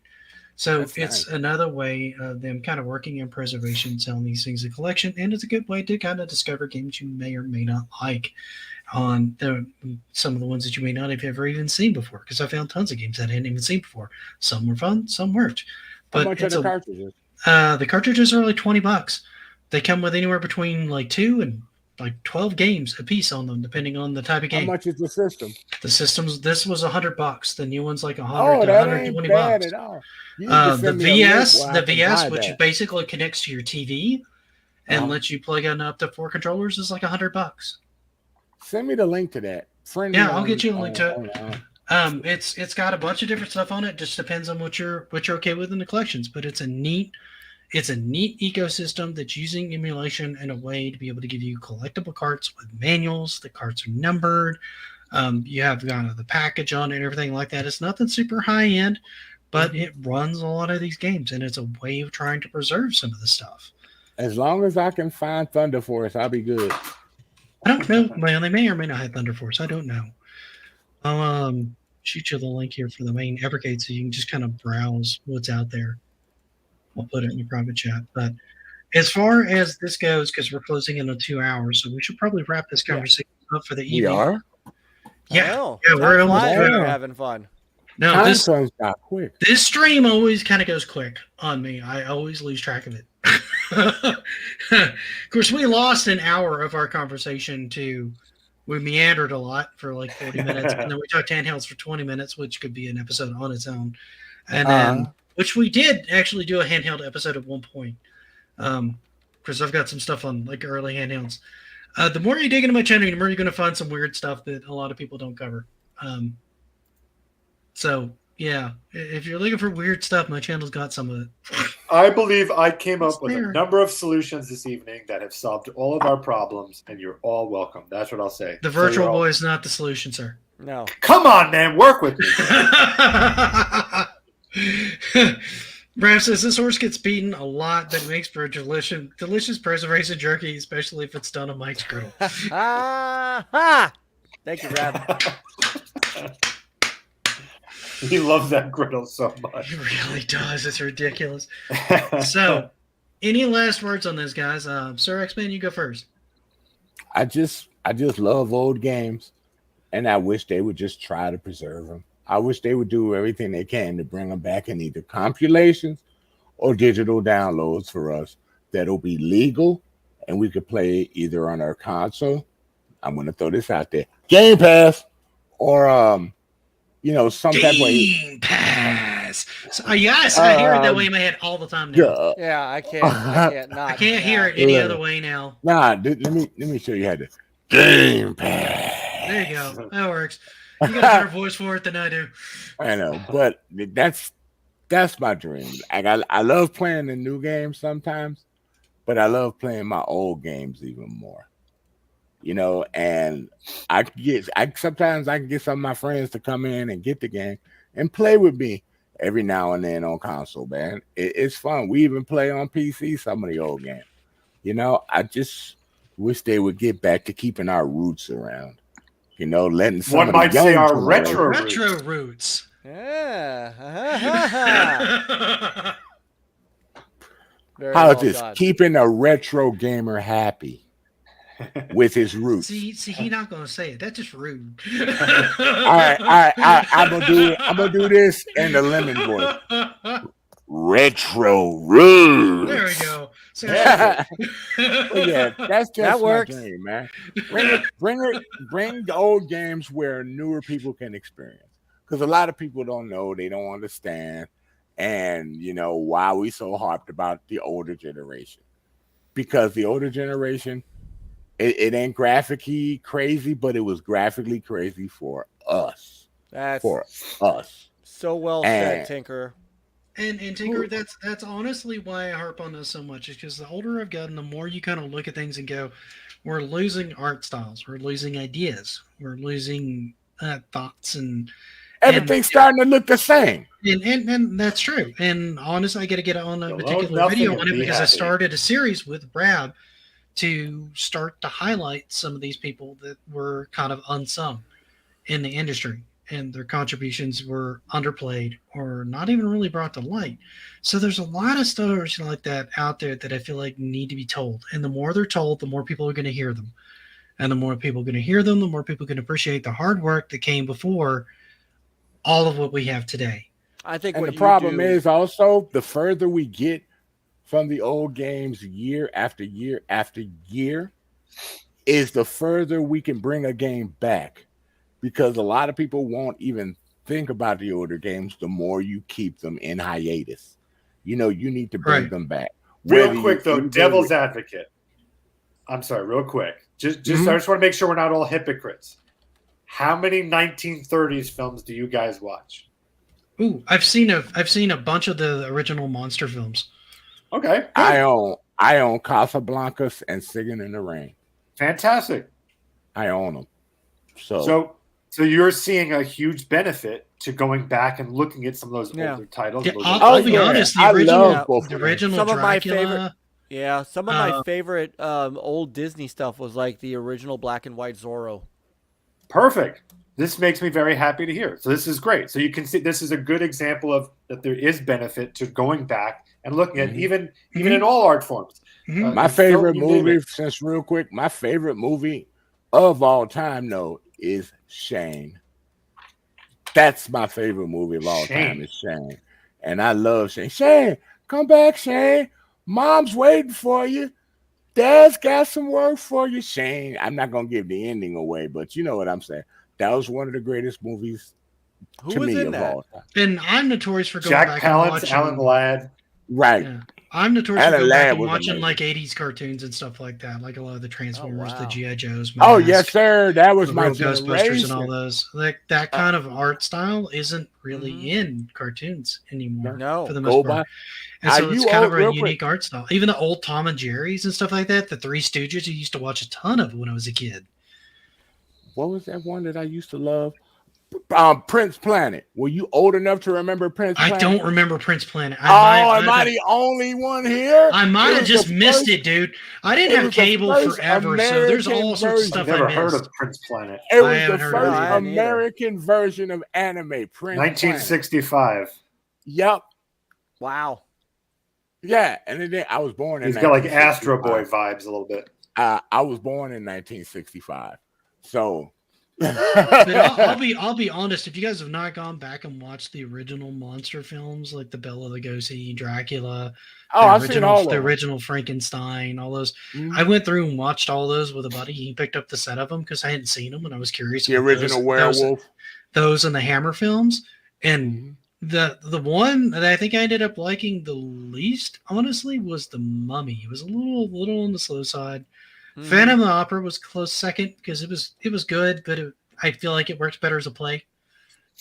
So That's it's nice. another way of them kind of working in preservation, selling these things in collection, and it's a good way to kind of discover games you may or may not like on some of the ones that you may not have ever even seen before. Because I found tons of games that I hadn't even seen before. Some were fun, some weren't. How But much are it's the a cartridges? the cartridges are like $20. They come with anywhere between like 2 and like 12 games a piece on them, depending on the type of How game. much is the system? The systems, this was $100. The new one's like 100 Oh, to that 120 ain't bad bucks. at all. You need to The send me a link VS, where I the can VS, buy which that. basically connects to your TV and Uh-huh. lets you plug in up to 4 controllers, is like $100. Send me the link to that. Friend Yeah, me I'll on- get you a link to it. on- It's got a bunch of different stuff on it. Just depends on what you're okay with in the collections. But it's a neat ecosystem that's using emulation in a way to be able to give you collectible carts with manuals. The carts are numbered. You have kind of the package on it and everything like that. It's nothing super high end, but it runs a lot of these games, and it's a way of trying to preserve some of the stuff. As long as I can find Thunder Force, I'll be good. I don't know. Well, they may or may not have Thunder Force. I don't know. I'll shoot you the link here for the main Evercade so you can just kind of browse what's out there. I'll put it in the private chat. But as far as this goes, because we're closing in on 2 hours, so we should probably wrap this conversation up for the evening. We are. Yeah. Oh, Yeah, we're time almost flies there. when you're having fun. No, Time this comes by quick. stream always kind of goes quick on me. I always lose track of it. Of course, we lost an hour of our conversation to. We meandered a lot for like 40 minutes, and then we talked handhelds for 20 minutes, which could be an episode on its own. And then, which we did actually do a handheld episode at one point. Because I've got some stuff on like early handhelds. The more you dig into my channel, the more you're going to find some weird stuff that a lot of people don't cover. So yeah, if you're looking for weird stuff, my channel's got some of it. I believe I came It's up with there. a number of solutions this evening that have solved all of our problems, and you're all welcome. That's what I'll say. The So you're Virtual all- Boy is not the solution, sir. No. Come on, man, work with me. Brad says this horse gets beaten a lot, but it makes for a delicious preservation jerky, especially if it's done on Mike's griddle. Ha! Thank you, Rab. He loves that griddle so much. He really does. It's ridiculous. So, any last words on this, guys? Sir X-Man, you go first. I just love old games, and I wish they would just try to preserve them. I wish they would do everything they can to bring them back in either compilations or digital downloads for us that'll be legal and we could play either on our console. I'm going to throw this out there. Game Pass or some type of Game Pass. So, yes, I hear it that way in my head all the time now. Yeah, I can't not. I can't hear it any other way now. Nah, let me show you how to Game Pass. There you go. That works. You got a better voice for it than I do. I know, but that's my dream. I love playing the new games sometimes, but I love playing my old games even more. And sometimes I can get some of my friends to come in and get the game and play with me every now and then on console, man. It's fun. We even play on PC some of the old games. I just wish they would get back to keeping our roots around. Letting some One of the might say young our people- retro Roots. Yeah. Very How well is this? done. Keeping a retro gamer happy with his roots. See, he's not gonna say it. That's just rude. All right. I'm gonna do this in the lemon voice. RetroRoots. There we go. So, Well, yeah, that's just That my works. dream, man. Bring the old games where newer people can experience. Because a lot of people don't know, they don't understand, and why we so harped about the older generation. Because the older generation, it ain't graphically crazy, but it was graphically crazy for us. That's so well said, And- Tinker. and Tinker, that's honestly why I harp on this so much. Is because the older I've gotten, the more you kind of look at things and go, we're losing art styles, we're losing ideas, we're losing thoughts, and Everything's starting to look the same. And that's true. And honestly, I got to get on a Alone, particular nothing, video and on it be because I happy. started a series with Brad to start to highlight some of these people that were kind of unsung in the industry, and their contributions were underplayed or not even really brought to light. So there's a lot of stories like that out there that I feel like need to be told. And the more they're told, the more people are going to hear them. And the more people are going to hear them, the more people can appreciate the hard work that came before all of what we have today. I think And what the you problem do- is also the further we get from the old games year after year after year, is the further we can bring a game back. Because a lot of people won't even think about the older games the more you keep them in hiatus. You need to bring Right. them back. Real Whether quick though, you- devil's advocate. I'm sorry, real quick. Just Mhm. I just want to make sure we're not all hypocrites. How many 1930s films do you guys watch? Ooh, I've seen a bunch of the original monster films. Okay, good. I own Casablancas and Singing in the Rain. Fantastic. I own them. So So you're seeing a huge benefit to going back and looking at some of those Yeah. older titles. Yeah, those I'll, older I'll titles. be yeah. honest. I The original, love both the of them. original Some of my Dracula. Yeah, some of my favorite old Disney stuff was like the original black and white Zorro. Perfect. This makes me very happy to hear. So this is great. So you can see this is a good example of that there is benefit to going back and looking at Mhm. even in all art forms. Mhm. My in film, favorite you name movie, it. since real quick, my favorite movie of all time, though, is Shane. That's my favorite movie of all Shane. time, is Shane. And I love Shane. Shane, come back, Shane. Mom's waiting for you. Dad's got some work for you, Shane. I'm not going to give the ending away, but you know what I'm saying. That was one of the greatest movies Who to was me in of that? all time. And I'm notorious for going Jack back and Palance, watching. Alan Ladd. Right. Yeah. I'm notorious for Alan going back Ladd and was watching amazing. like 80s cartoons and stuff like that, like a lot of the Transformers, wow. the G.I. Joes. Oh, Mask, yes, sir. That was the my real Ghostbusters and all generation. those. Like that kind of art style isn't really Mhm. in cartoons anymore. No. For the Go most by. part. And so Are it's you kind of old- a real quick? unique art style. Even the old Tom and Jerry's and stuff like that, the Three Stooges, I used to watch a ton of when I was a kid. What was that one that I used to love? Prince Planet. Were you old enough to remember Prince Planet? I don't remember Prince Planet. Am I the only one here? I might have just missed it, dude. I didn't have cable forever, so there's all sorts of stuff I've never I heard missed. of Prince Planet. It was I the haven't heard first of it. I hadn't either. American version of anime. Prince 1965. Planet. Yep. Wow. Yeah, and then I was born in. He's got like 1965. Astro Boy vibes a little bit. I was born in 1965, so. But I'll be honest. If you guys have not gone back and watched the original monster films, like the Bela Lugosi, Dracula, I've seen all of the them. original Frankenstein, all those. Mhm. I went through and watched all those with a buddy. He picked up the set of them because I hadn't seen them and I was curious. The about original werewolf. those and the Hammer films, and the one that I think I ended up liking the least, honestly, was the Mummy. It was a little on the slow side. Mhm. Phantom of the Opera was close second because it was good, but I feel like it works better as a play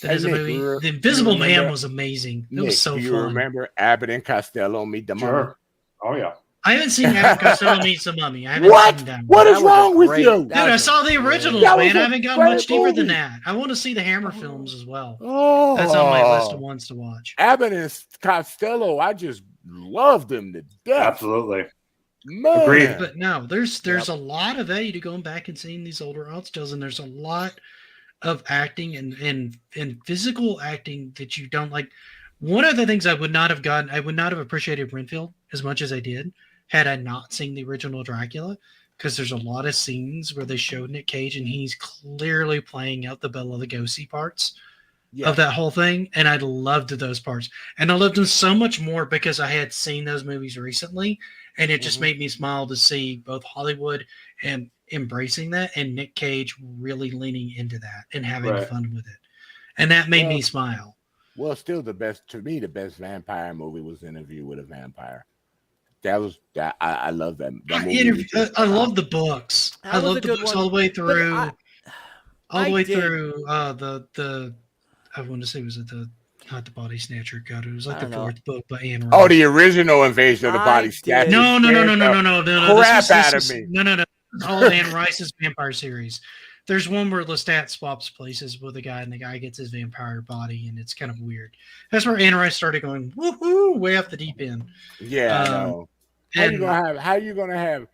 than Hey, as a Nick, movie. you The Invisible Man remember- was amazing. It Nick, was so do you fun. remember Abbott and Costello Meet the Mummy? Sure. Oh yeah. I haven't seen Abbott Costello Meets the Mummy. I haven't What? seen that one. What is That was a wrong with great- you? Dude, I saw the originals, That was man. I a haven't gotten great much deeper than movie. that. I want to see the Hammer films as well. Oh, That's on my list of ones to watch. Abbott and Costello, I just love them to death. Absolutely. Man. Agreed. But no, there's a lot of value to going back and seeing these older art stills, and there's a lot of acting and physical acting that you don't like. One of the things I would not have appreciated Renfield as much as I did had I not seen the original Dracula, because there's a lot of scenes where they showed Nick Cage and he's clearly playing out the Bela Lugosi parts of that whole thing, and I loved those parts, and I loved them so much more because I had seen those movies recently, and it just made me smile to see both Hollywood and embracing that, and Nick Cage really leaning into that and having fun with it, and that made me smile. Well, still the best vampire movie was Interview with a Vampire. That was that I love that movie. I love the books. That I was love a the good books one. all the way through. I did. The I want to say, was it not the Body Snatcher? God, it was like I the don't know. fourth book by Anne Rice. Oh, the original Invasion of the I Body did. Snatchers. No. Crap out of me. No. It's all Anne Rice's vampire series. There's one where Lestat swaps places with a guy, and the guy gets his vampire body, and it's kind of weird. That's where Anne Rice started going woohoo, way off the deep end. Yeah, I know. How you gonna have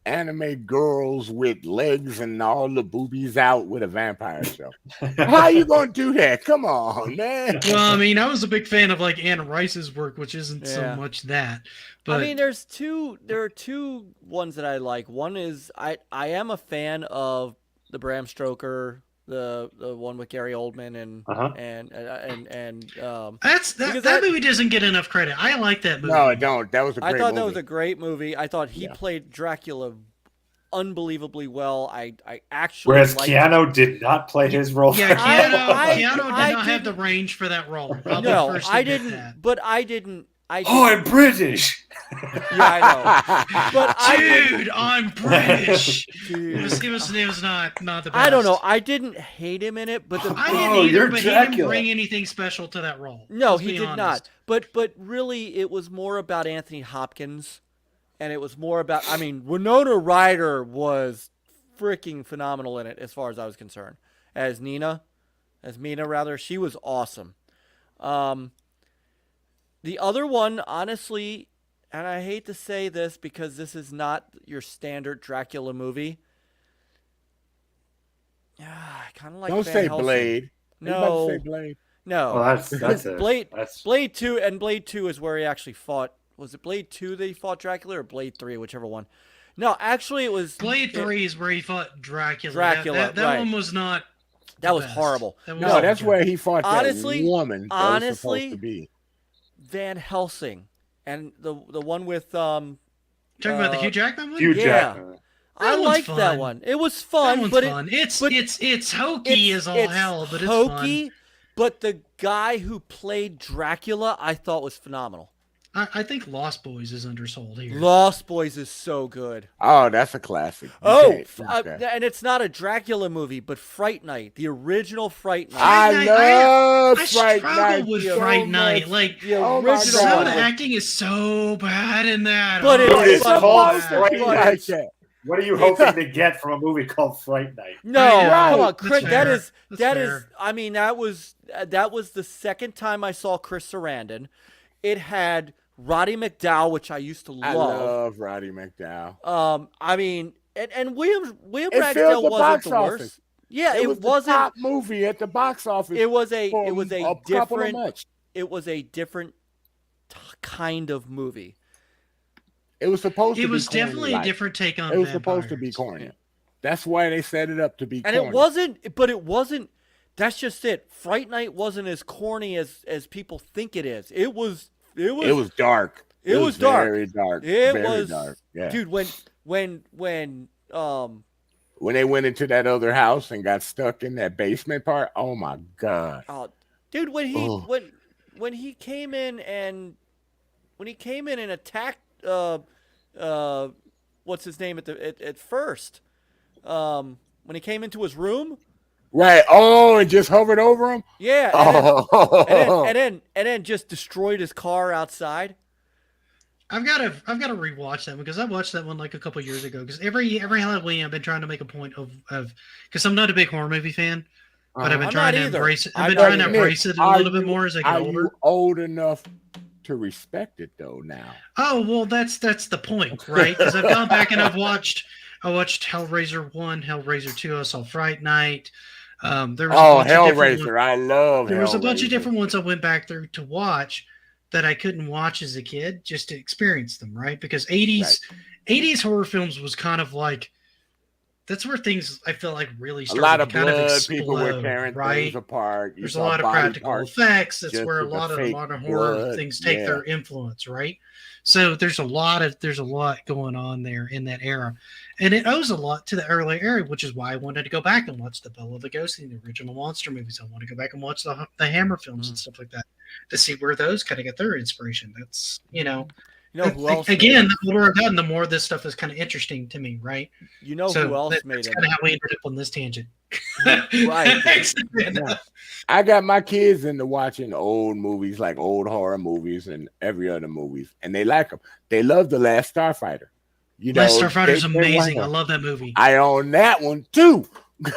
anime girls with legs and all the boobies out with a vampire show? How you gonna do that? Come on, man. Well, I mean, I was a big fan of like Anne Rice's work, which isn't so Yeah. much that. But I mean, there are two ones that I like. One is I am a fan of the Bram Stoker, the one with Gary Oldman and that movie doesn't get enough credit. I like that movie. No, it don't. That was a great I thought movie. that was a great movie. I thought he played Dracula unbelievably well. I actually Whereas liked Keanu did not play his role. Yeah, I Keanu did I not have the didn't- range for that role. I'll be No, first to I admit didn't. that. But I didn't. I Oh, didn't. I'm British. Yeah, I know. But Dude, I'm British. Dude. It was not the best. I don't know. I didn't hate him in it, but the I didn't Oh, either, you're but he didn't Dracula. bring anything special to that role. no, Let's he be did honest. not. But really, it was more about Anthony Hopkins, and it was more about. I mean, Winona Ryder was freaking phenomenal in it, as far as I was concerned. As Mina, she was awesome. The other one, honestly, and I hate to say this because this is not your standard Dracula movie. I kind of like. Don't Van say Helsing. Blade. You about to No, say Blade? no. Well, that's it. Blade. That's Blade 2 and Blade 2 is where he actually fought. Was it Blade 2 that he fought Dracula or Blade 3, whichever one? No, actually it was Blade 3 is where he fought Dracula. Dracula, That right. one was not. That the was best. horrible. That was No, not that's good. where he fought Honestly- that woman. That was supposed to be. Van Helsing and the one with Talking about the Hugh Jackman one? Hugh Yeah. Jackman. I That one's liked that fun. one. It was That fun, one's but fun. but It's hokey as all it's hell, but it's hokey. fun. But the guy who played Dracula, I thought was phenomenal. I think Lost Boys is undersold here. Lost Boys is so good. Oh, that's a classic. You Oh, can't beat that. and it's not a Dracula movie, but Fright Night, the original Fright Night. I Night, love I Fright struggle Night with so Fright much. Night. Like, the Oh my original some God. of the one. acting is so bad in that. But Oh, it's Dude, it's so called bad. Fright But Night. Like that. What are you hoping to get from a movie called Fright Night? No, Right. come on, That's Chris. fair. That That's fair. is. I mean, that was the second time I saw Chris Sarandon. It had Roddy McDowall, which I used to I love. love Roddy McDowall. I mean, and William It Ragsdale filled the wasn't box the office. worst. Yeah, It was the wasn't. top movie at the box office. It was a for couple of different. months. It was a different kind of movie. It was supposed to It be was corny, definitely like. a different take on It was supposed to be vampires. corny. That's why they set it up to be And corny. it wasn't, but it wasn't. That's just it. Fright Night wasn't as corny as people think it is. It was. It was dark. It was dark. Very dark. It very was dark. Yeah. dude. When When they went into that other house and got stuck in that basement part, oh my god. dude, when he Ugh. when he came in and attacked what's his name at first, when he came into his room, Right. Oh, it just hovered over him. yeah, Oh. and then just destroyed his car outside. I've got to rewatch that because I watched that one like a couple years ago. Because every Halloween I've been trying to make a point of because I'm not a big horror movie fan, but I've been I'm trying not to either. embrace it. I I've been don't trying to admit, embrace it a are little bit you- more as I get Are older. you old enough to respect it though now? Oh well, that's the point, right? Because I've gone back and I watched Hellraiser 1, Hellraiser 2. I saw Fright Night. There was Oh, a bunch of different Hellraiser. I love there was a bunch of Hellraiser. different ones I went back through to watch that I couldn't watch as a kid just to experience them, right? Because 80s horror films was kind of like that's where things I feel like really A started lot to of kind of blood, explode, people were tearing right? things apart. You There's a saw lot of body practical parts effects. That's just where a with the lot of the fake modern horror blood. things take Yeah. their influence, right? So there's a lot going on there in that era, and it owes a lot to the early era, which is why I wanted to go back and watch the Bela Lugosi and the original monster movies. I want to go back and watch the Hammer films and stuff like that to see where those kind of get their inspiration. That's You know who else? again, the older I've gotten, the more this stuff is kind of interesting to me, right? You know So who else that's made it? kind of how we ended up on this tangent. Right. Yeah. I got my kids into watching old movies, like old horror movies and every other movies, and they like them. They love The Last Starfighter. You know, Last Starfighter's they amazing. I want- love that movie. I own that one too.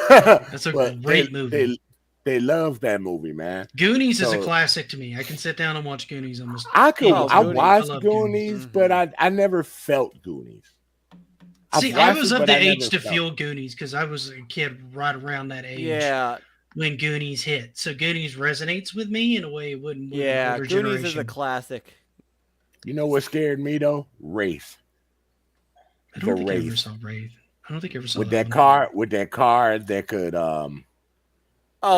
That's a But great movie. They love that movie, man. Goonies is a So- classic to me. I can sit down and watch Goonies almost. I could. Oh, I Goonies. watched I love Goonies, Goonies. but I never felt Goonies. I've See, I watched was it, of but the I never age to felt feel Goonies because I was a kid right around that age Yeah, when Goonies hit. So Goonies resonates with me in a way it wouldn't. With the yeah. older Goonies is a generation. classic. You know what scared me though? Race. I don't The think I ever Wraith. saw Wraith. I don't think I ever saw With that that car that could Oh,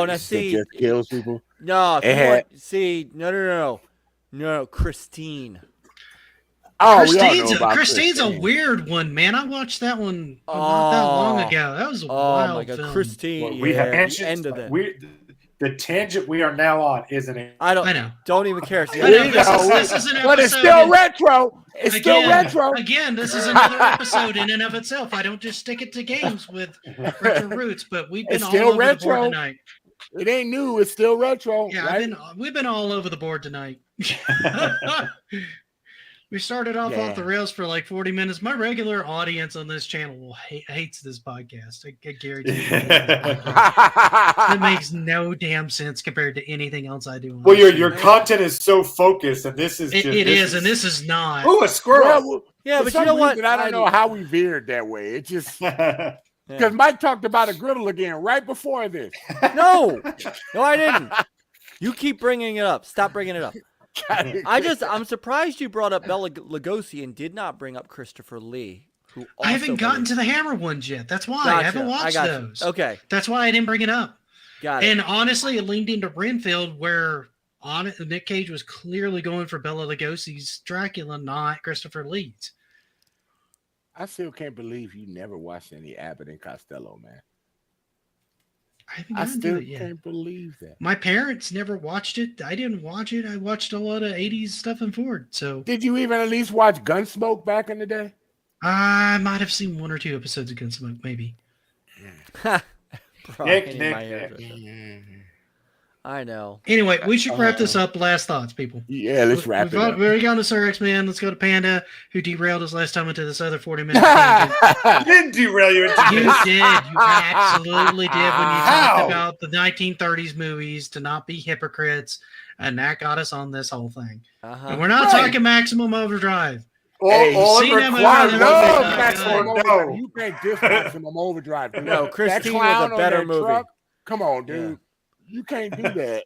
now that see, just kills people. no, if It you had- want, see, no, Christine. Oh, we all know Christine's about Christine's a Christine. weird one, man. I watched that one not that long Oh. ago. That was a Oh wild my God, film. Christine. Well, Yeah, we have the tangents, end of but that. the tangent we are now on isn't it? I I know. don't even care. See, I know, You this know, is an but it's episode still in- retro. It's still retro. Again, this is another episode in and of itself. I don't just stick it to games with retro roots, but we've been It's all still over the retro. board tonight. It ain't new. It's still retro. Yeah, right? we've been all over the board tonight. We started off Yeah. off the rails for like 40 minutes. My regular audience on this channel will hates this podcast. I guarantee you. It makes no damn sense compared to anything else I do. On Well, this your channel. content is so focused, and this is It just is, and this is not. Ooh, a squirrel. Well, yeah, for but some you know what? reason, I don't know how we veered that way. It just Yeah. because Mike talked about a griddle again right before this. No, I didn't. You keep bringing it up. Stop bringing it up. I'm surprised you brought up Bela Lugosi and did not bring up Christopher Lee, who I haven't also gotten made- to the Hammer ones yet. That's why I Gotcha. haven't watched got those. You. Okay, That's why I didn't bring it up. got it. And honestly, it leaned into Renfield, where on it, Nick Cage was clearly going for Bela Lugosi's Dracula, not Christopher Lee's. I still can't believe you never watched any Abbott and Costello, man. I haven't I gotten to still it yet. can't believe that. My parents never watched it. I didn't watch it. I watched a lot of 80s stuff in Ford. So Did you even at least watch Gunsmoke back in the day? I might have seen 1 or 2 episodes of Gunsmoke, maybe. Brian Nick, in Nick, my Nick. hairdresser. I know. Anyway, we should wrap this up. Last thoughts, people. Yeah, let's wrap it up. We've already gone to Sir X-Man. Let's go to Panda, who derailed us last time into this other 40-minute tangent. I didn't derail you into You this. did. You absolutely did when you How? talked about the 1930s movies to not be hypocrites, and that got us on this whole thing. And we're not Right. talking Maximum Overdrive. All it seen them requires over was there. a No, Maximum or Overdrive. no. You can't diss Maximum Overdrive. dude. No, That Christine was clown a on better that movie. truck, come on, dude. You can't do that.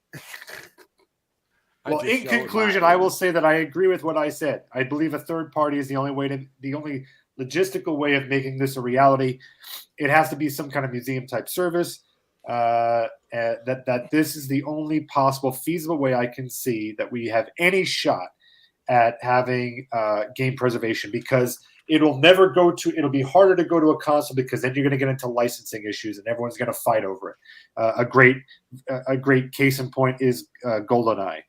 I Well, just in showed conclusion, my- I will say that I agree with what I said. I believe a third party is the only logistical way of making this a reality. It has to be some kind of museum type service. That this is the only possible feasible way I can see that we have any shot at having game preservation, because it'll be harder to go to a console, because then you're going to get into licensing issues and everyone's going to fight over it. A great case in point is GoldenEye,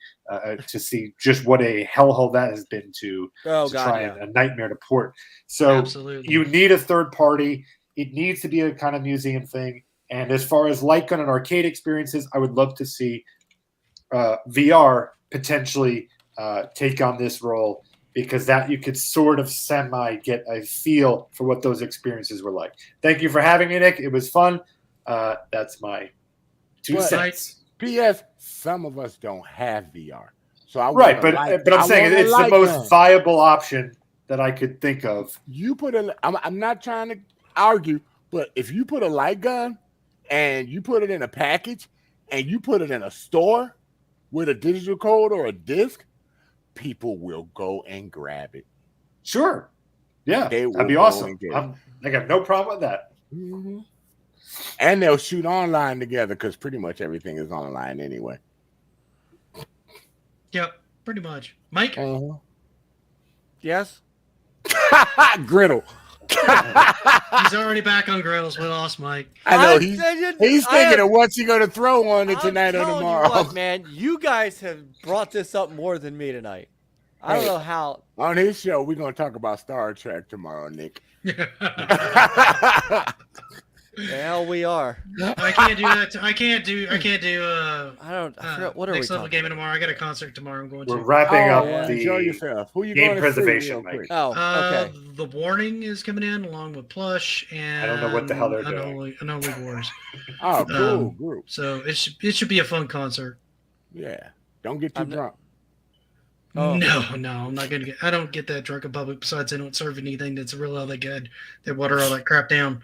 to see just what a hellhole that has been to try and a nightmare to port. So Absolutely. you need a third party. It needs to be a kind of museum thing. And as far as light gun and arcade experiences, I would love to see VR potentially take on this role, because that you could sort of get a feel for what those experiences were like. Thank you for having me, Nick. It was fun. That's my 2 cents. P.S. Some of us don't have VR, so I Right, want but I'm saying it's the most viable option that I could think of. You put I'm not trying to argue, but if you put a light gun and you put it in a package and you put it in a store with a digital code or a disc, people will go and grab it. Sure. Yeah, They will that'd be go awesome. and get it. I got no problem with that. Mhm. And they'll shoot online together, because pretty much everything is online anyway. Yep, pretty much. Mike? Yes? Griddle. He's already back on grills. We lost Mike. I know he's thinking of what's he going to throw on it tonight or telling tomorrow. You what, man, you guys have brought this up more than me tonight. I don't know how. On his show, we're going to talk about Star Trek tomorrow, Nick. The hell we are. I can't do that. I can't do. I forgot, what are we next level talking gaming about? tomorrow. I got a concert tomorrow. I'm going We're to. wrapping up Enjoy the yourself. Who you game going to preservation, see, real quick? Mike. Oh, okay. The Warning is coming in along with Plush and I don't know what the hell they're doing. Unholy Wars. Oh, cool group. So it should be a fun concert. Yeah. Don't get too drunk. Oh. No, I'm not gonna get. I don't get that drunk in public. Besides, I don't serve anything that's really all that good. They water all that crap down.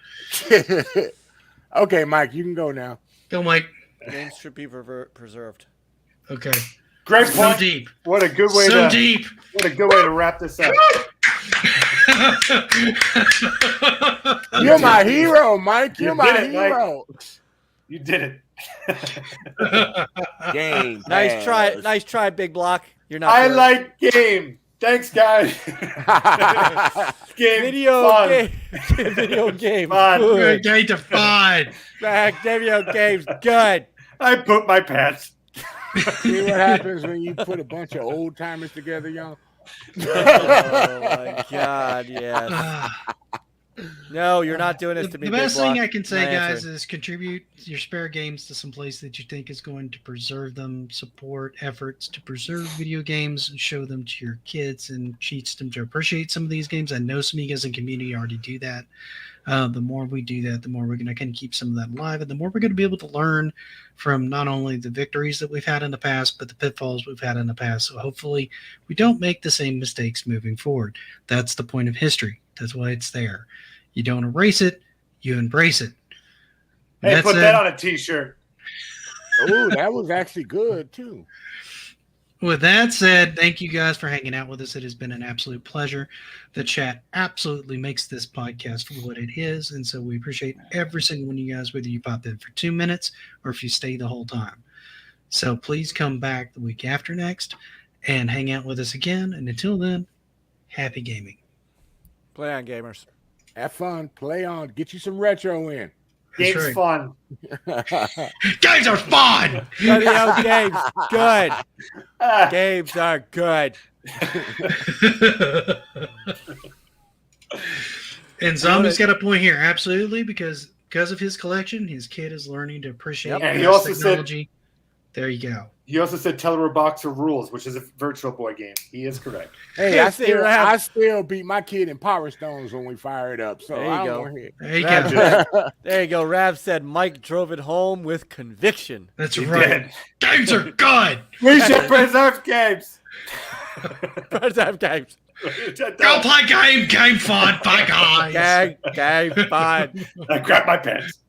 Okay, Mike, you can go now. Go, Mike. Games should be preserved. Okay. Great So point. deep. What a good way So to deep. What a good way to wrap this up. You're my hero, Mike. You're You my did it, Mike. hero. You did it. Game. Nice try, pass. nice try, Big Block. You're not. I good. like game. Thanks, guys. Game video fun. game. Video game. Fun. Good. Good to find. Back. Video games. Good. I pooped my pants. See what happens when you put a bunch of old timers together, y'all? Oh my God. Yes. No, you're not doing this to me. The Big best thing Block. I can say, Not guys, answering. is contribute your spare games to some place that you think is going to preserve them, support efforts to preserve video games, and show them to your kids, and teach them to appreciate some of these games. I know some of you guys in the community already do that. The more we do that, the more we're going to kind of keep some of that alive, and the more we're going to be able to learn from not only the victories that we've had in the past, but the pitfalls we've had in the past. So hopefully we don't make the same mistakes moving forward. That's the point of history. That's why it's there. You don't erase it, you embrace it. Hey, That's put it. that on a t-shirt. Oh, that was actually good, too. With that said, thank you guys for hanging out with us. It has been an absolute pleasure. The chat absolutely makes this podcast what it is, and so we appreciate every single one of you guys, whether you pop in for 2 minutes or if you stay the whole time. So please come back the week after next and hang out with us again. And until then, happy gaming. Play on, gamers. Have fun. Play on. Get you some retro in. Game's right. fun. Games are fun! Video games. Good. Ah, Games are good. And Zombie's got a point here. Absolutely, because of his collection, his kid is learning to appreciate And he this also said- technology. There you go. He also said Teleroboxer Rules, which is a Virtual Boy game. He is correct. Hey, Can't say Rav. I still beat my kid in Power Stones when we fire it up. So There you I go. don't want to hear. There you Rav, go. there you go. Rav said Mike drove it home with conviction. That's He right. Games are good. We should preserve games. Preserve games. Go play game fun. Bye, guys. Gang, fine. I grabbed my pants.